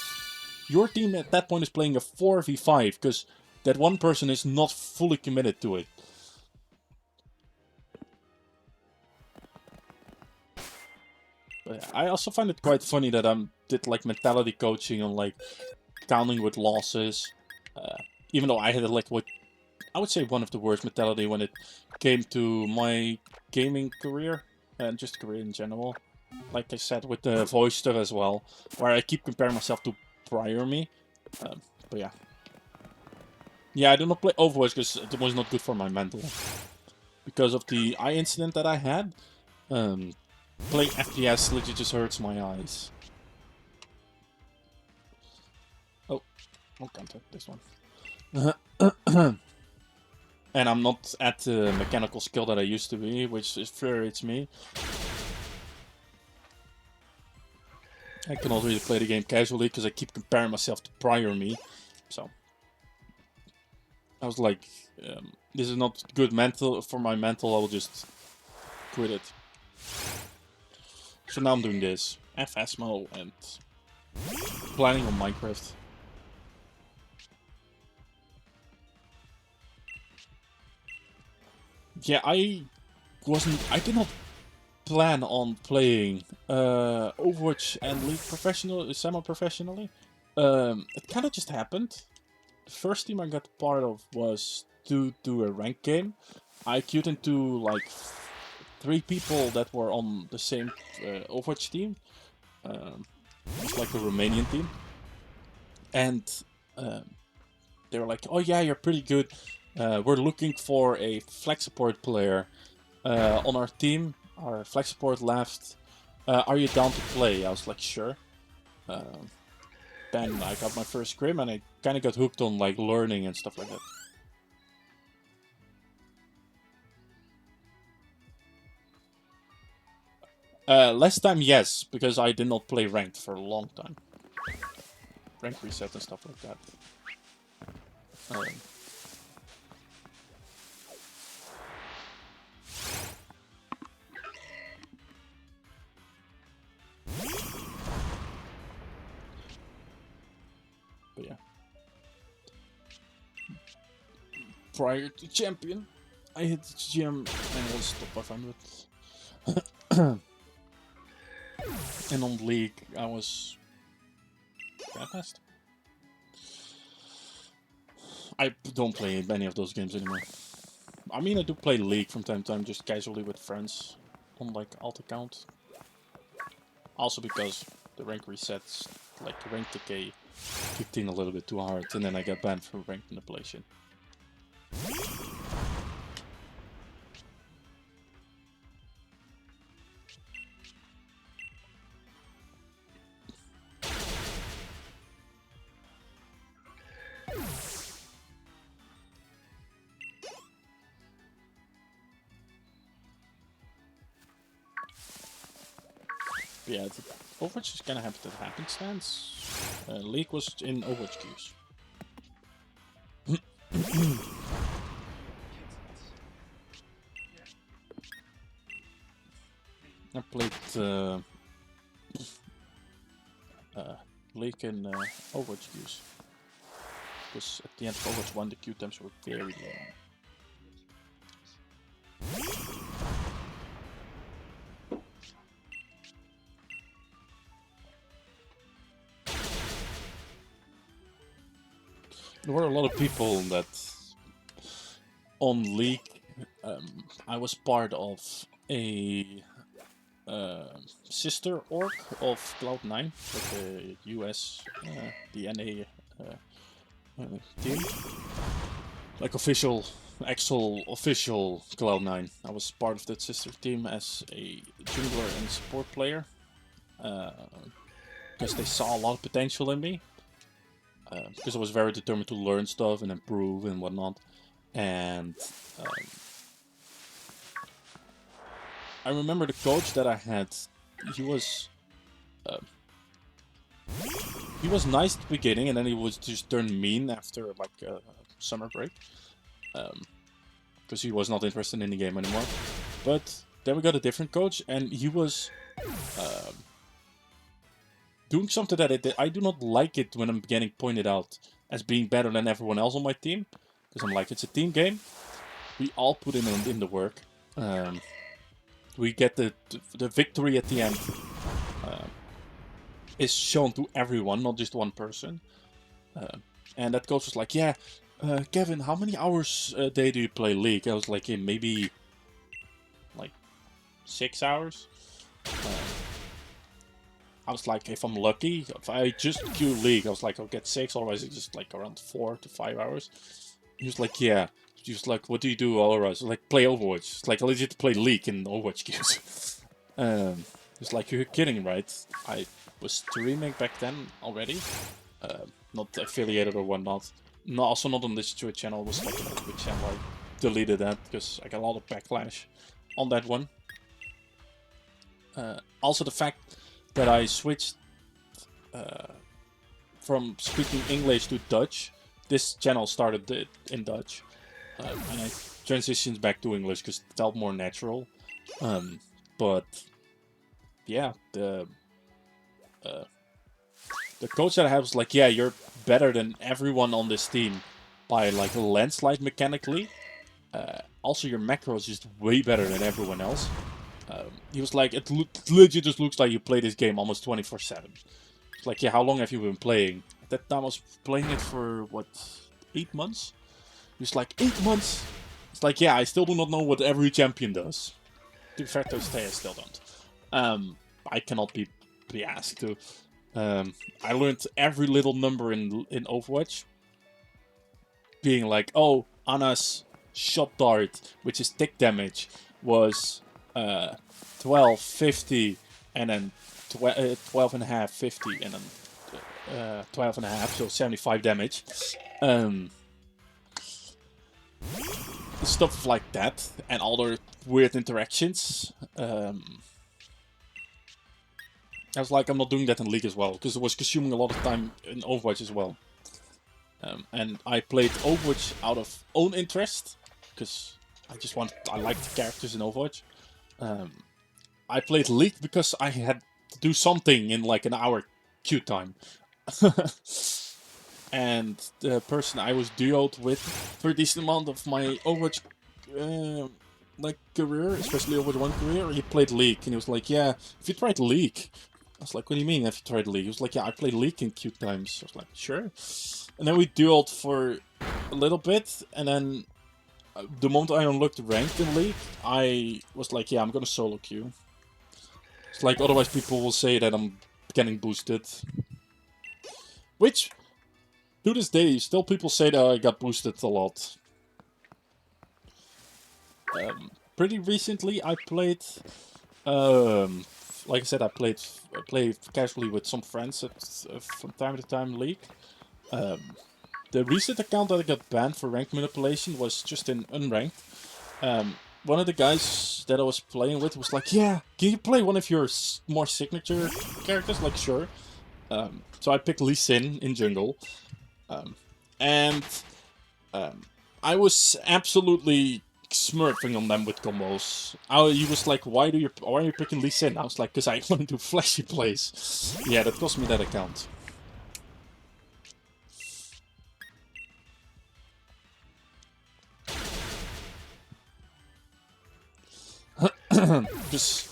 your team at that point is playing a 4v5, because that one person is not fully committed to it. But I also find it quite funny that I did like mentality coaching on like counting with losses, even though I had like what I would say one of the worst mentality when it came to my gaming career and just career in general. Like I said, with the voice stuff as well, where I keep comparing myself to prior me. But yeah. Yeah, I do not play Overwatch because it was not good for my mental. Because of the eye incident that I had, playing FPS legit just hurts my eyes. Oh, can't take this one. And I'm not at the mechanical skill that I used to be, which infuriates me. I can also really play the game casually because I keep comparing myself to prior me. So I was like, this is not good for my mental, I'll just quit it. So now I'm doing this. FSMO and planning on Minecraft. Yeah, I did not plan on playing Overwatch and League semi-professionally. It kind of just happened. The first team I got part of was to do a ranked game. I queued into like 3 people that were on the same Overwatch team. It's like a Romanian team. And they were like, oh yeah, you're pretty good. We're looking for a flex support player on our team. Our flex support left. Are you down to play? I was like, sure. Then I got my first scrim and I kind of got hooked on like learning and stuff like that. Last time, yes, because I did not play ranked for a long time. Rank reset and stuff like that. But yeah. Prior to champion, I hit the gym and was top 500. And on League, I was fast. I don't play many of those games anymore. I mean, I do play League from time to time, just casually with friends on like alt account. Also because the rank resets, like the rank decay, kicked in a little bit too hard, and then I got banned from ranked manipulation. yeah, Overwatch is kind of happened at happenstance. League was in Overwatch queues. I played League in Overwatch queues. Because at the end of Overwatch 1 the queue times were very long. There were a lot of people that on League. I was part of a sister org of Cloud9, like the US, the NA team, like actual official Cloud9. I was part of that sister team as a jungler and support player, because they saw a lot of potential in me. Because I was very determined to learn stuff and improve and whatnot. And I remember the coach that I had. He was nice at the beginning, and then he was just turned mean after like summer break, because he was not interested in the game anymore. But then we got a different coach, and he was doing something that I do not like it when I'm getting pointed out as being better than everyone else on my team. Because I'm like, it's a team game. We all put in the work. We get the victory at the end. Is shown to everyone, not just one person. And that coach was like, yeah, Kevin, how many hours a day do you play League? I was like, yeah, maybe like 6 hours. I was like, if I'm lucky, if I just queue League, I was like, I'll get 6, otherwise it's just like around 4 to 5 hours. He was like, yeah. He was like, what do you do otherwise? I was like, play Overwatch. It's like, I legit play League in Overwatch queues. It's like, you're kidding, right? I was streaming back then already. Not affiliated or whatnot. No, also not on this Twitch channel. It was like on Twitch channel. I deleted that because I got a lot of backlash on that one. Also the fact that I switched from speaking English to Dutch. This channel started in Dutch. And I transitioned back to English because it felt more natural. But yeah, the coach that I had was like, yeah, you're better than everyone on this team by like a landslide mechanically. Also, your macro is just way better than everyone else. He was like, it legit just looks like you play this game almost 24/7. It's like, yeah, how long have you been playing? At that time I was playing it for, what, 8 months? He was like, 8 months? It's like, yeah, I still do not know what every champion does. To be fair to say, I still don't. I cannot be asked to. I learned every little number in Overwatch. Being like, oh, Ana's shot dart, which is tick damage, was 12, 50, and then 12 and a half, 50, and then 12 and a half, so 75 damage. Stuff like that, and all the weird interactions. I was like, I'm not doing that in League as well, because it was consuming a lot of time in Overwatch as well. And I played Overwatch out of own interest, because I liked the characters in Overwatch. I played League because I had to do something in like an hour queue time. And the person I was duoed with for a decent amount of my Overwatch career, especially Overwatch 1 career, he played League, and he was like, yeah, if you tried League. I was like, what do you mean have you tried League? He was like, yeah, I play League in queue times. I was like, sure. And then we dueled for a little bit, and then the moment I unlocked ranked in League, I was like, yeah, I'm gonna solo queue. It's like, otherwise people will say that I'm getting boosted. Which, to this day, still people say that I got boosted a lot. Pretty recently I played, like I said, I play casually with some friends from time to time League. The recent account that I got banned for rank manipulation was just in unranked. One of the guys that I was playing with was like, yeah, can you play one of your more signature characters? Like, sure. So I picked Lee Sin in jungle. And I was absolutely smurfing on them with combos. He was like, why are you picking Lee Sin? I was like, because I want to do flashy plays. Yeah, that cost me that account. Just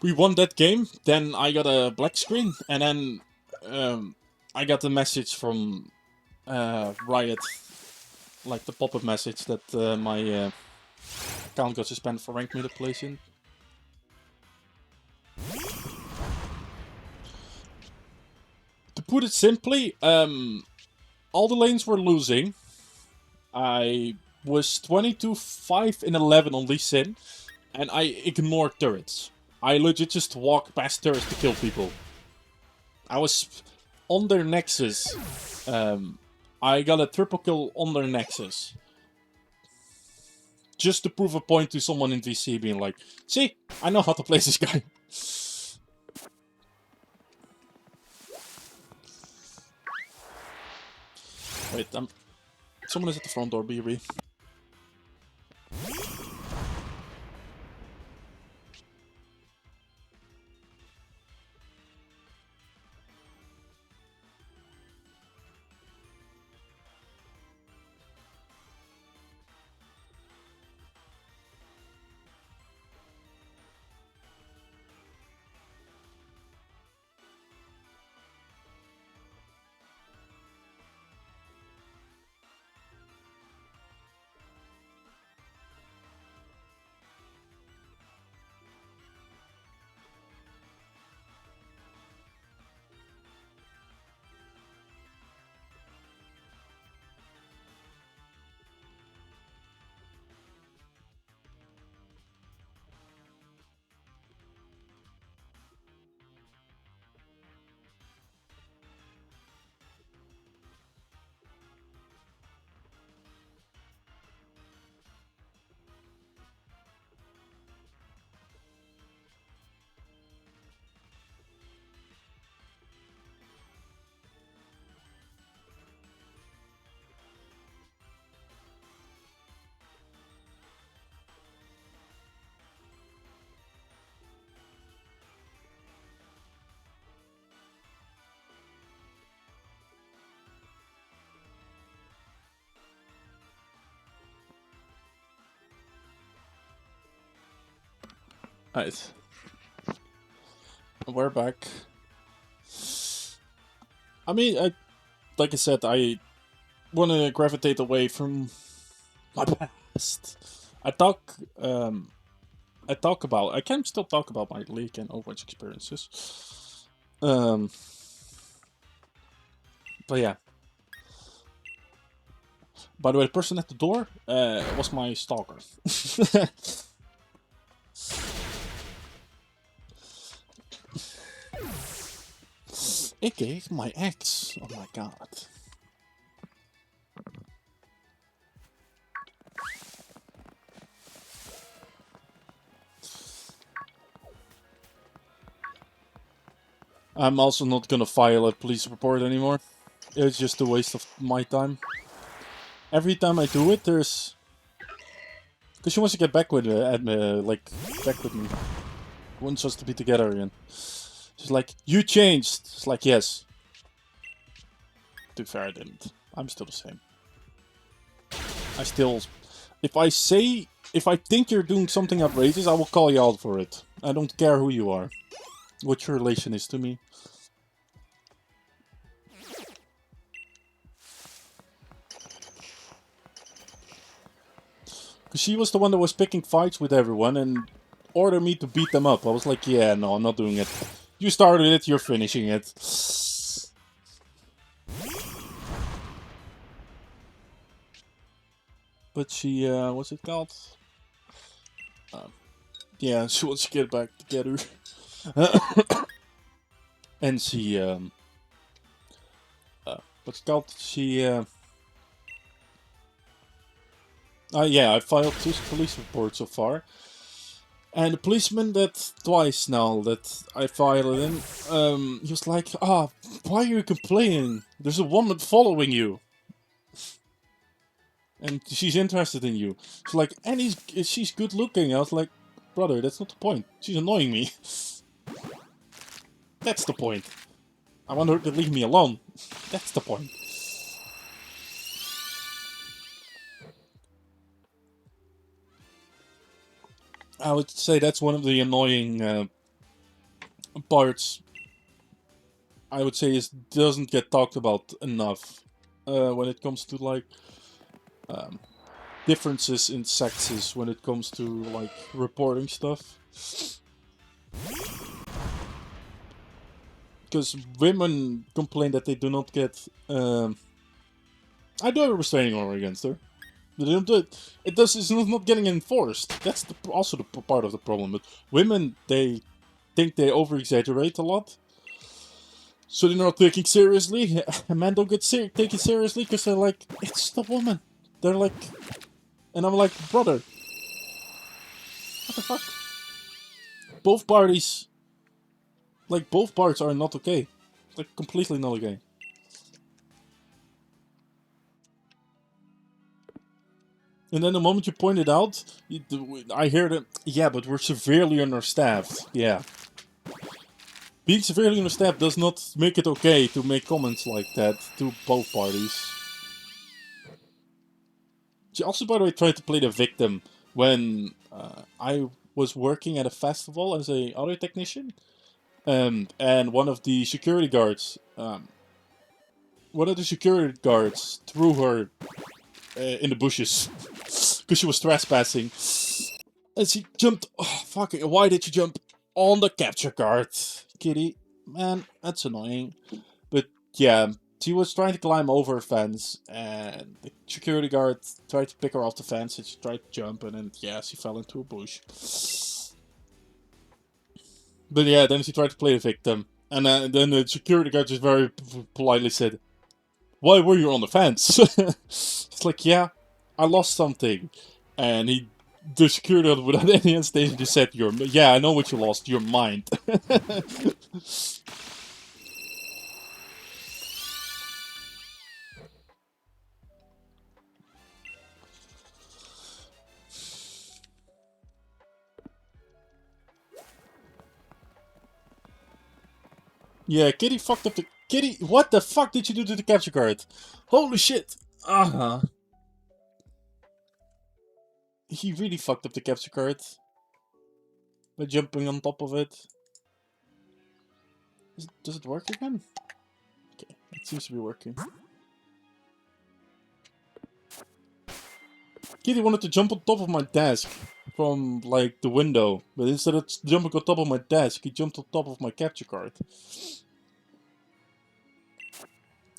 we won that game, then I got a black screen, and then I got a message from Riot, like the pop-up message that my account got suspended for rank manipulation. To put it simply, all the lanes were losing. I was 22-5 and 11 on Lee Sin, and I ignored turrets. I legit just walked past turrets to kill people. I was on their Nexus. I got a triple kill on their Nexus. Just to prove a point to someone in VC being like, see, I know how to play this guy. Wait, someone is at the front door, BB. Nice. We're back. I mean, like I said, I want to gravitate away from my past. I can still talk about my League and Overwatch experiences. But yeah. By the way, the person at the door was my stalker. AKA my ex. Oh my god. I'm also not gonna file a police report anymore. It's just a waste of my time. Every time I do it, there's... Because she wants to get back with back with me. Wants us to be together again. She's like, you changed. It's like, yes. To be fair, I didn't. I'm still the same. I still... If I think you're doing something outrageous, I will call you out for it. I don't care who you are. What your relation is to me. Because she was the one that was picking fights with everyone and ordered me to beat them up. I was like, yeah, no, I'm not doing it. You started it, you're finishing it. But she, what's it called? Yeah, she wants to get back together. And she, what's it called? She, yeah, I filed 2 police reports so far. And the policeman that twice now that I filed in, he was like, why are you complaining? There's a woman following you. And she's interested in you. She's like, and she's good looking. I was like, brother, that's not the point. She's annoying me. That's the point. I want her to leave me alone. That's the point. I would say that's one of the annoying parts. I would say is doesn't get talked about enough when it comes to like differences in sexes when it comes to like reporting stuff. Because women complain that they do not get. I do have a restraining order against her. They don't do it. It's not getting enforced. That's also the part of the problem. But women, they think they over-exaggerate a lot. So they're not taking seriously. Men don't get taken seriously because they're like, it's the woman. They're like, and I'm like, brother, what the fuck? Both parties, like both parts are not okay. Like completely not okay. And then the moment you point it out, I hear that, yeah, but we're severely understaffed. Yeah. Being severely understaffed does not make it okay to make comments like that to both parties. She also, by the way, tried to play the victim when I was working at a festival as a audio technician. And one of the security guards, threw her in the bushes because she was trespassing. And she jumped. Oh, fuck it. Why did you jump on the capture card? Kitty, man, that's annoying. But yeah, she was trying to climb over a fence, and the security guard tried to pick her off the fence, and she tried to jump, and then, yeah, she fell into a bush. But yeah, then she tried to play the victim. And then the security guard just very politely said, why were you on the fence? It's like, yeah, I lost something. And the security guard, without any hesitation, just said, yeah, I know what you lost, your mind. Yeah, Kitty fucked up the... Kitty, what the fuck did you do to the capture card? Holy shit! He really fucked up the capture card. By jumping on top of it. Does it work again? Okay, it seems to be working. Kitty wanted to jump on top of my desk from, like, the window. But instead of jumping on top of my desk, he jumped on top of my capture card.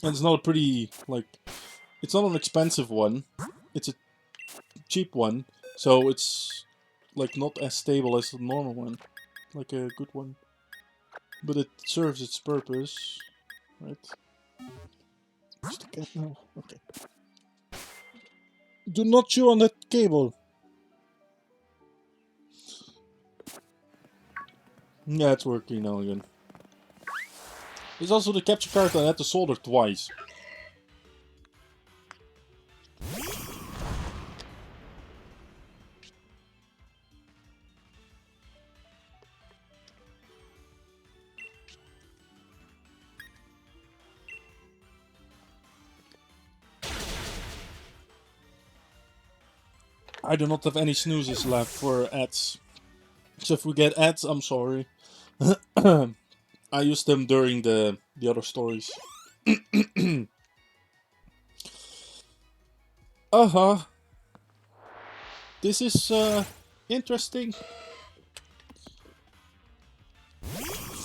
And it's not a pretty, like... It's not an expensive one. It's a cheap one. So it's, like, not as stable as the normal one. Like a good one. But it serves its purpose. Right? Just a cat now. Okay. Do not chew on that cable. Yeah, it's working now again. There's also the capture card I had to solder twice. I do not have any snoozes left for ads. So if we get ads, I'm sorry. I used them during the other stories. This is interesting.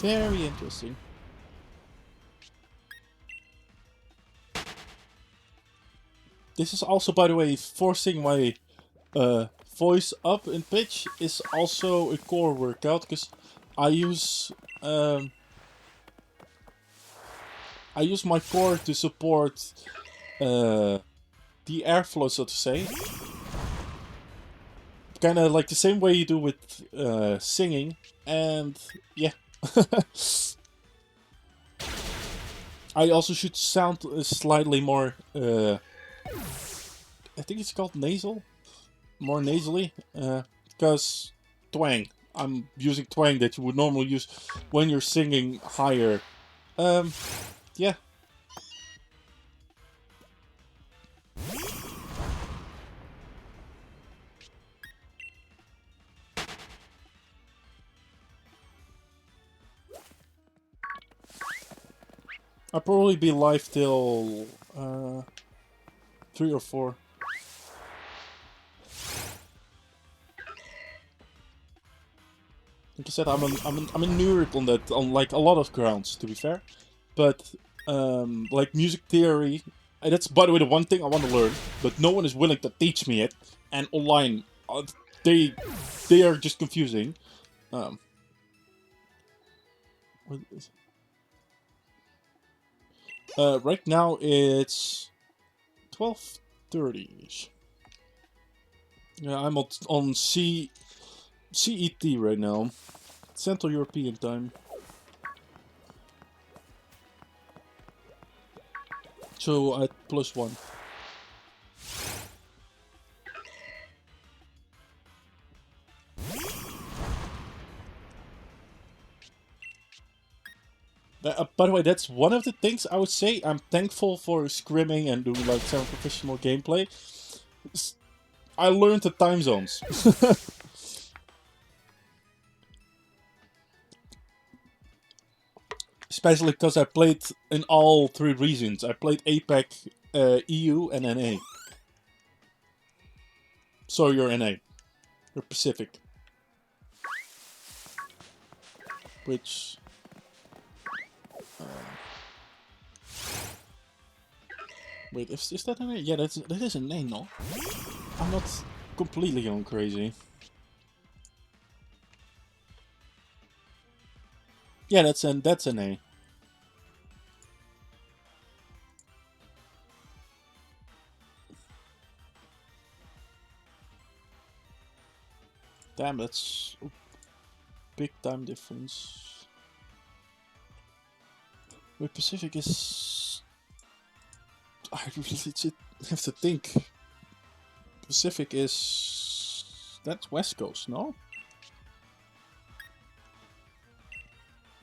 Very interesting. This is also, by the way, forcing my voice up in pitch is also a core workout, because I use my core to support the airflow, so to say. kind of like the same way you do with singing, and yeah. I also should sound slightly more, I think it's called nasal? More nasally, because twang. I'm using twang that you would normally use when you're singing higher. Yeah. I'll probably be live till 3 or 4. Like I said, I'm a nerd on that, on like a lot of grounds, to be fair. But like music theory, and that's by the way the one thing I want to learn, but no one is willing to teach me it. And online, they are just confusing. What is right now it's 12:30ish. Yeah, I'm on CET right now, Central European time. So at +1. By the way, that's one of the things I would say I'm thankful for scrimming and doing like some professional gameplay. I learned the time zones. Especially because I played in all 3 regions. I played APAC, EU, and NA. So you're NA. You're Pacific. Which... wait, is that NA? Yeah, that is a NA, no? I'm not completely going crazy. Yeah, that's an A. Damn, that's a big time difference. Wait, Pacific is... I really have to think. Pacific is... that's West Coast, no?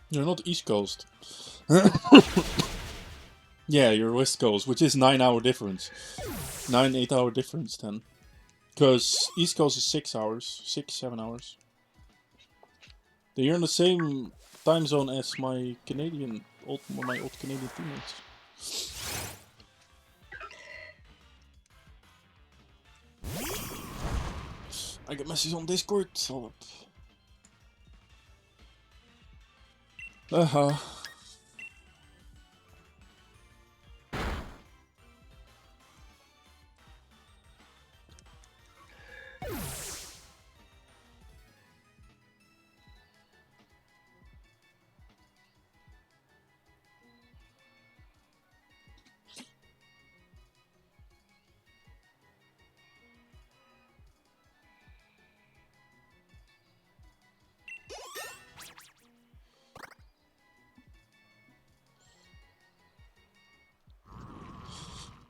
You're not East Coast. Yeah, you're West Coast, which is 9-hour difference. 8-hour difference then. Because East Coast is 6 hours. 6-7 hours. They're in the same time zone as my old Canadian teammates. I get messages on Discord. Hold up.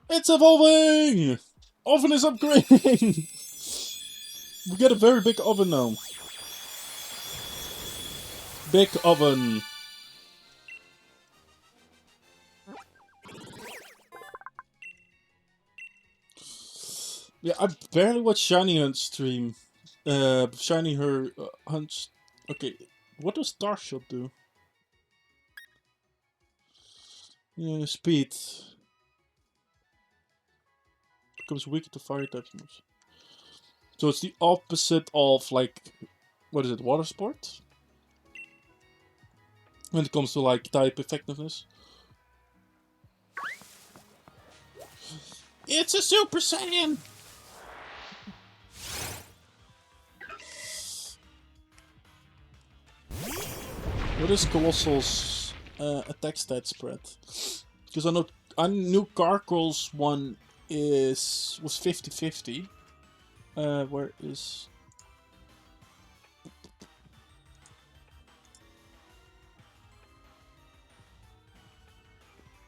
It's evolving! Oven is upgrading! We get a very big oven now. Big oven. Yeah, I barely watch Shiny Hunt stream. Shiny her hunts. Okay, what does Starshot do? Yeah, speed. Becomes weaker to fire types. So it's the opposite of, like, what is it, water sport? When it comes to, like, type effectiveness. It's a Super Saiyan! What is Colossal's attack stat spread? Because I knew Carcoal's one was 50-50. Where is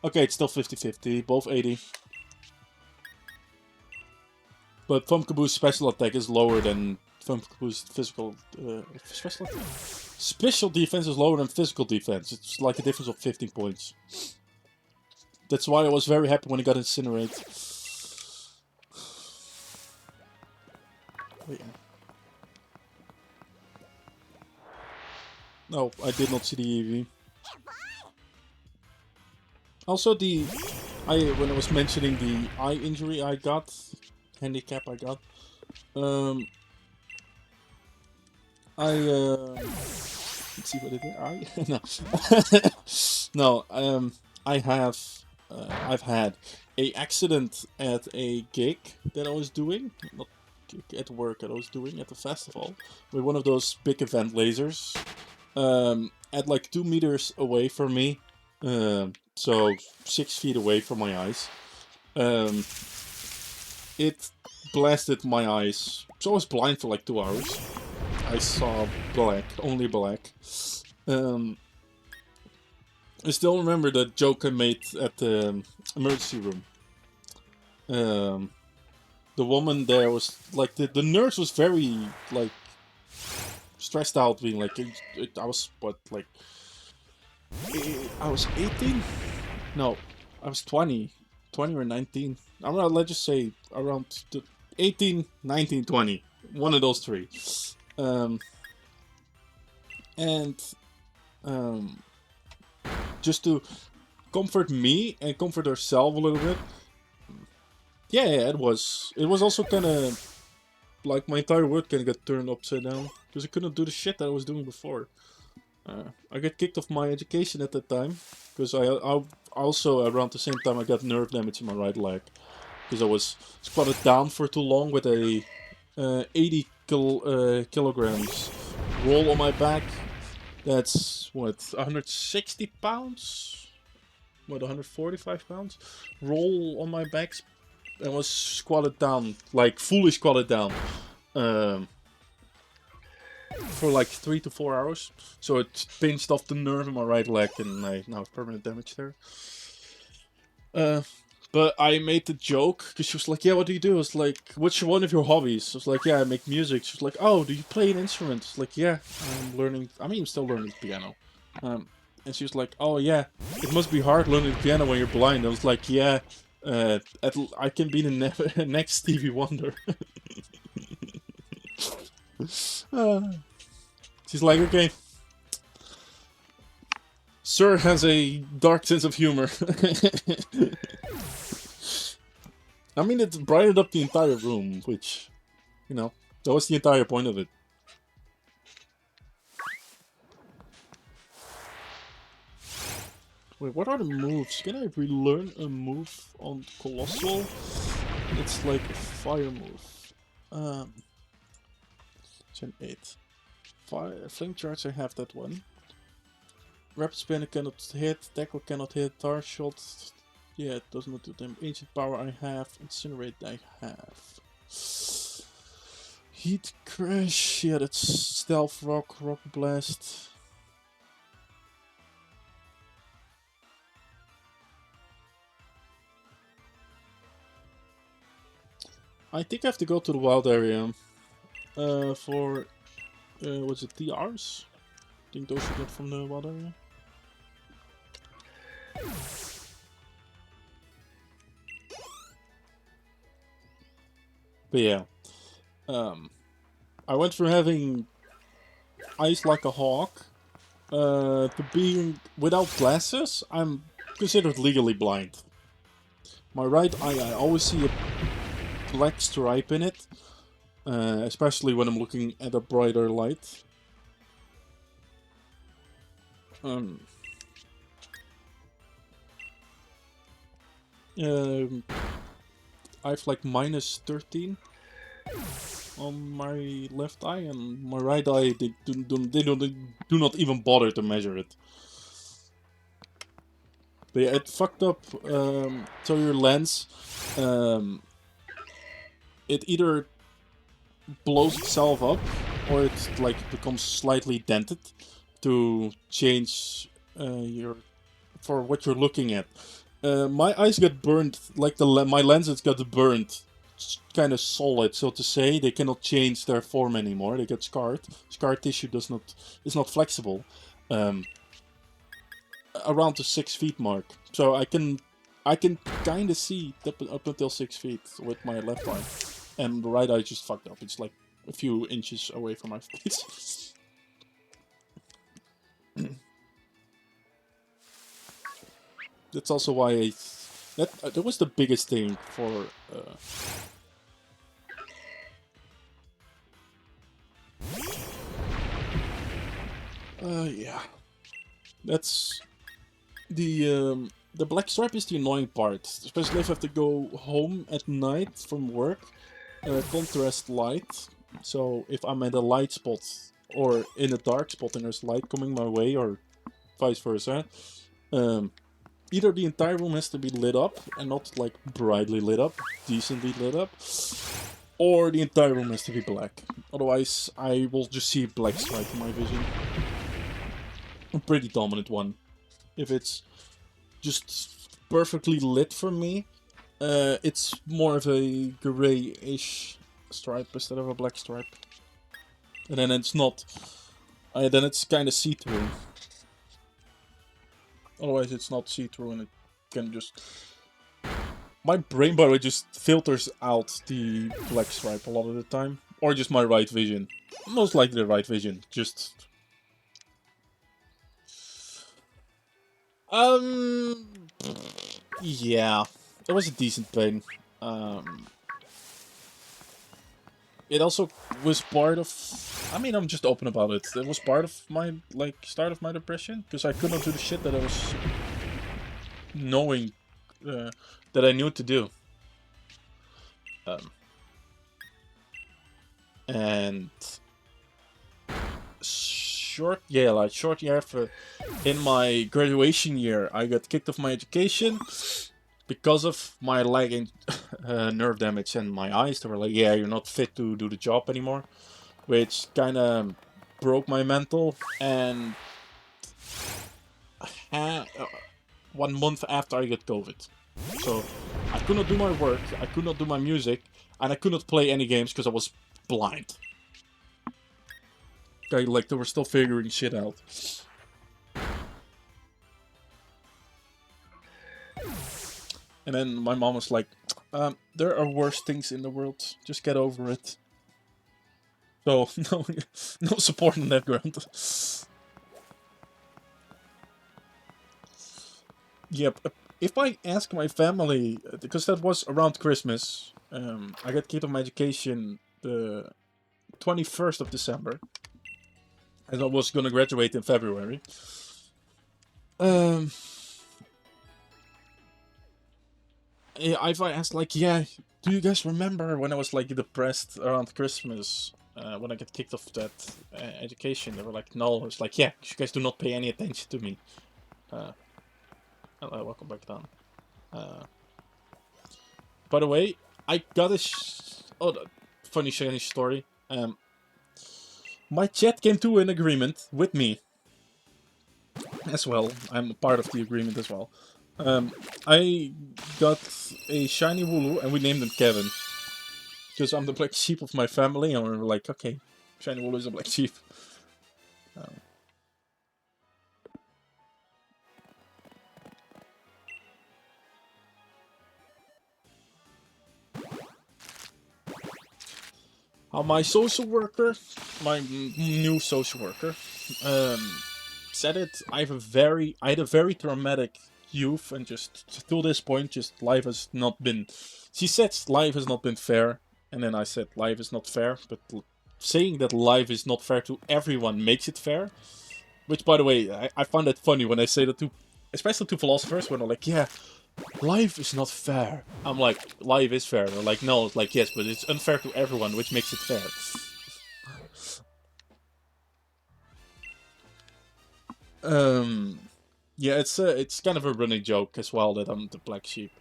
Okay, it's still 50-50, both 80. But Thumb special attack is lower than Thumb physical special attack. Special defense is lower than physical defense. It's like a difference of 15 points. That's why I was very happy when he got Incinerate. Wait. No, I did not see the EV. Also, when I was mentioning the eye injury I got, handicap I got, let's see what it is. No, I've had a accident at a gig that I was doing, not gig, at work that I was doing at the festival, with one of those big event lasers, at like 2 meters away from me, so 6 feet away from my eyes. It blasted my eyes, so I was blind for like 2 hours. I saw black, only black. I still remember the joke I made at the emergency room. The woman there was like, the nurse was very like stressed out, being like, I was what, like, I was 18? No, I was 20 or 19. I'm gonna, let's just say around 18, 19, 20. One of those three. Just to comfort me and comfort herself a little bit. Yeah, it was also kind of like my entire world kind of got turned upside down because I couldn't do the shit that I was doing before. I got kicked off my education at that time because I also around the same time I got nerve damage in my right leg because I was squatted down for too long with a 80 kilograms roll on my back. That's what, 160 pounds? What, 145 pounds? Roll on my back and was squatted down, like fully squatted down, for like 3 to 4 hours. So it pinched off the nerve in my right leg and I now have permanent damage there. But I made the joke because she was like, yeah, what do you do? I was like, what's one of your hobbies? I was like, yeah, I make music. She was like, oh, do you play an instrument? I was like, yeah, I'm still learning piano. And she was like, oh yeah, it must be hard learning piano when you're blind. I was like, yeah, I can be the next Stevie Wonder. She's like, okay. Sir has a dark sense of humor. I mean, it brightened up the entire room, which, you know, that was the entire point of it. Wait, what are the moves? Can I relearn a move on Colossal? It's like a fire move. Gen 8. Flame Charge, I have that one. Rapid Spin cannot hit, Tackle cannot hit, Tar Shot, yeah, it does not do them. Ancient Power I have, Incinerate I have. Heat Crash, yeah, that's Stealth Rock, Rock Blast. I think I have to go to the wild area for, what's it, TRs? I think those you get from the wild area. But yeah, I went from having eyes like a hawk to being without glasses. I'm considered legally blind. My right eye, I always see a black stripe in it, especially when I'm looking at a brighter light. I have like minus 13 on my left eye, and my right eye they do not even bother to measure it. But yeah, it fucked up. So your lens, it either blows itself up or it like becomes slightly dented to change for what you're looking at. My eyes got burned, like my lenses got burned, kind of solid, so to say. They cannot change their form anymore. They get scarred. Scar tissue is not flexible. Um, Around the 6 feet mark, so I can kind of see up until 6 feet with my left eye, and the right eye just fucked up. It's like a few inches away from my face. That's also why that was the biggest thing for. Yeah, that's the black stripe is the annoying part, especially if I have to go home at night from work. Contrast light, so if I'm at a light spot or in a dark spot and there's light coming my way, or vice versa, either the entire room has to be lit up and not like brightly lit up, decently lit up, or the entire room has to be black. Otherwise, I will just see black stripe in my vision. A pretty dominant one. If it's just perfectly lit for me, it's more of a grayish stripe instead of a black stripe. And then it's not. Then it's kind of see-through. Otherwise, it's not see-through, and it can just. My brain, by the way, just filters out the black stripe a lot of the time, or just my right vision. Most likely the right vision. Just. Yeah, it was a decent pain. It also was part of. I mean, I'm just open about it. It was part of my start of my depression because I could not do the shit that I was knowing that I knew to do. And short year for in my graduation year, I got kicked off my education because of my leg and nerve damage and my eyes. They were like, yeah, you're not fit to do the job anymore, which kind of broke my mental. And 1 month after I got COVID, so I could not do my work, I could not do my music, and I could not play any games because I was blind. Okay, like they were still figuring shit out. And then my mom was like, there are worse things in the world. Just get over it. So, no support on that ground. Yep. If I ask my family, because that was around Christmas, I got kicked off my education the 21st of December. And I was gonna graduate in February. If I asked, like, yeah, do you guys remember when I was like depressed around Christmas, when I got kicked off that education? They were like, no. I was like, yeah, you guys do not pay any attention to me. Hello, welcome back down. By the way, I got a funny shiny story. My chat came to an agreement with me as well. I'm a part of the agreement as well. I got a shiny Wooloo and we named him Kevin. Because I'm the black sheep of my family, and we're like, okay, shiny Wooloo is a black sheep. My social worker, my new social worker, said it. I had a very traumatic youth, and just to this point, just life has not been. She said life has not been fair, and then I said life is not fair. But saying that life is not fair to everyone makes it fair. Which, by the way, I find that funny when I say that to, especially to philosophers, when they're like, yeah, life is not fair. I'm like, life is fair. They're like, no, it's like, yes, but it's unfair to everyone, which makes it fair. Yeah, it's kind of a running joke as well that I'm the black sheep.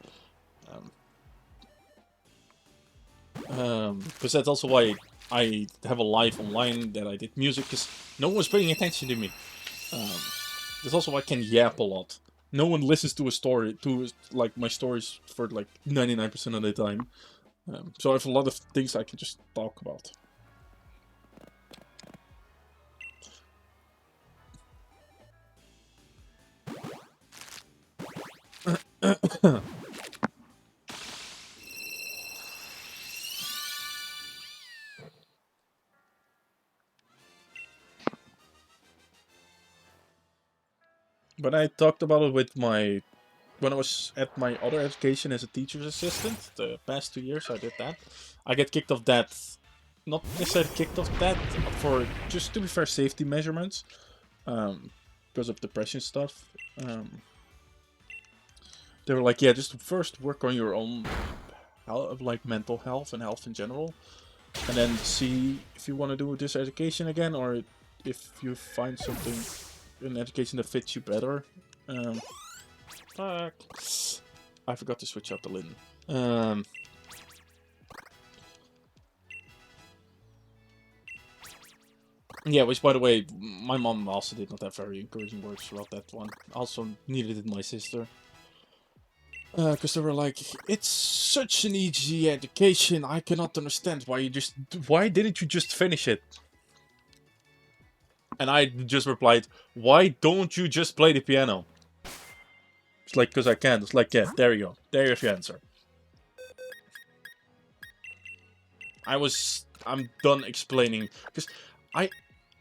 Because that's also why I have a live online that I did music, because no one was paying attention to me. That's also why I can yap a lot. No one listens to a story, to like my stories for like 99% of the time. So I have a lot of things I can just talk about. But I talked about it with my when I was at my other education as a teacher's assistant. The past 2 years I did that. I get kicked off that. Not necessarily kicked off that for just to be fair safety measurements, because of depression stuff. They were like, yeah, just first work on your own health, like mental health and health in general, and then see if you want to do this education again, or if you find something, an education that fits you better. Fuck. I forgot to switch out the lid. Yeah, which by the way, my mom also did not have very encouraging words about that one. Also, neither did my sister. Because they were like, it's such an easy education, I cannot understand why didn't you just finish it? And I just replied, why don't you just play the piano? It's like, because I can. It's like, yeah, there you go. There's your answer. I'm done explaining. Because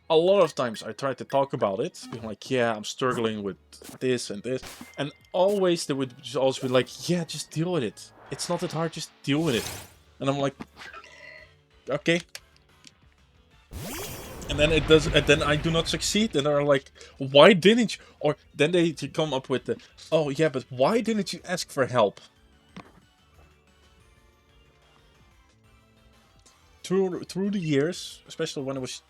a lot of times I try to talk about it, being like, yeah, I'm struggling with this and this. And always they would just always be like, yeah, just deal with it. It's not that hard, just deal with it. And I'm like, okay. And then it does, and then I do not succeed, and they're like, why didn't you? Or then they come up with the, oh yeah, but why didn't you ask for help? Through the years, especially when it was,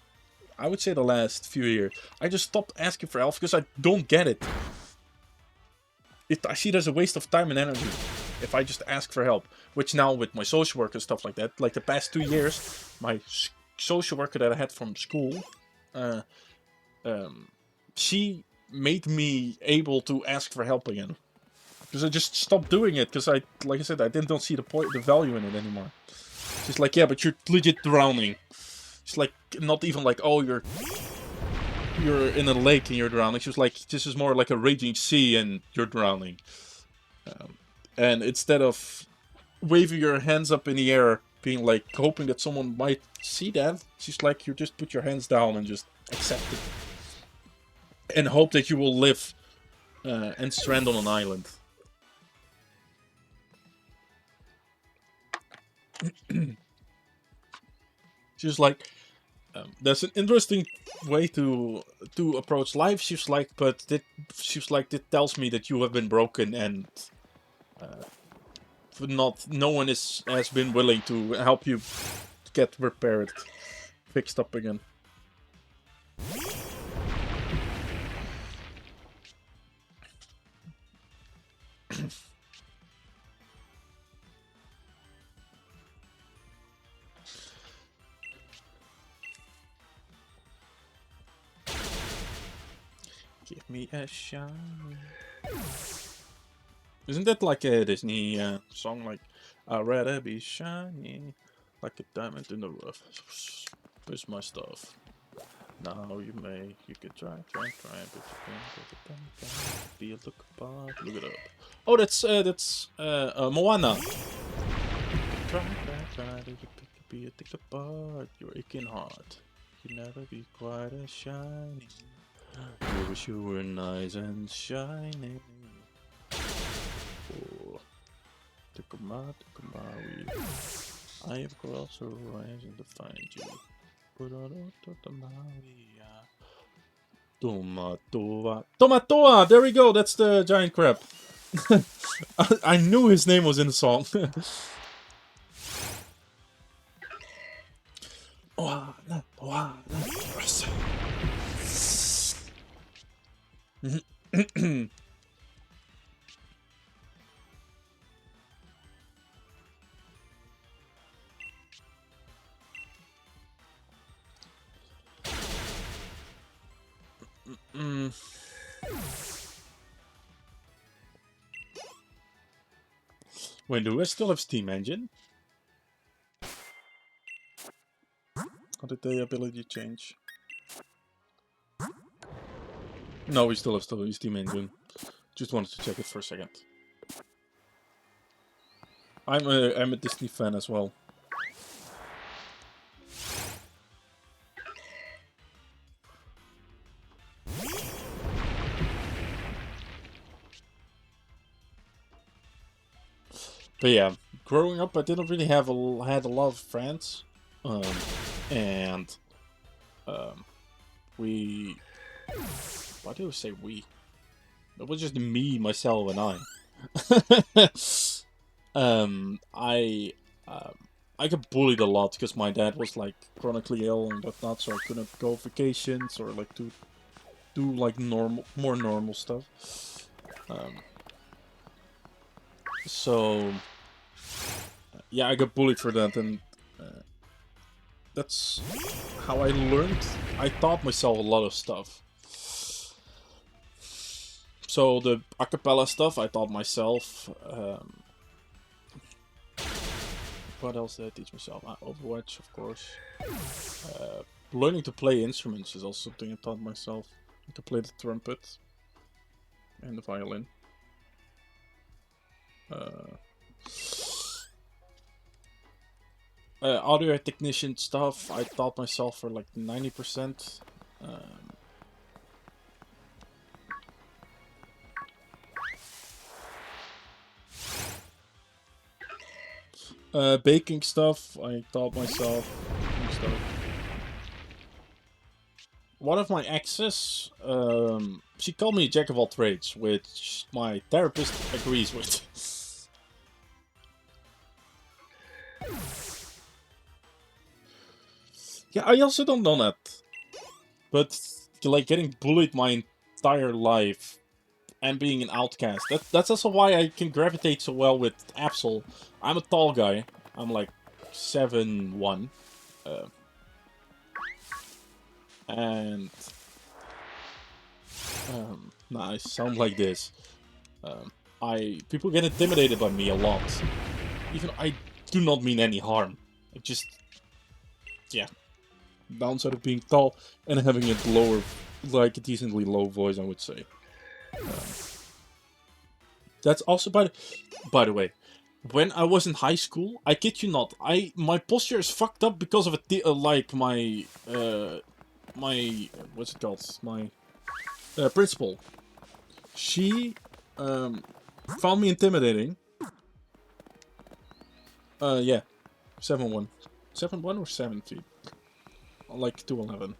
I would say the last few years, I just stopped asking for help because I don't get it. I see it as a waste of time and energy if I just ask for help. Which now with my social work and stuff like that, like the past 2 years, my social worker that I had from school, she made me able to ask for help again. Because I just stopped doing it because like I said, I don't see the value in it anymore. She's like, yeah, but you're legit drowning. She's like, not even like, oh, you're in a lake and you're drowning. She was like, this is more like a raging sea and you're drowning. And instead of waving your hands up in the air, being like, hoping that someone might see that, she's like, you just put your hands down and just accept it. And hope that you will live and strand on an island. She's like, that's an interesting way to approach life. She's like, but that tells me that you have been broken and no one has been willing to help you get repaired, fixed up again. Give me a shine. Isn't that like a Disney song? Like, I'd rather be shiny, like a diamond in the rough. Where's my stuff? Now you can try, but you can't be a look apart. Look it up. Oh, that's Moana. Try, to be a tick apart. Your aching heart can never be quite as shiny. You wish you were nice and shiny. Oh, I have crossed the horizon to find you. Tomatoa! There we go, that's the giant crab. I knew his name was in the song. Wait, do I still have Steam Engine? Or did the ability change? No, we still have Steam Engine. Just wanted to check it for a second. I'm a Disney fan as well. But yeah, growing up, I didn't really had a lot of friends, and we. Why do I say we? It was just me, myself, and I. I got bullied a lot because my dad was like chronically ill and whatnot, so I couldn't go vacations or like do like more normal stuff. So yeah, I got bullied for that, and that's how I learned. I taught myself a lot of stuff. So the acapella stuff I taught myself. What else did I teach myself? Overwatch, of course. Learning to play instruments is also something I taught myself. I can play the trumpet and the violin. Audio technician stuff I taught myself for like 90%. Baking stuff I taught myself. Stuff. One of my exes, she called me a jack of all trades, which my therapist agrees with. Yeah, I also don't know that. But, like, getting bullied my entire life and being an outcast, that's also why I can gravitate so well with Absol. I'm a tall guy. I'm like 7'1". And... I sound like this. People get intimidated by me a lot. Even I do not mean any harm. I just... Yeah. Downside of being tall and having a lower, like a decently low voice, I would say. That's also by the way, when I was in high school, I kid you not, my posture is fucked up because of like my what's it called? My principal. She found me intimidating. Yeah, 7'1", 7'1" or 7 feet. Like 2'11".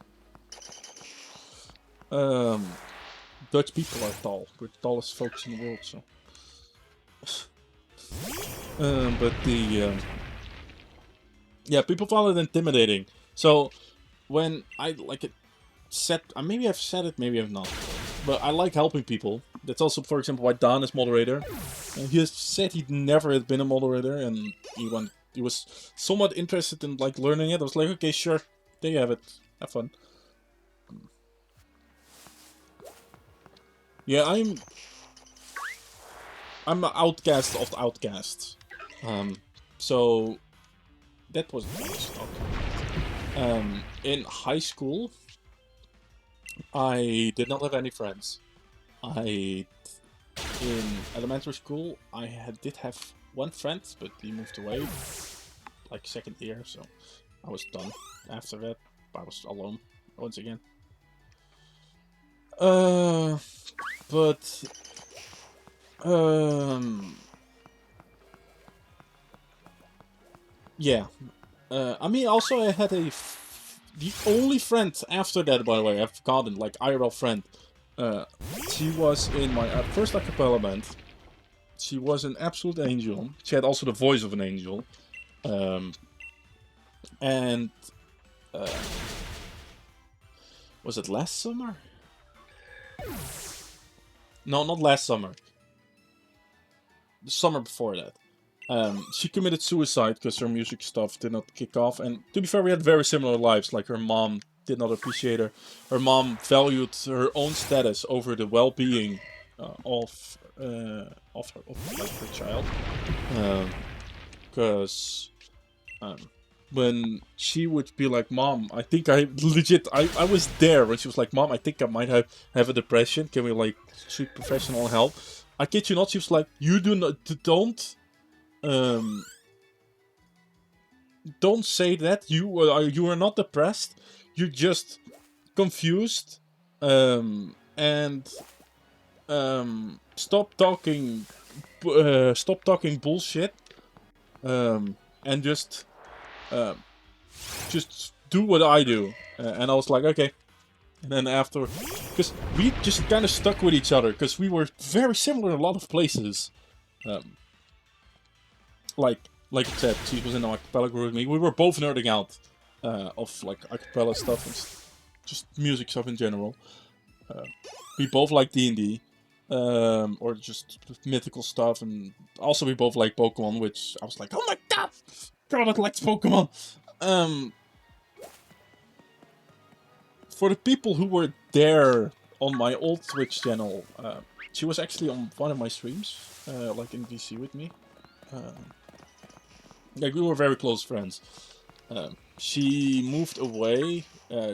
Dutch people are tall. We're the tallest folks in the world, so. But the yeah, people found it intimidating. So when I like it said, maybe I've said it, maybe I've not. But I like helping people. That's also, for example, why Dan is moderator. And he has said he'd never had been a moderator, and he was somewhat interested in like learning it. I was like, okay, sure, there you have it. Have fun. Yeah, I'm an outcast of the outcasts. So that was nice. In high school, I did not have any friends. In elementary school, did have one friend, but he moved away, like second year, so I was done. After that, I was alone once again. But yeah. I mean, also I had the only friend after that, by the way, I've forgotten, like IRL friend. She was in my first acapella band. She was an absolute angel. She had also the voice of an angel. And was it last summer? No, not last summer. The summer before that. She committed suicide because her music stuff did not kick off. And to be fair, we had very similar lives. Like, her mom did not appreciate her. Her mom valued her own status over the well-being of of like her child, because when she would be like, "Mom, I think I legit I was there when she was like, Mom, I think I might have a depression. Can we like seek professional help?" I kid you not, she was like, "You do not don't say that. You are not depressed. You're just confused. And stop talking bullshit. And just do what I do." And I was like, okay. And then after, because we just kind of stuck with each other, because we were very similar in a lot of places. Like I said, she was in an acapella group with me. We were both nerding out of like acapella stuff and just music stuff in general. We both like D&D, or just mythical stuff, and also we both like Pokemon, which I was like, oh my god, girl that likes Pokemon. For the people who were there on my old Twitch channel, she was actually on one of my streams, like in VC with me. Like, we were very close friends. She moved away.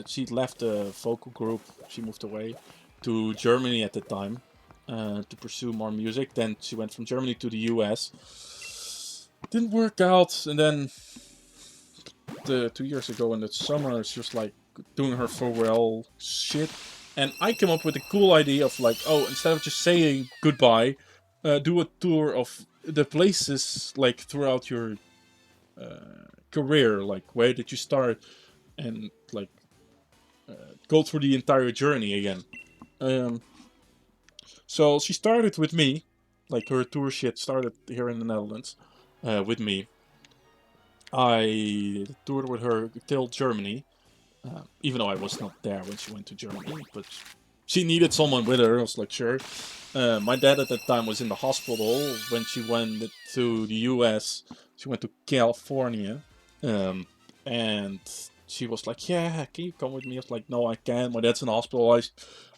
She left the vocal group. She moved away to Germany at the time to pursue more music. Then she went from Germany to the US. Didn't work out. And then 2 years ago in the summer, she was like doing her farewell shit. And I came up with a cool idea of like, oh, instead of just saying goodbye, do a tour of the places like throughout your career, like where did you start, and like go through the entire journey again. So she started with me, like her tour shit started here in the Netherlands with me. I toured with her till Germany, even though I was not there when she went to Germany, but she needed someone with her. I was like, sure. My dad at that time was in the hospital when she went to the US. She went to California. And she was like, yeah, can you come with me? I was like, no, I can't. My dad's in the hospital.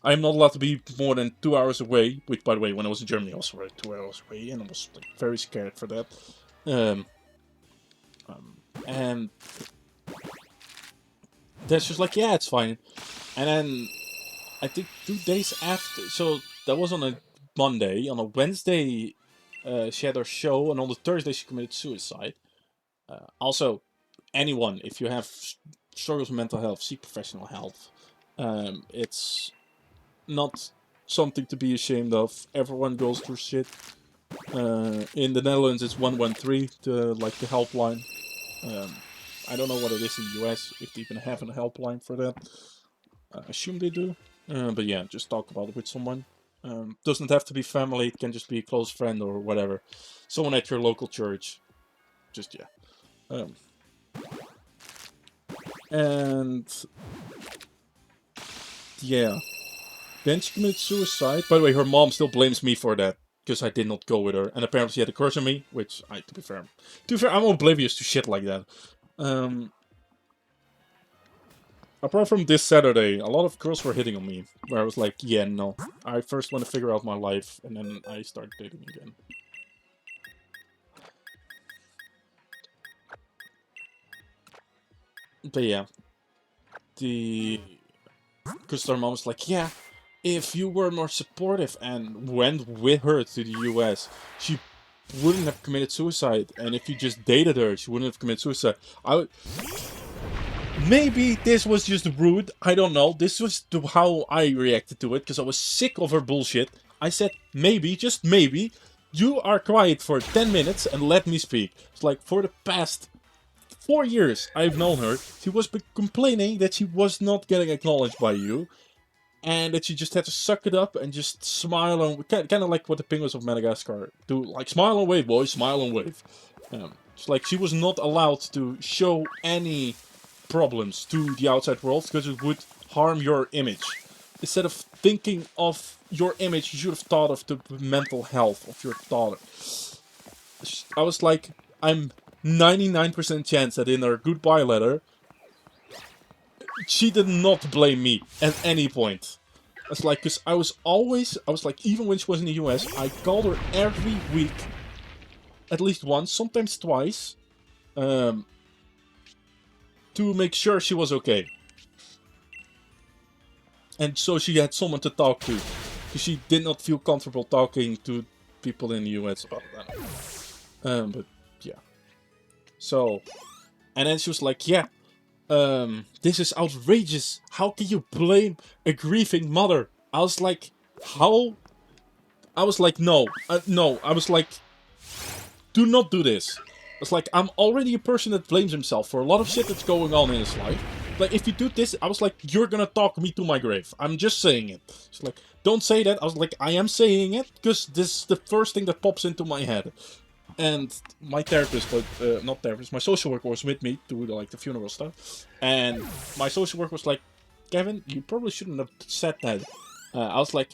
I'm not allowed to be more than 2 hours away. Which, by the way, when I was in Germany, I was already 2 hours away. And I was like, very scared for that. And then she was like, yeah, it's fine. And then I think 2 days after, so that was on a Monday. On a Wednesday, she had her show, and on the Thursday she committed suicide. Also, anyone, if you have struggles with mental health, seek professional help. It's not something to be ashamed of. Everyone goes through shit. In the Netherlands, it's 113, the helpline. I don't know what it is in the US, if they even have a helpline for that. I assume they do. But yeah, just talk about it with someone. Doesn't have to be family, it can just be a close friend or whatever. Someone at your local church. Just, yeah. And yeah, then she committed suicide. By the way, her mom still blames me for that because I did not go with her, and apparently she had a crush on me, which to be fair, I'm oblivious to shit like that. Apart from this Saturday, a lot of girls were hitting on me, where I was like, yeah, no, I first want to figure out my life, and then I start dating again. But yeah, because her mom was like, yeah, if you were more supportive and went with her to the US, she wouldn't have committed suicide. And if you just dated her, she wouldn't have committed suicide. Maybe this was just rude. I don't know. This was how I reacted to it, because I was sick of her bullshit. I said, maybe, just maybe, you are quiet for 10 minutes and let me speak. It's like, for the past 4 years I've known her, she was complaining that she was not getting acknowledged by you. And that you just had to suck it up and just smile and kind of like what the penguins of Madagascar do, like smile and wave, boys, smile and wave. It's like she was not allowed to show any problems to the outside world because it would harm your image. Instead of thinking of your image, you should have thought of the mental health of your daughter. I was like, I'm 99% chance that in her goodbye letter, she did not blame me at any point. It's like, because I was like, even when she was in the US, I called her every week, at least once, sometimes twice, to make sure she was okay. And so she had someone to talk to, because she did not feel comfortable talking to people in the US about that. But yeah. So, and then she was like, yeah, this is outrageous. How can you blame a grieving mother? I was like, how? I was like, no, no. I was like, do not do this. It's like, I'm already a person that blames himself for a lot of shit that's going on in his life. Like, if you do this, I was like, you're gonna talk me to my grave. I'm just saying it. It's like, don't say that. I was like, I am saying it, because this is the first thing that pops into my head. And my therapist, not therapist, my social worker was with me to like the funeral stuff. And my social worker was like, Kevin, you probably shouldn't have said that. I was like,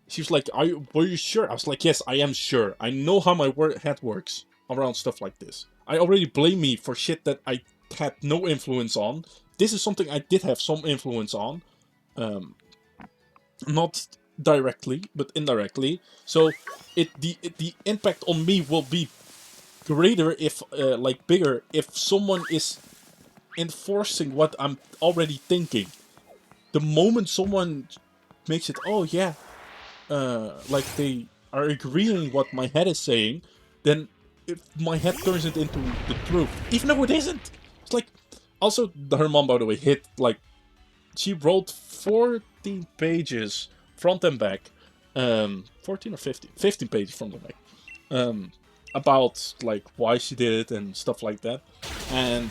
she was like, were you sure? I was like, yes, I am sure. I know how my head works around stuff like this. I already blame me for shit that I had no influence on. This is something I did have some influence on. Not directly, but indirectly. So the impact on me will be greater if, like, bigger if someone is enforcing what I'm already thinking. The moment someone makes it, oh yeah, like they are agreeing what my head is saying, then if my head turns it into the truth, even though it isn't. It's like, also, her mom, by the way, she wrote 14 pages front and back, 14 or 15 pages front and back, about like why she did it and stuff like that. And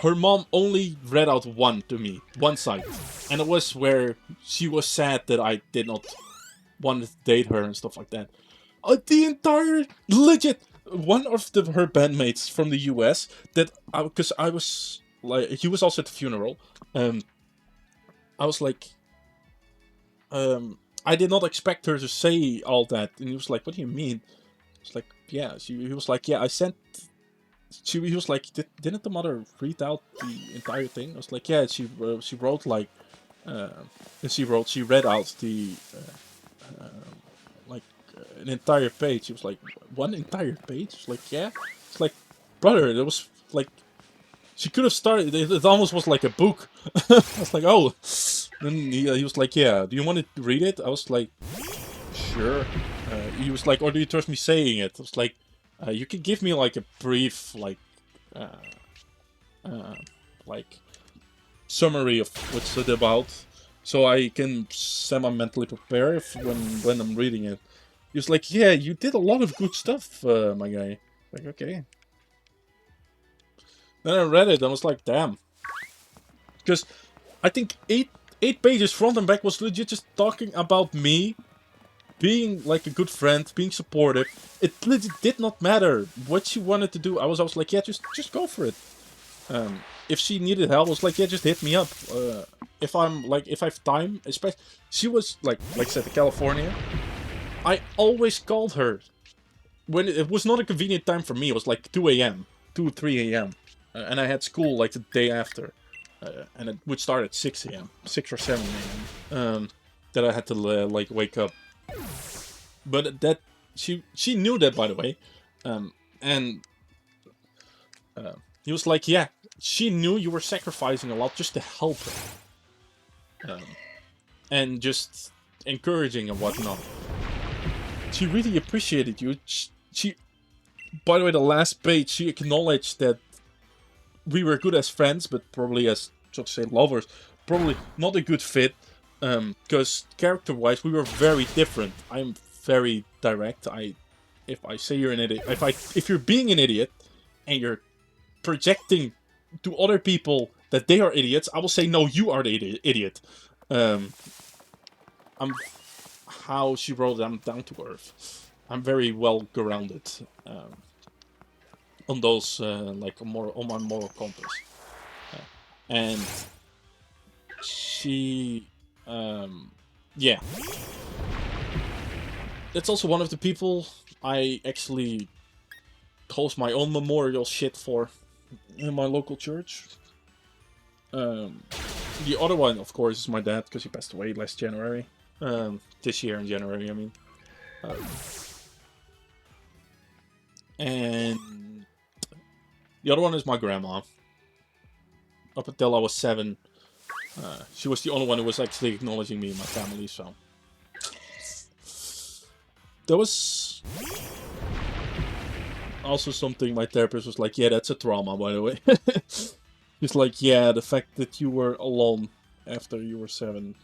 her mom only read out one to me, one side, and it was where she was sad that I did not wanted to date her and stuff like that. The entire legit one of her bandmates from the US that because I was like, he was also at the funeral. I was like, I did not expect her to say all that, and he was like, "What do you mean?" It's like, yeah. He was like, "Yeah, I sent." He was like, "Didn't the mother read out the entire thing?" I was like, "Yeah." She wrote like, she read out the an entire page. He was like, "One entire page?" It's like, "Yeah." It's like, brother, it was like, she could have started. It almost was like a book. I was like, "Oh." Then he was like, "Yeah, do you want to read it?" I was like, "Sure." He was like, "Or do you trust me saying it?" I was like, "You can give me like a brief like summary of what's it about, so I can semi-mentally prepare when I'm reading it." He was like, "Yeah, you did a lot of good stuff, my guy." Like, okay. Then I read it and I was like, damn. Because I think eight pages front and back was legit just talking about me being like a good friend, being supportive. It legit did not matter what she wanted to do. I was like, yeah, just go for it. If she needed help, I was like, yeah, just hit me up. If I have time, especially, she was like I said, in California. I always called her when it was not a convenient time for me. It was like 2 a.m., 3 a.m. And I had school like the day after, and it would start at 6 a.m., 6 or 7 a.m. That I had to like wake up. But that she knew that, by the way, and he was like, yeah, she knew you were sacrificing a lot just to help her, and just encouraging and whatnot. She really appreciated you. She, by the way, the last page, she acknowledged that we were good as friends, but probably as, so to say, lovers, probably not a good fit. Because character-wise, we were very different. I'm very direct. If I say you're an idiot, if you're being an idiot, and you're projecting to other people that they are idiots, I will say, no, you are the idiot. How she wrote it, I'm down to earth. I'm very well grounded on those, like on my moral compass. And she, yeah. That's also one of the people I actually host my own memorial shit for in my local church. The other one, of course, is my dad, because he passed away last January. This year in January, I mean. And the other one is my grandma. Up until I was 7, she was the only one who was actually acknowledging me and my family, so... That was also something my therapist was like, yeah, that's a trauma, by the way. He's like, yeah, the fact that you were alone after you were 7.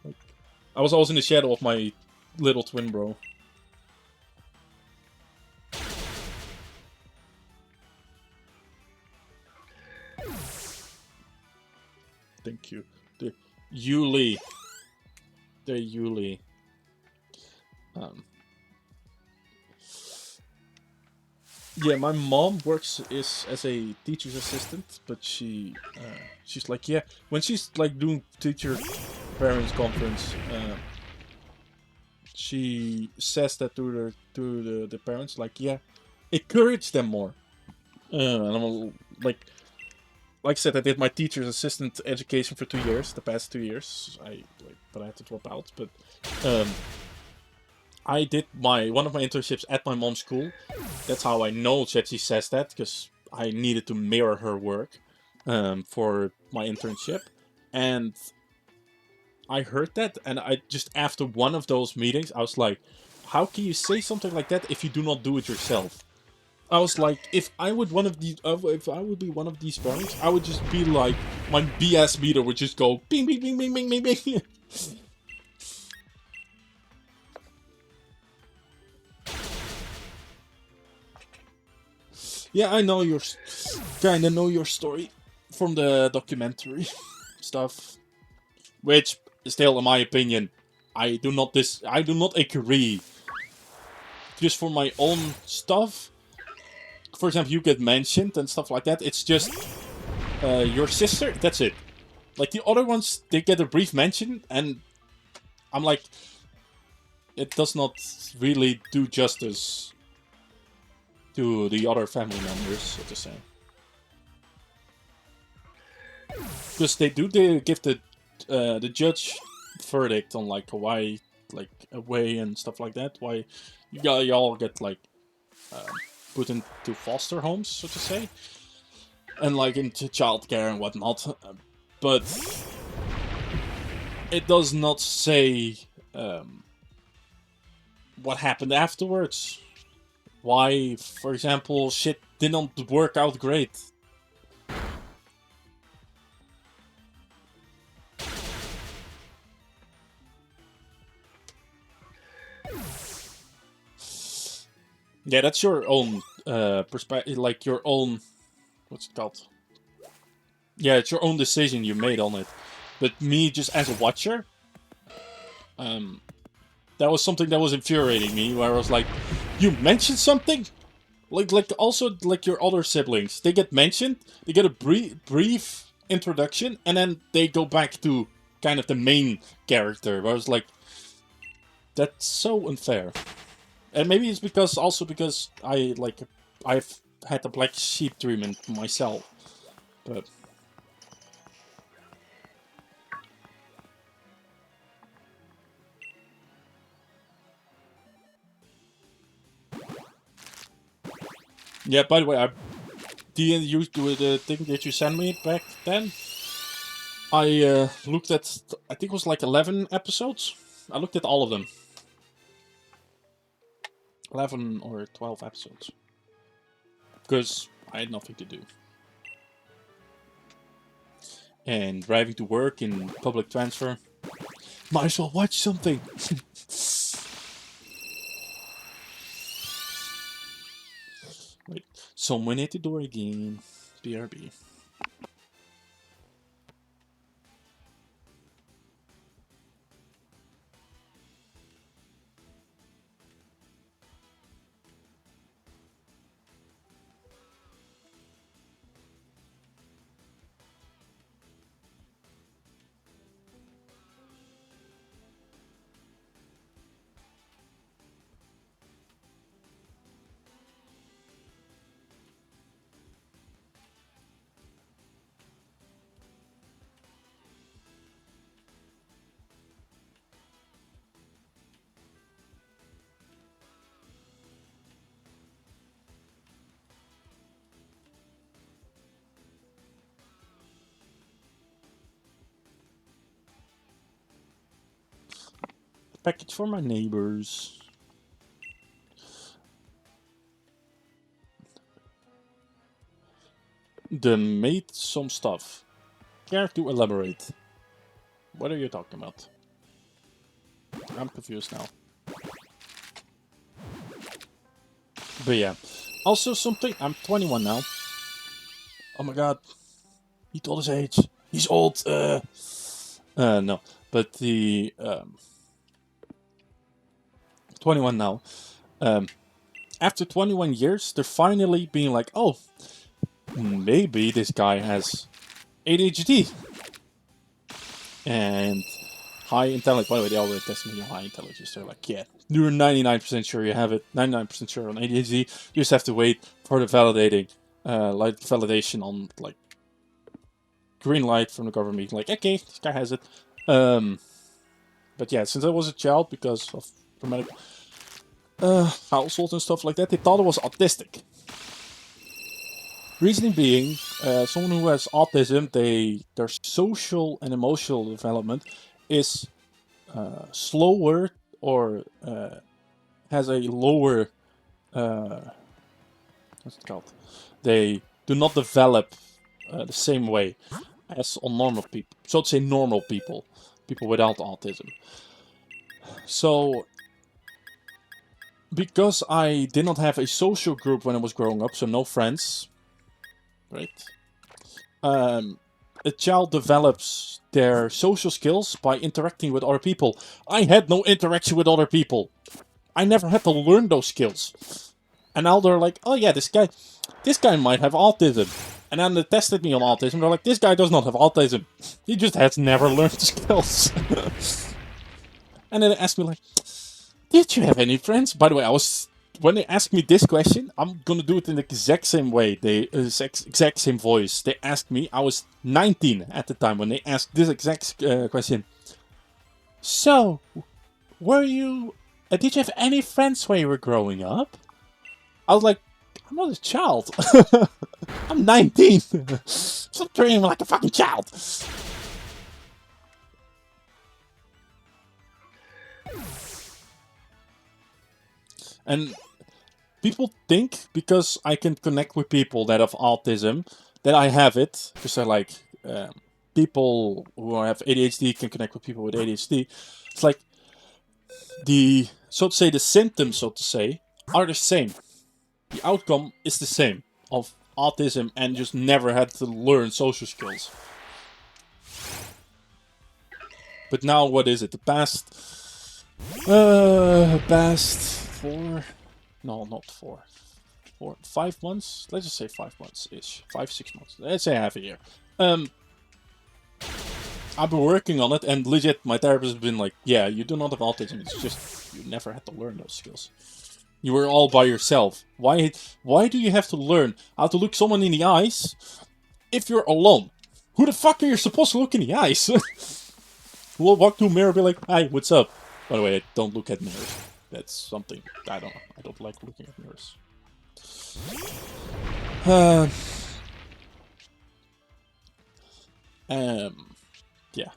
Like, I was always in the shadow of my little twin bro. Thank you. The Yuli. The Yuli. Yeah, my mom works as a teacher's assistant, but she's like, yeah, when she's like doing teacher parents conference, she says that to the parents, like, yeah, encourage them more. And I'm like I said, I did my teacher's assistant education for 2 years, the past 2 years. But I had to drop out. But I did one of my internships at my mom's school. That's how I know that she says that, because I needed to mirror her work for my internship. And I heard that, and I just, after one of those meetings, I was like, how can you say something like that if you do not do it yourself? I was like, if I would be one of these parents, I would just be like, my BS meter would just go bing bing bing bing bing bing bing. Yeah, I know kinda know your story from the documentary stuff, which still, in my opinion, I do not agree. Just for my own stuff, for example, you get mentioned and stuff like that. It's just your sister. That's it. Like the other ones, they get a brief mention, and I'm like, it does not really do justice to the other family members, so to say. Because they give the judge verdict on like why, like, away and stuff like that. Why you all get like put into foster homes, so to say, and like into childcare and whatnot. But it does not say what happened afterwards. Why, for example, shit didn't work out great. Yeah, that's your own perspective, like your own, what's it called? Yeah, it's your own decision you made on it. But me, just as a watcher, that was something that was infuriating me, where I was like, you mentioned something? Like also, like your other siblings, they get mentioned, they get a brief introduction, and then they go back to kind of the main character, where I was like, that's so unfair. And maybe it's because I've had the black sheep treatment myself, but yeah. By the way, I didn't use the thing that you sent me back then. I looked at, I think it was like 11 episodes. I looked at all of them. 11 or 12 episodes. Because I had nothing to do. And driving to work in public transfer. Might as well watch something. Wait, someone at the door again. BRB. package for my neighbors. They made some stuff. Care to elaborate? What are you talking about? I'm confused now. But yeah. Also something, I'm 21 now. Oh my god. He told his age. He's old. No. But the 21 now. After 21 years, they're finally being like, oh, maybe this guy has ADHD. And high intelligence. By the way, they already tested me on high intelligence. They're like, yeah, you're 99% sure you have it. 99% sure on ADHD. You just have to wait for the validating, like validation on like green light from the government. Like, okay, this guy has it. But yeah, since I was a child, because of traumatic household and stuff like that, they thought I was autistic. Reasoning being, someone who has autism, their social and emotional development is slower or has a lower what's it called? They do not develop the same way as on normal people. So to say, normal people, people without autism. So because I did not have a social group when I was growing up, so no friends, right? A child develops their social skills by interacting with other people. I had no interaction with other people. I never had to learn those skills. And now they're like, oh yeah, this guy might have autism. And then they tested me on autism. They're like, this guy does not have autism. He just has never learned the skills. And then they asked me like, did you have any friends? By the way, when they asked me this question, I'm gonna do it in the exact same way. Exact same voice. They asked me. I was 19 at the time when they asked this exact question. So, did you have any friends when you were growing up? I was like, I'm not a child. I'm 19. Stop treating me like a fucking child. And people think because I can connect with people that have autism that I have it. Because I like people who have ADHD can connect with people with ADHD. It's like the symptoms, so to say, are the same. The outcome is the same of autism and just never had to learn social skills. But now, what is it? The past 5 months? Let's just say 5 months-ish. 5-6 months. Let's say half a year. I've been working on it, and legit, my therapist has been like, yeah, you do not have autism, it's just, you never had to learn those skills. You were all by yourself. Why do you have to learn how to look someone in the eyes if you're alone? Who the fuck are you supposed to look in the eyes? We'll walk to a mirror and be like, hi, what's up? By the way, I don't look at mirrors. That's something, I don't know. I don't like looking at mirrors. Yeah.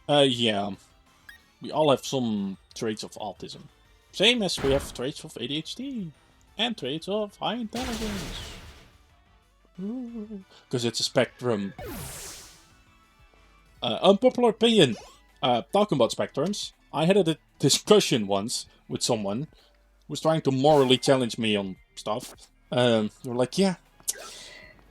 Yeah. We all have some traits of autism. Same as we have traits of ADHD. And traits of high intelligence. Because it's a spectrum. Unpopular opinion. Talking about spectrums. I had a discussion once with someone who was trying to morally challenge me on stuff. They were like, yeah.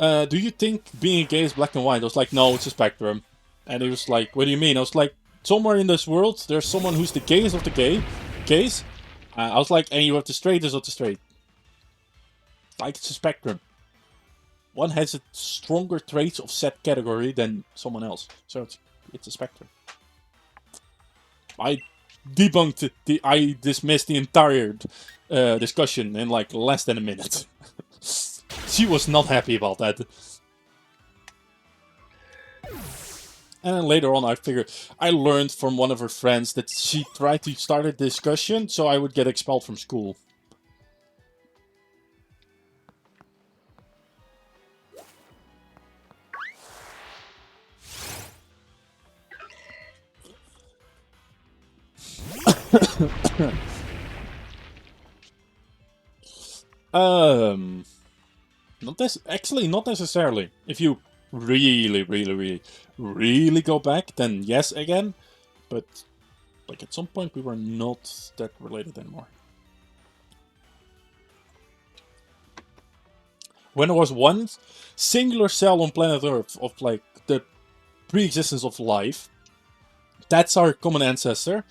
Do you think being gay is black and white? I was like, no, it's a spectrum. And he was like, what do you mean? I was like, somewhere in this world, there's someone who's the gayest of the gays. I was like, and you have the straightest of the straight. Like, it's a spectrum. One has a stronger traits of set category than someone else. So it's a spectrum. I debunked it. I dismissed the entire discussion in like less than a minute. She was not happy about that. And then later on, I learned from one of her friends that she tried to start a discussion so I would get expelled from school. Actually, not necessarily. If you really go back, then yes again. But like at some point, we were not that related anymore. When there was one singular cell on planet Earth of like the pre-existence of life, that's our common ancestor.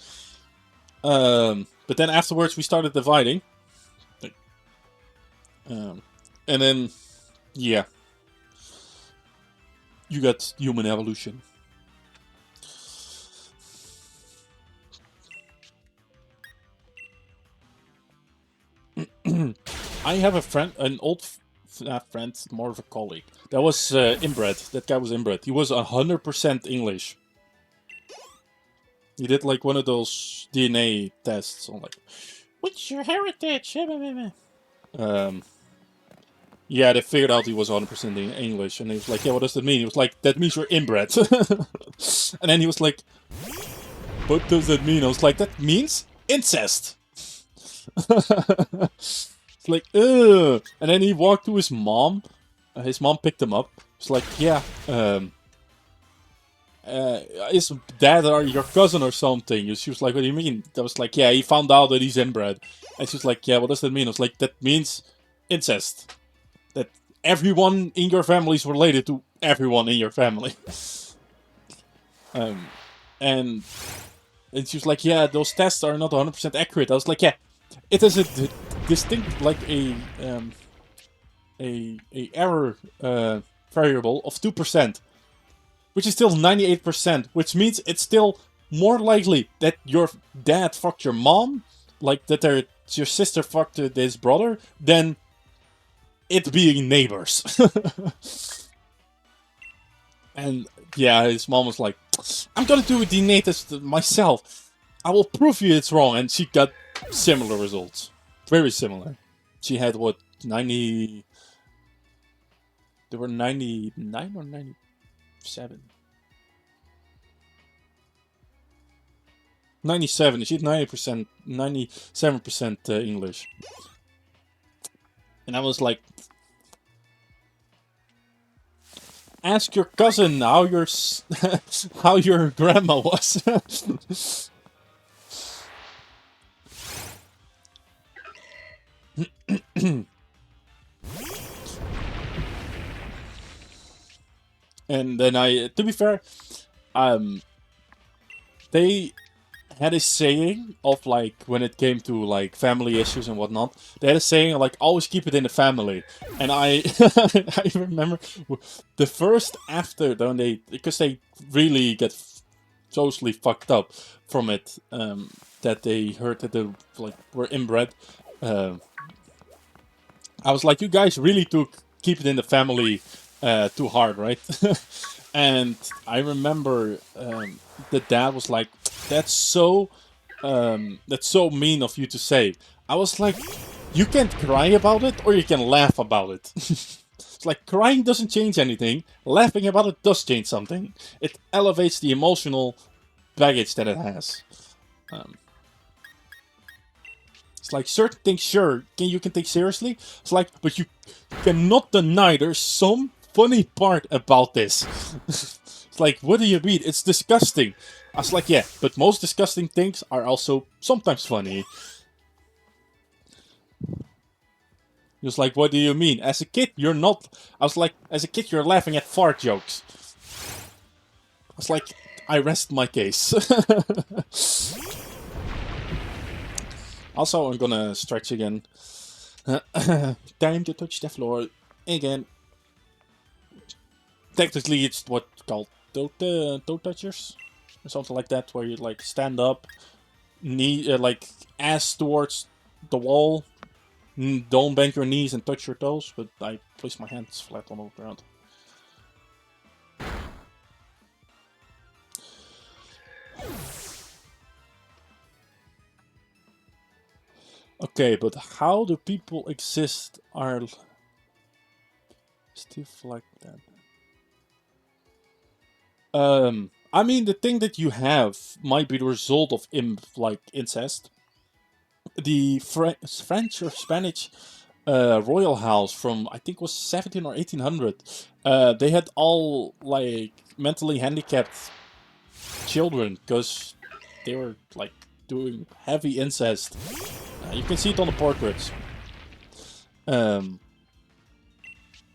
But then afterwards, we started dividing. And then, yeah, you got human evolution. I have a friend, an old friend, more of a colleague. That was inbred. That guy was inbred. He was 100% English. He did like one of those DNA tests on like, what's your heritage? Yeah, they figured out he was 100% English, and he was like, yeah, what does that mean? He was like, that means you're inbred. And then he was like, what does that mean? I was like, that means incest. It's like, ugh. And then he walked to his mom. His mom picked him up. It's like, yeah, is dad or your cousin or something? She was like, what do you mean? I was like, yeah, he found out that he's inbred. And she was like, yeah, what does that mean? I was like, that means incest. That everyone in your family is related to everyone in your family. And she was like, yeah, those tests are not 100% accurate. I was like, yeah, it is a distinct, like a error variable of 2%, which is still 98%, which means it's still more likely that your dad fucked your mom, like that your sister fucked his brother, than it being neighbors. And yeah, his mom was like, I'm gonna do a DNA test myself. I will prove you it's wrong. And she got similar results. Very similar. She had what, 90... There were 99 or 97? 97. She had 90%, 97% English. And I was like, ask your cousin how your how your grandma was. And then to be fair, they had a saying of like, when it came to like family issues and whatnot, they had a saying like, always keep it in the family. And I I remember the first after when because they really get socially fucked up from it, that they heard that they like were inbred. I was like, you guys really took keep it in the family too hard, right? And I remember the dad was like, that's so mean of you to say. I was like, you can't cry about it or you can laugh about it. It's like, crying doesn't change anything. Laughing about it does change something. It elevates the emotional baggage that it has. It's like, certain things, sure, you can take seriously. It's like, but you cannot deny there's some funny part about this. It's like, what do you mean? It's disgusting. I was like, yeah, but most disgusting things are also sometimes funny. He was like, what do you mean? As a kid, you're not... I was like, as a kid, you're laughing at fart jokes. I was like, I rest my case. Also, I'm gonna stretch again. Time to touch the floor again. Technically, it's what's called toe touchers, or something like that, where you like stand up, knee like ass towards the wall, don't bend your knees and touch your toes. But I place my hands flat on the ground. Okay, but how do people exist are stiff like that? I mean, the thing that you have might be the result of like incest. The French or Spanish royal house from I think it was 17 or 1800. They had all like mentally handicapped children because they were like doing heavy incest. You can see it on the portraits.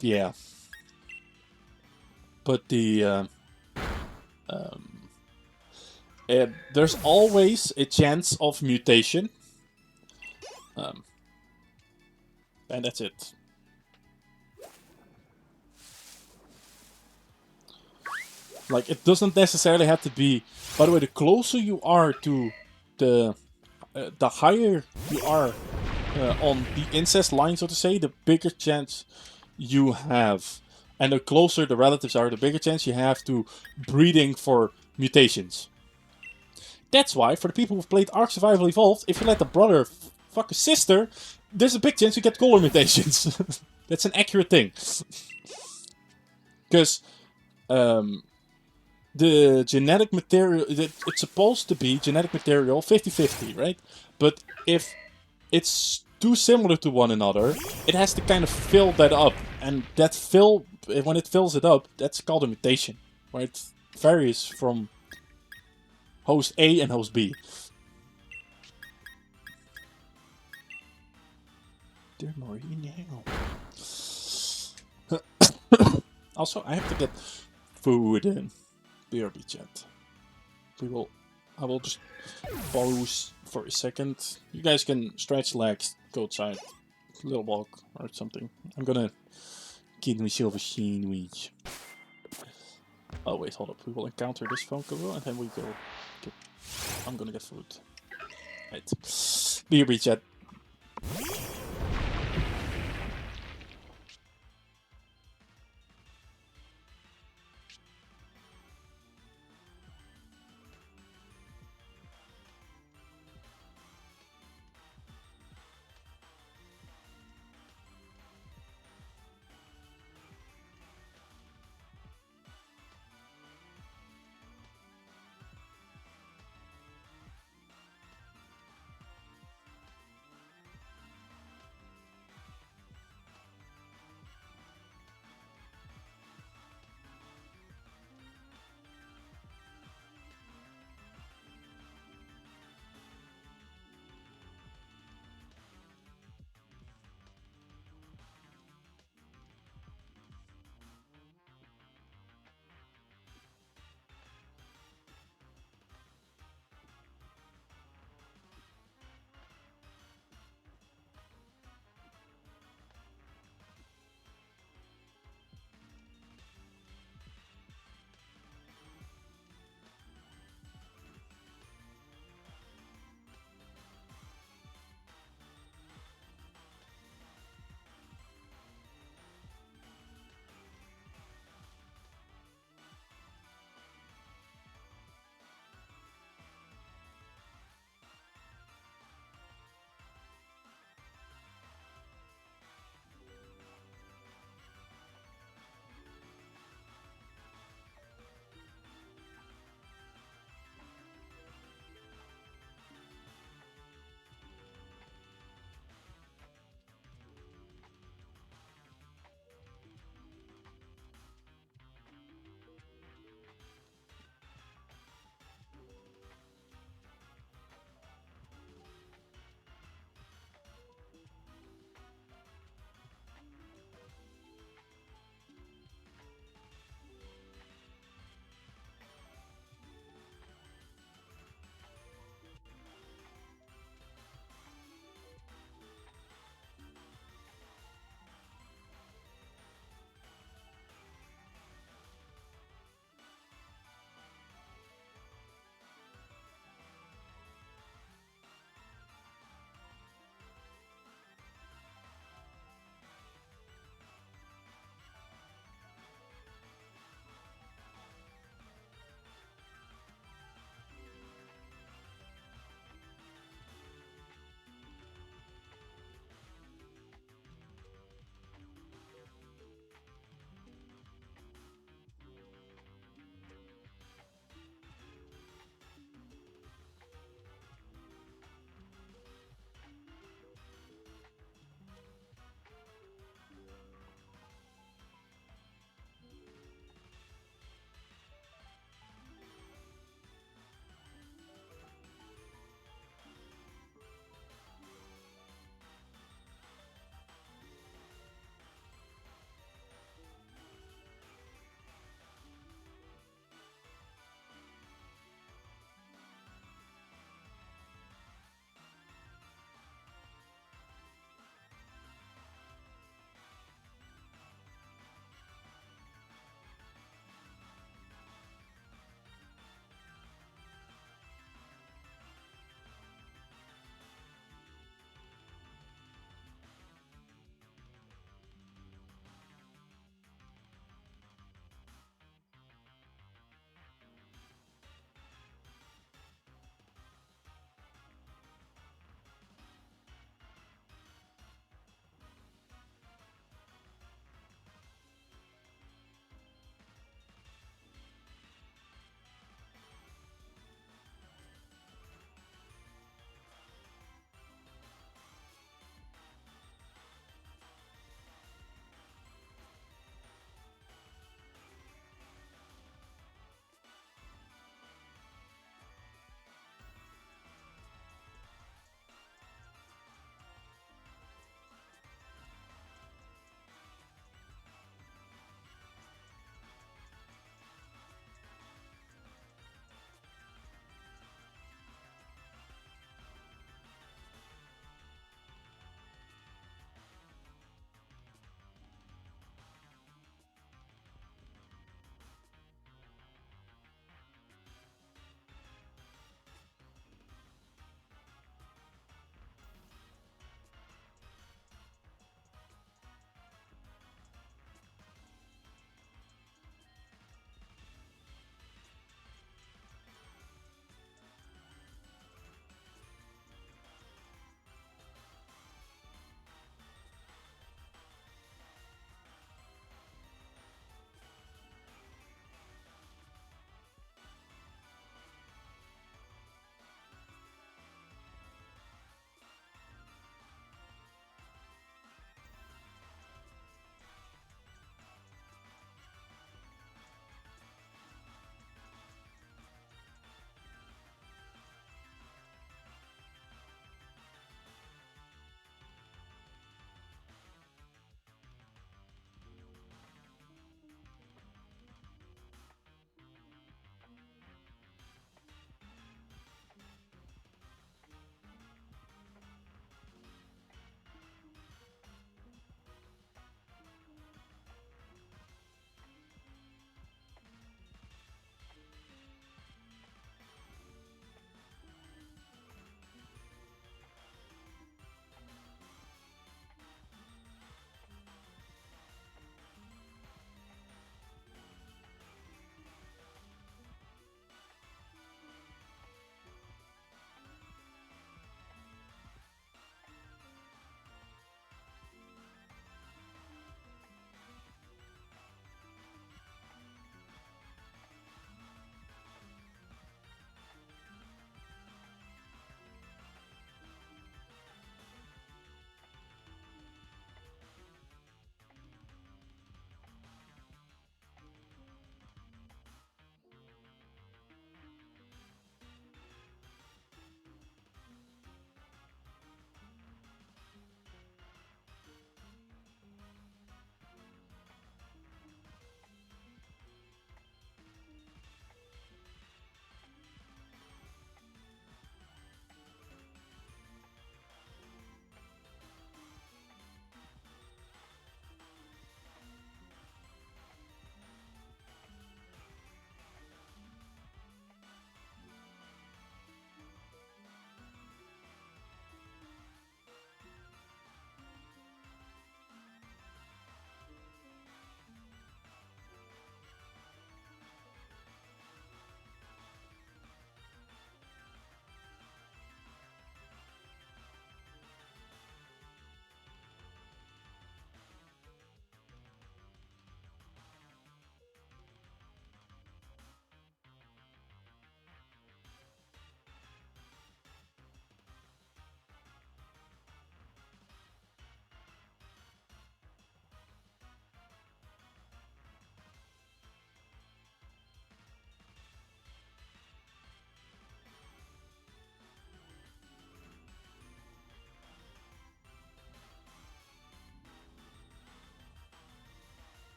Yeah, but there's always a chance of mutation, and that's it. Like, it doesn't necessarily have to be. By the way, the closer you are to the higher you are on the incest line, so to say, the bigger chance you have. And the closer the relatives are, the bigger chance you have to breeding for mutations. That's why, for the people who've played Ark Survival Evolved, if you let a brother fuck a sister, there's a big chance you get color mutations. That's an accurate thing. Because the genetic material, it's supposed to be genetic material 50-50, right? But if it's too similar to one another, it has to kind of fill that up. And that when it fills it up, that's called a mutation, where it varies from host A and host B. Dear Maureen, also, I have to get food in. BRB chat. I will just pause for a second. You guys can stretch legs, go outside, little walk or something. I'm gonna get myself a sandwich. Oh wait, hold up. We will encounter this phone call and then we go. I'm gonna get food. Right. BRB chat.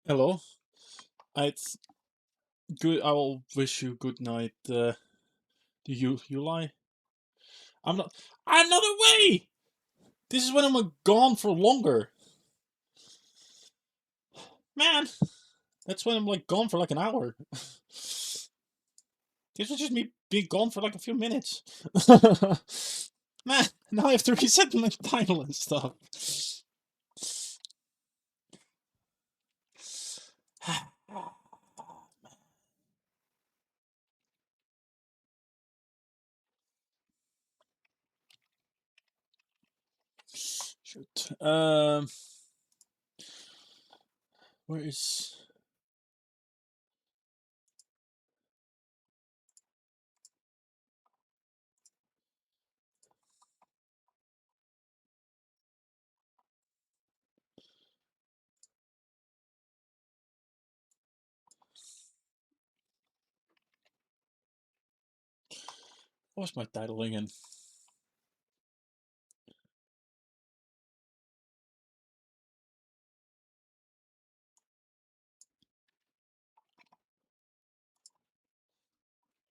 Hello. It's good. I will wish you good night. Do you lie? I'm not. I'm not away. This is when I'm gone for longer. Man, that's when I'm like gone for like an hour. This was just me being gone for like a few minutes. Man, now I have to reset my title and stuff. Shoot. Where is? What's my title again?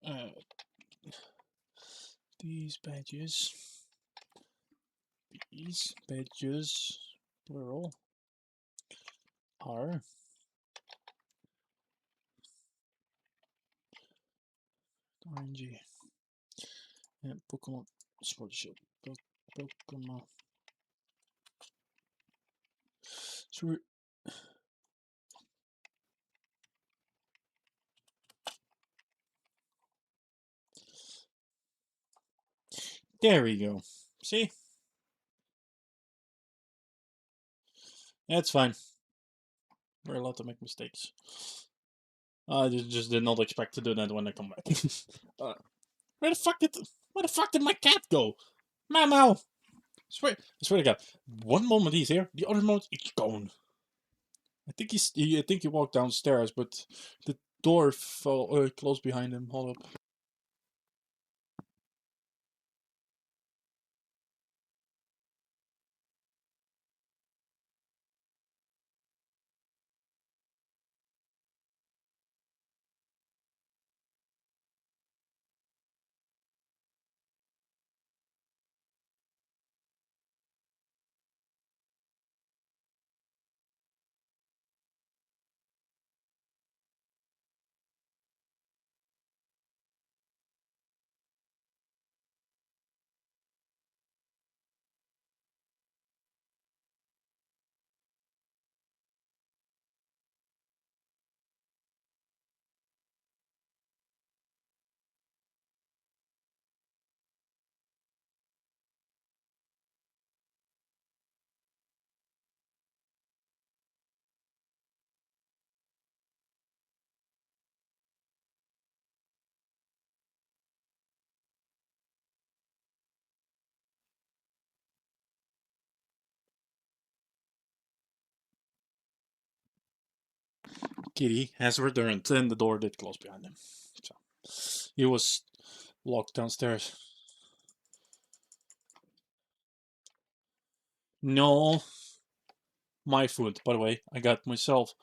Uh, these badges. These badges, plural, are RNG and Pokemon Sportship. Pokemon. So there we go. See? That's fine. We're allowed to make mistakes. I just did not expect to do that when I come back. Where the fuck did my cat go? Mamo! I swear to God. One moment he's here, the other moment he's gone. I think I think he walked downstairs, but the door fell closed behind him. Hold up. Kitty has returned, and the door did close behind him. So he was locked downstairs. No, my food. By the way, I got myself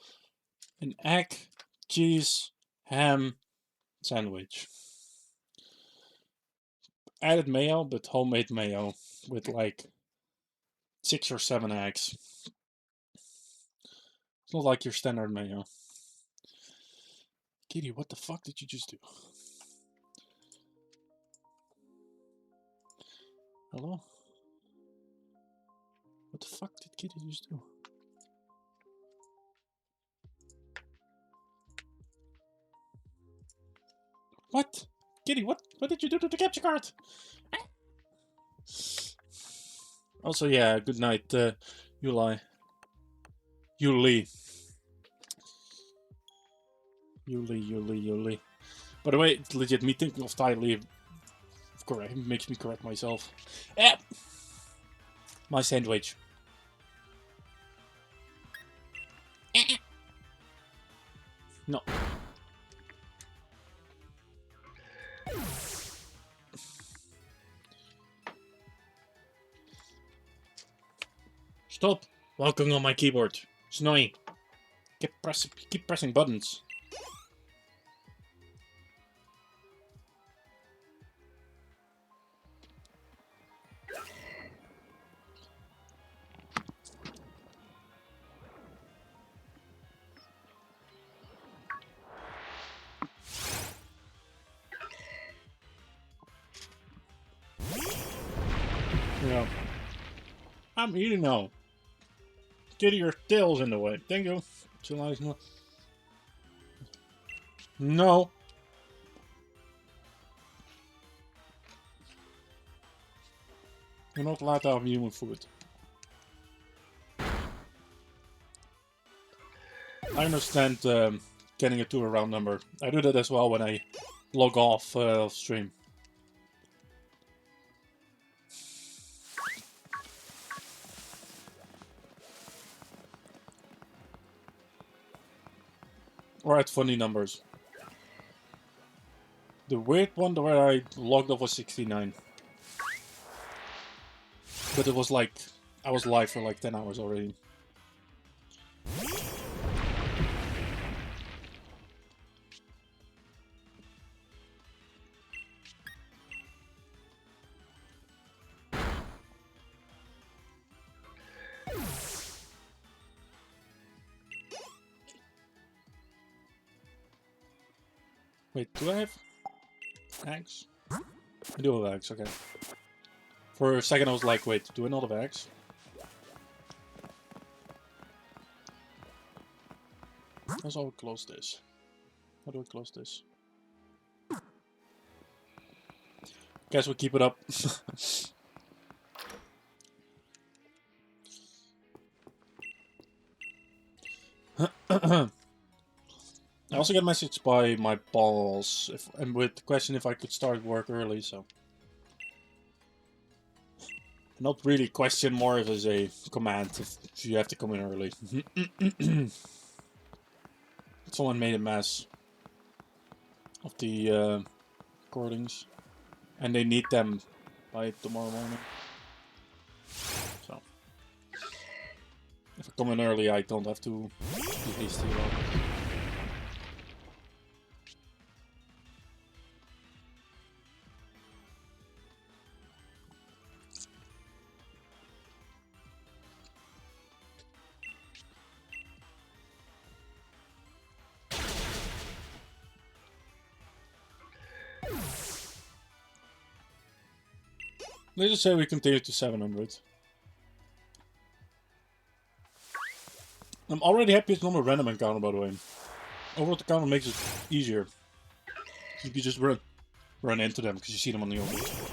an egg, cheese, ham sandwich. Added mayo, but homemade mayo with like 6 or 7 eggs. It's not like your standard mayo. Kitty, what the fuck did you just do? Hello? What the fuck did Kitty just do? What? Kitty, what did you do to the capture card? Also, yeah, good night, Yuli. Yuli. Yuli. By the way, it's legit me thinking of Ty Lee correct makes me correct myself. Eh! My sandwich. No. Stop walking on my keyboard. It's annoying. Keep pressing buttons. Yeah. I'm eating now. Kitty, your tail's in the way. Thank you. Too nice. No. You're not allowed to have human food. I understand getting it to a round number. I do that as well when I log off stream. Or at funny numbers. The weird one where I logged off was 69. But it was like, I was live for like 10 hours already. Wait, do I have eggs? I do have eggs, okay. For a second I was like, wait, do I not have eggs? How do I close this? How do I close this? Guess we'll keep it up. I also got a message by my boss and with the question if I could start work early, so... Not really question, more as a command if you have to come in early. Someone made a mess of the recordings. And they need them by tomorrow morning. So... If I come in early, I don't have to be hasty about it. Let's just say we continue to 700. I'm already happy it's not a random encounter, by the way. Overall encounter makes it easier. You can just run into them because you see them on the overworld.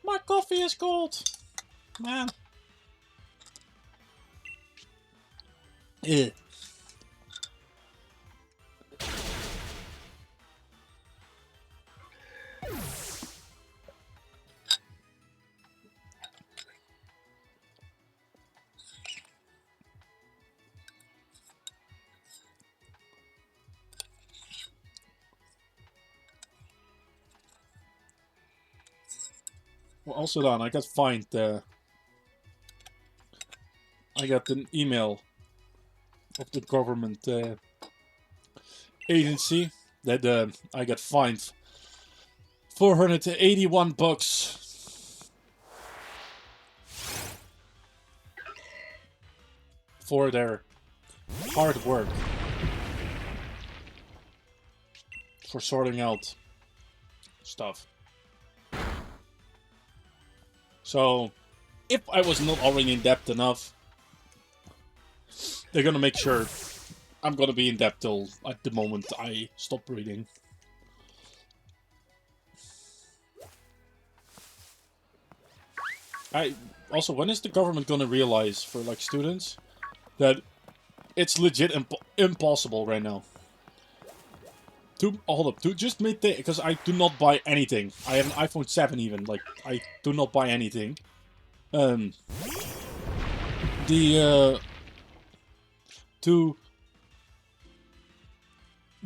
My coffee is cold! Man. Ugh. Well, also done. I got fined. I got an email of the government agency that I got fined 481 bucks for their hard work for sorting out stuff. So, if I was not already in debt enough, they're gonna make sure I'm gonna be in debt till at the moment I stop reading. Also, when is the government gonna realize for like students that it's legit impossible right now? Hold up, just maintain, because I do not buy anything. I have an iPhone 7 even, like, I do not buy anything. To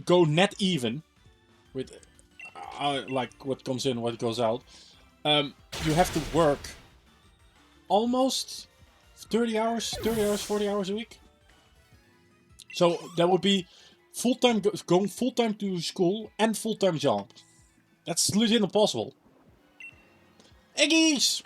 go net even with, like, what comes in, what goes out, you have to work almost 30 hours, 40 hours a week. So that would be full-time going full-time to school and full-time job. That's legit impossible. Eggies!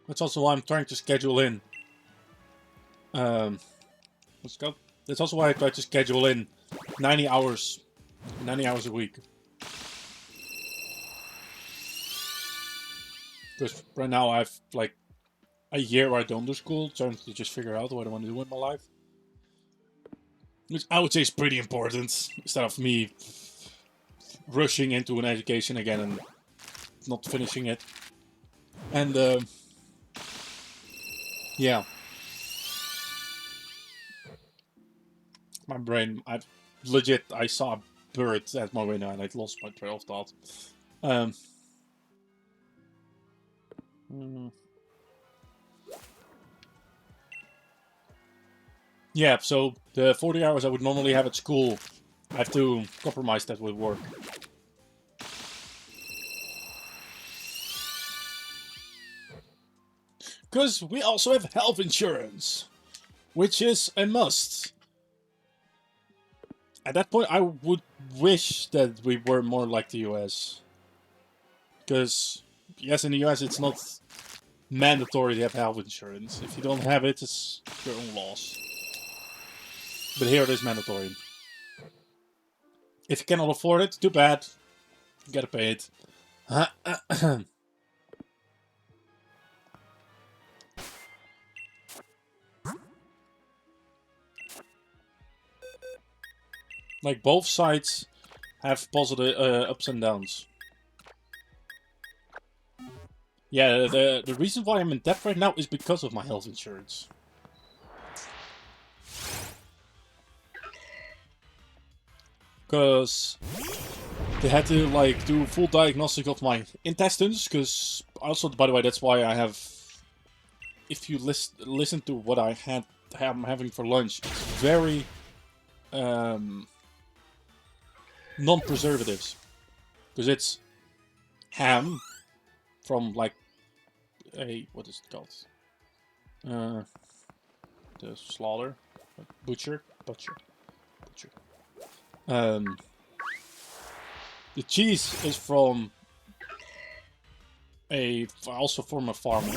That's also why I'm trying to schedule in. Let's go. That's also why I try to schedule in 90 hours a week. Because right now I have like a year where I don't do school, trying to just figure out what I want to do with my life. Which I would say is pretty important, instead of me rushing into an education again and not finishing it. And yeah. My brain, I saw a bird at my window and I lost my trail of thought. Yeah, so the 40 hours I would normally have at school, I have to compromise that with work. Because we also have health insurance, which is a must. At that point, I would wish that we were more like the US. Because, yes, in the US it's not mandatory to have health insurance. If you don't have it, it's your own loss. But here it is mandatory. If you cannot afford it, too bad. You gotta pay it. Like, both sides have positive ups and downs. Yeah, the reason why I'm in debt right now is because of my health insurance. Because they had to, like, do full diagnostic of my intestines, because also, by the way, that's why I have... If you listen to what I'm having for lunch, it's very... non-preservatives. Because it's ham from, like, what is it called? The slaughter? Butcher. The cheese is from also from a farmer.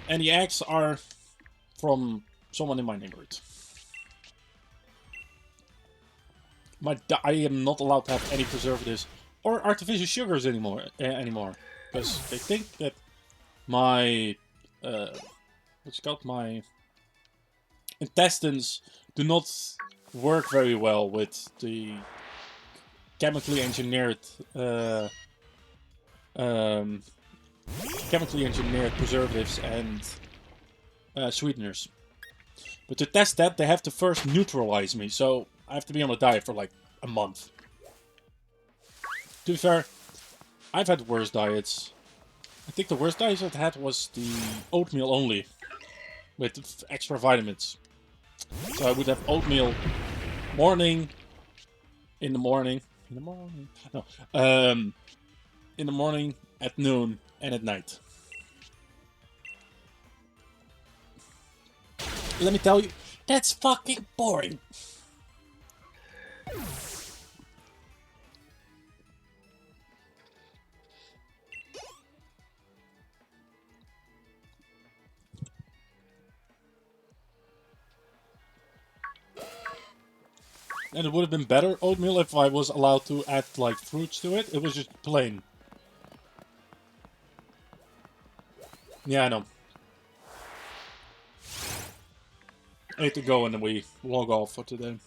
And the eggs are from someone in my neighborhood. I am not allowed to have any preservatives or artificial sugars anymore. Because they think that my my intestines do not work very well with the chemically engineered preservatives and sweeteners. But to test that, they have to first neutralize me, so I have to be on a diet for like a month. To be fair, I've had worse diets. I think the worst diet I've had was the oatmeal only, with extra vitamins. So I would have oatmeal in the morning, at noon, and at night. Let me tell you, that's fucking boring. And it would have been better oatmeal if I was allowed to add, like, fruits to it. It was just plain. Yeah, I know. I need to go and then we log off for today.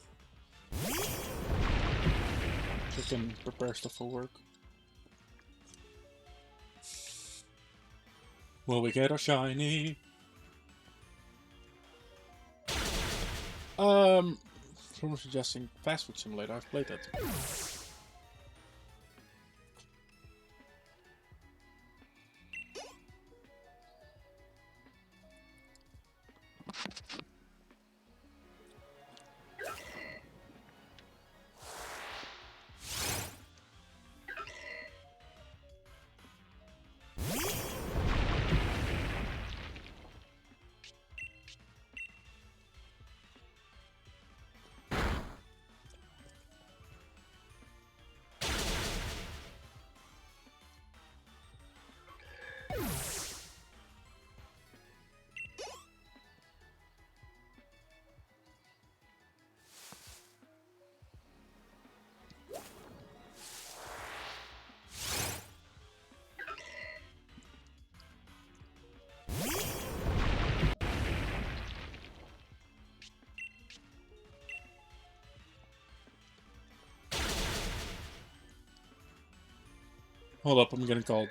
So I can prepare stuff for work. Will we get a shiny? Someone suggesting Fast Food Simulator. I've played that. Hold up, I'm getting called.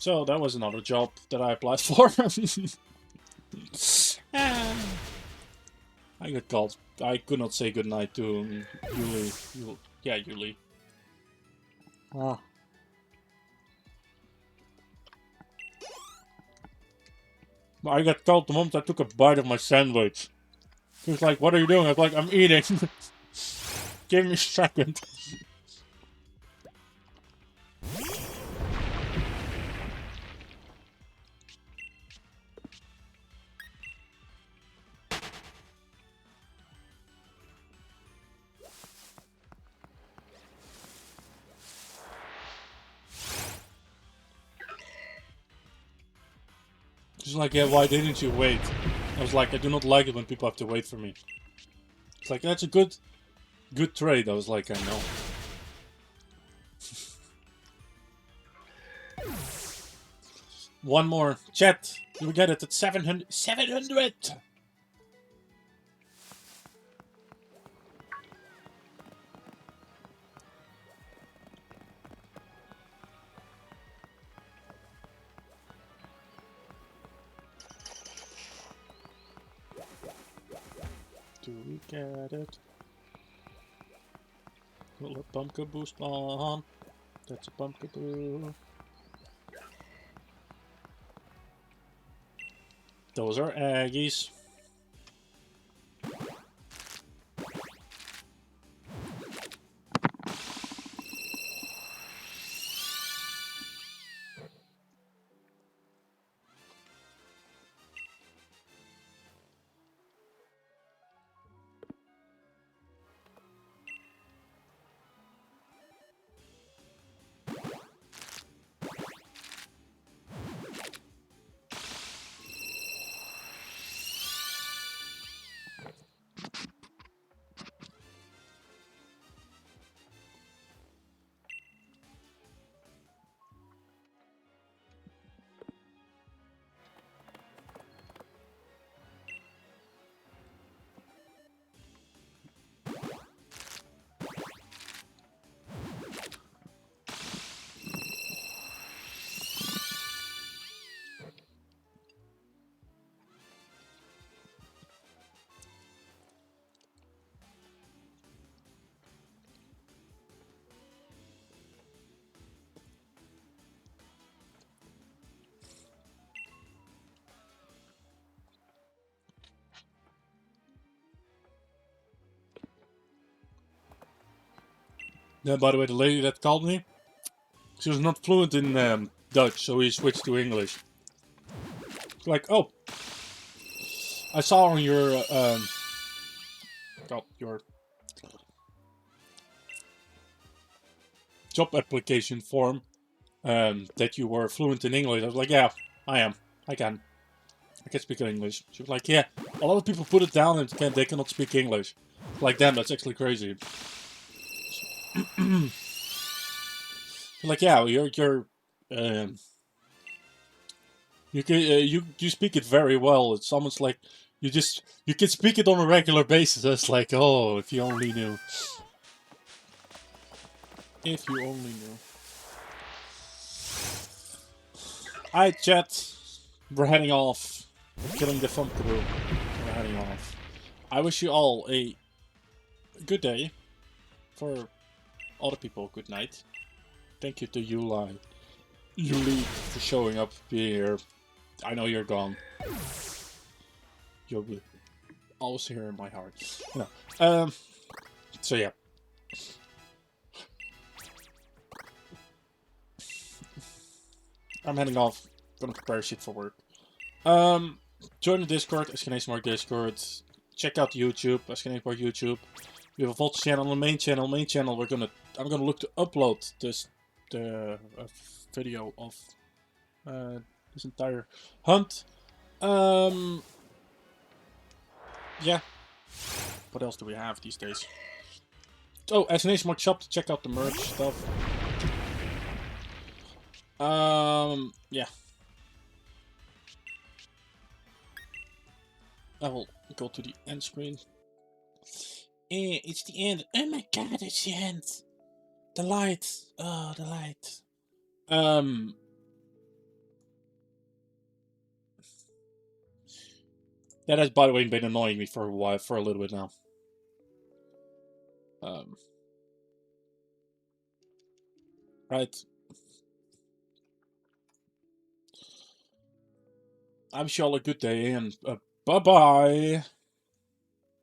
So that was another job that I applied for. I got called. I could not say goodnight to Yuli. Yeah, Yuli. Ah. I got called the moment I took a bite of my sandwich. He was like, "What are you doing?" I was like, "I'm eating." Give me a second. She's like, "Yeah, why didn't you wait?" I was like, "I do not like it when people have to wait for me." It's like, "That's a good trade." I was like, "I know." One more. Chat. Do we get it at 700? 700! Do we get it? Will a pumpkin boost on? That's a pumpkin boo. Those are Aggies. Yeah, by the way, the lady that called me, she was not fluent in Dutch, so we switched to English. Like, oh, I saw on your your job application form that you were fluent in English. I was like, yeah, I am. I can speak English. She was like, yeah, a lot of people put it down and they cannot speak English. Like, damn, that's actually crazy. Like, yeah, um, you can you speak it very well. It's almost like you can speak it on a regular basis. It's like, oh, if you only knew. If you only knew. Alright, chat. We're heading off. We're killing the fun crew. We're heading off. I wish you all a good day. For other people, good night. Thank you to Yuli, for showing up here. I know you're gone. You'll be always here in my heart. No. So yeah. I'm heading off. Gonna prepare shit for work. Join the Discord, SKNASMARK Discord. Check out YouTube, SKNASMARK YouTube. We have a Vault channel, the main channel. I'm gonna look to upload the video of this entire hunt. Yeah. What else do we have these days? Oh, SKNASMARK shop to check out the merch stuff. Yeah. I will go to the end screen. It's the end. Oh my god, it's the end. The light. Oh, the light. That has, by the way, been annoying me for a while, for a little bit now. Right. I wish you all a good day, and bye-bye.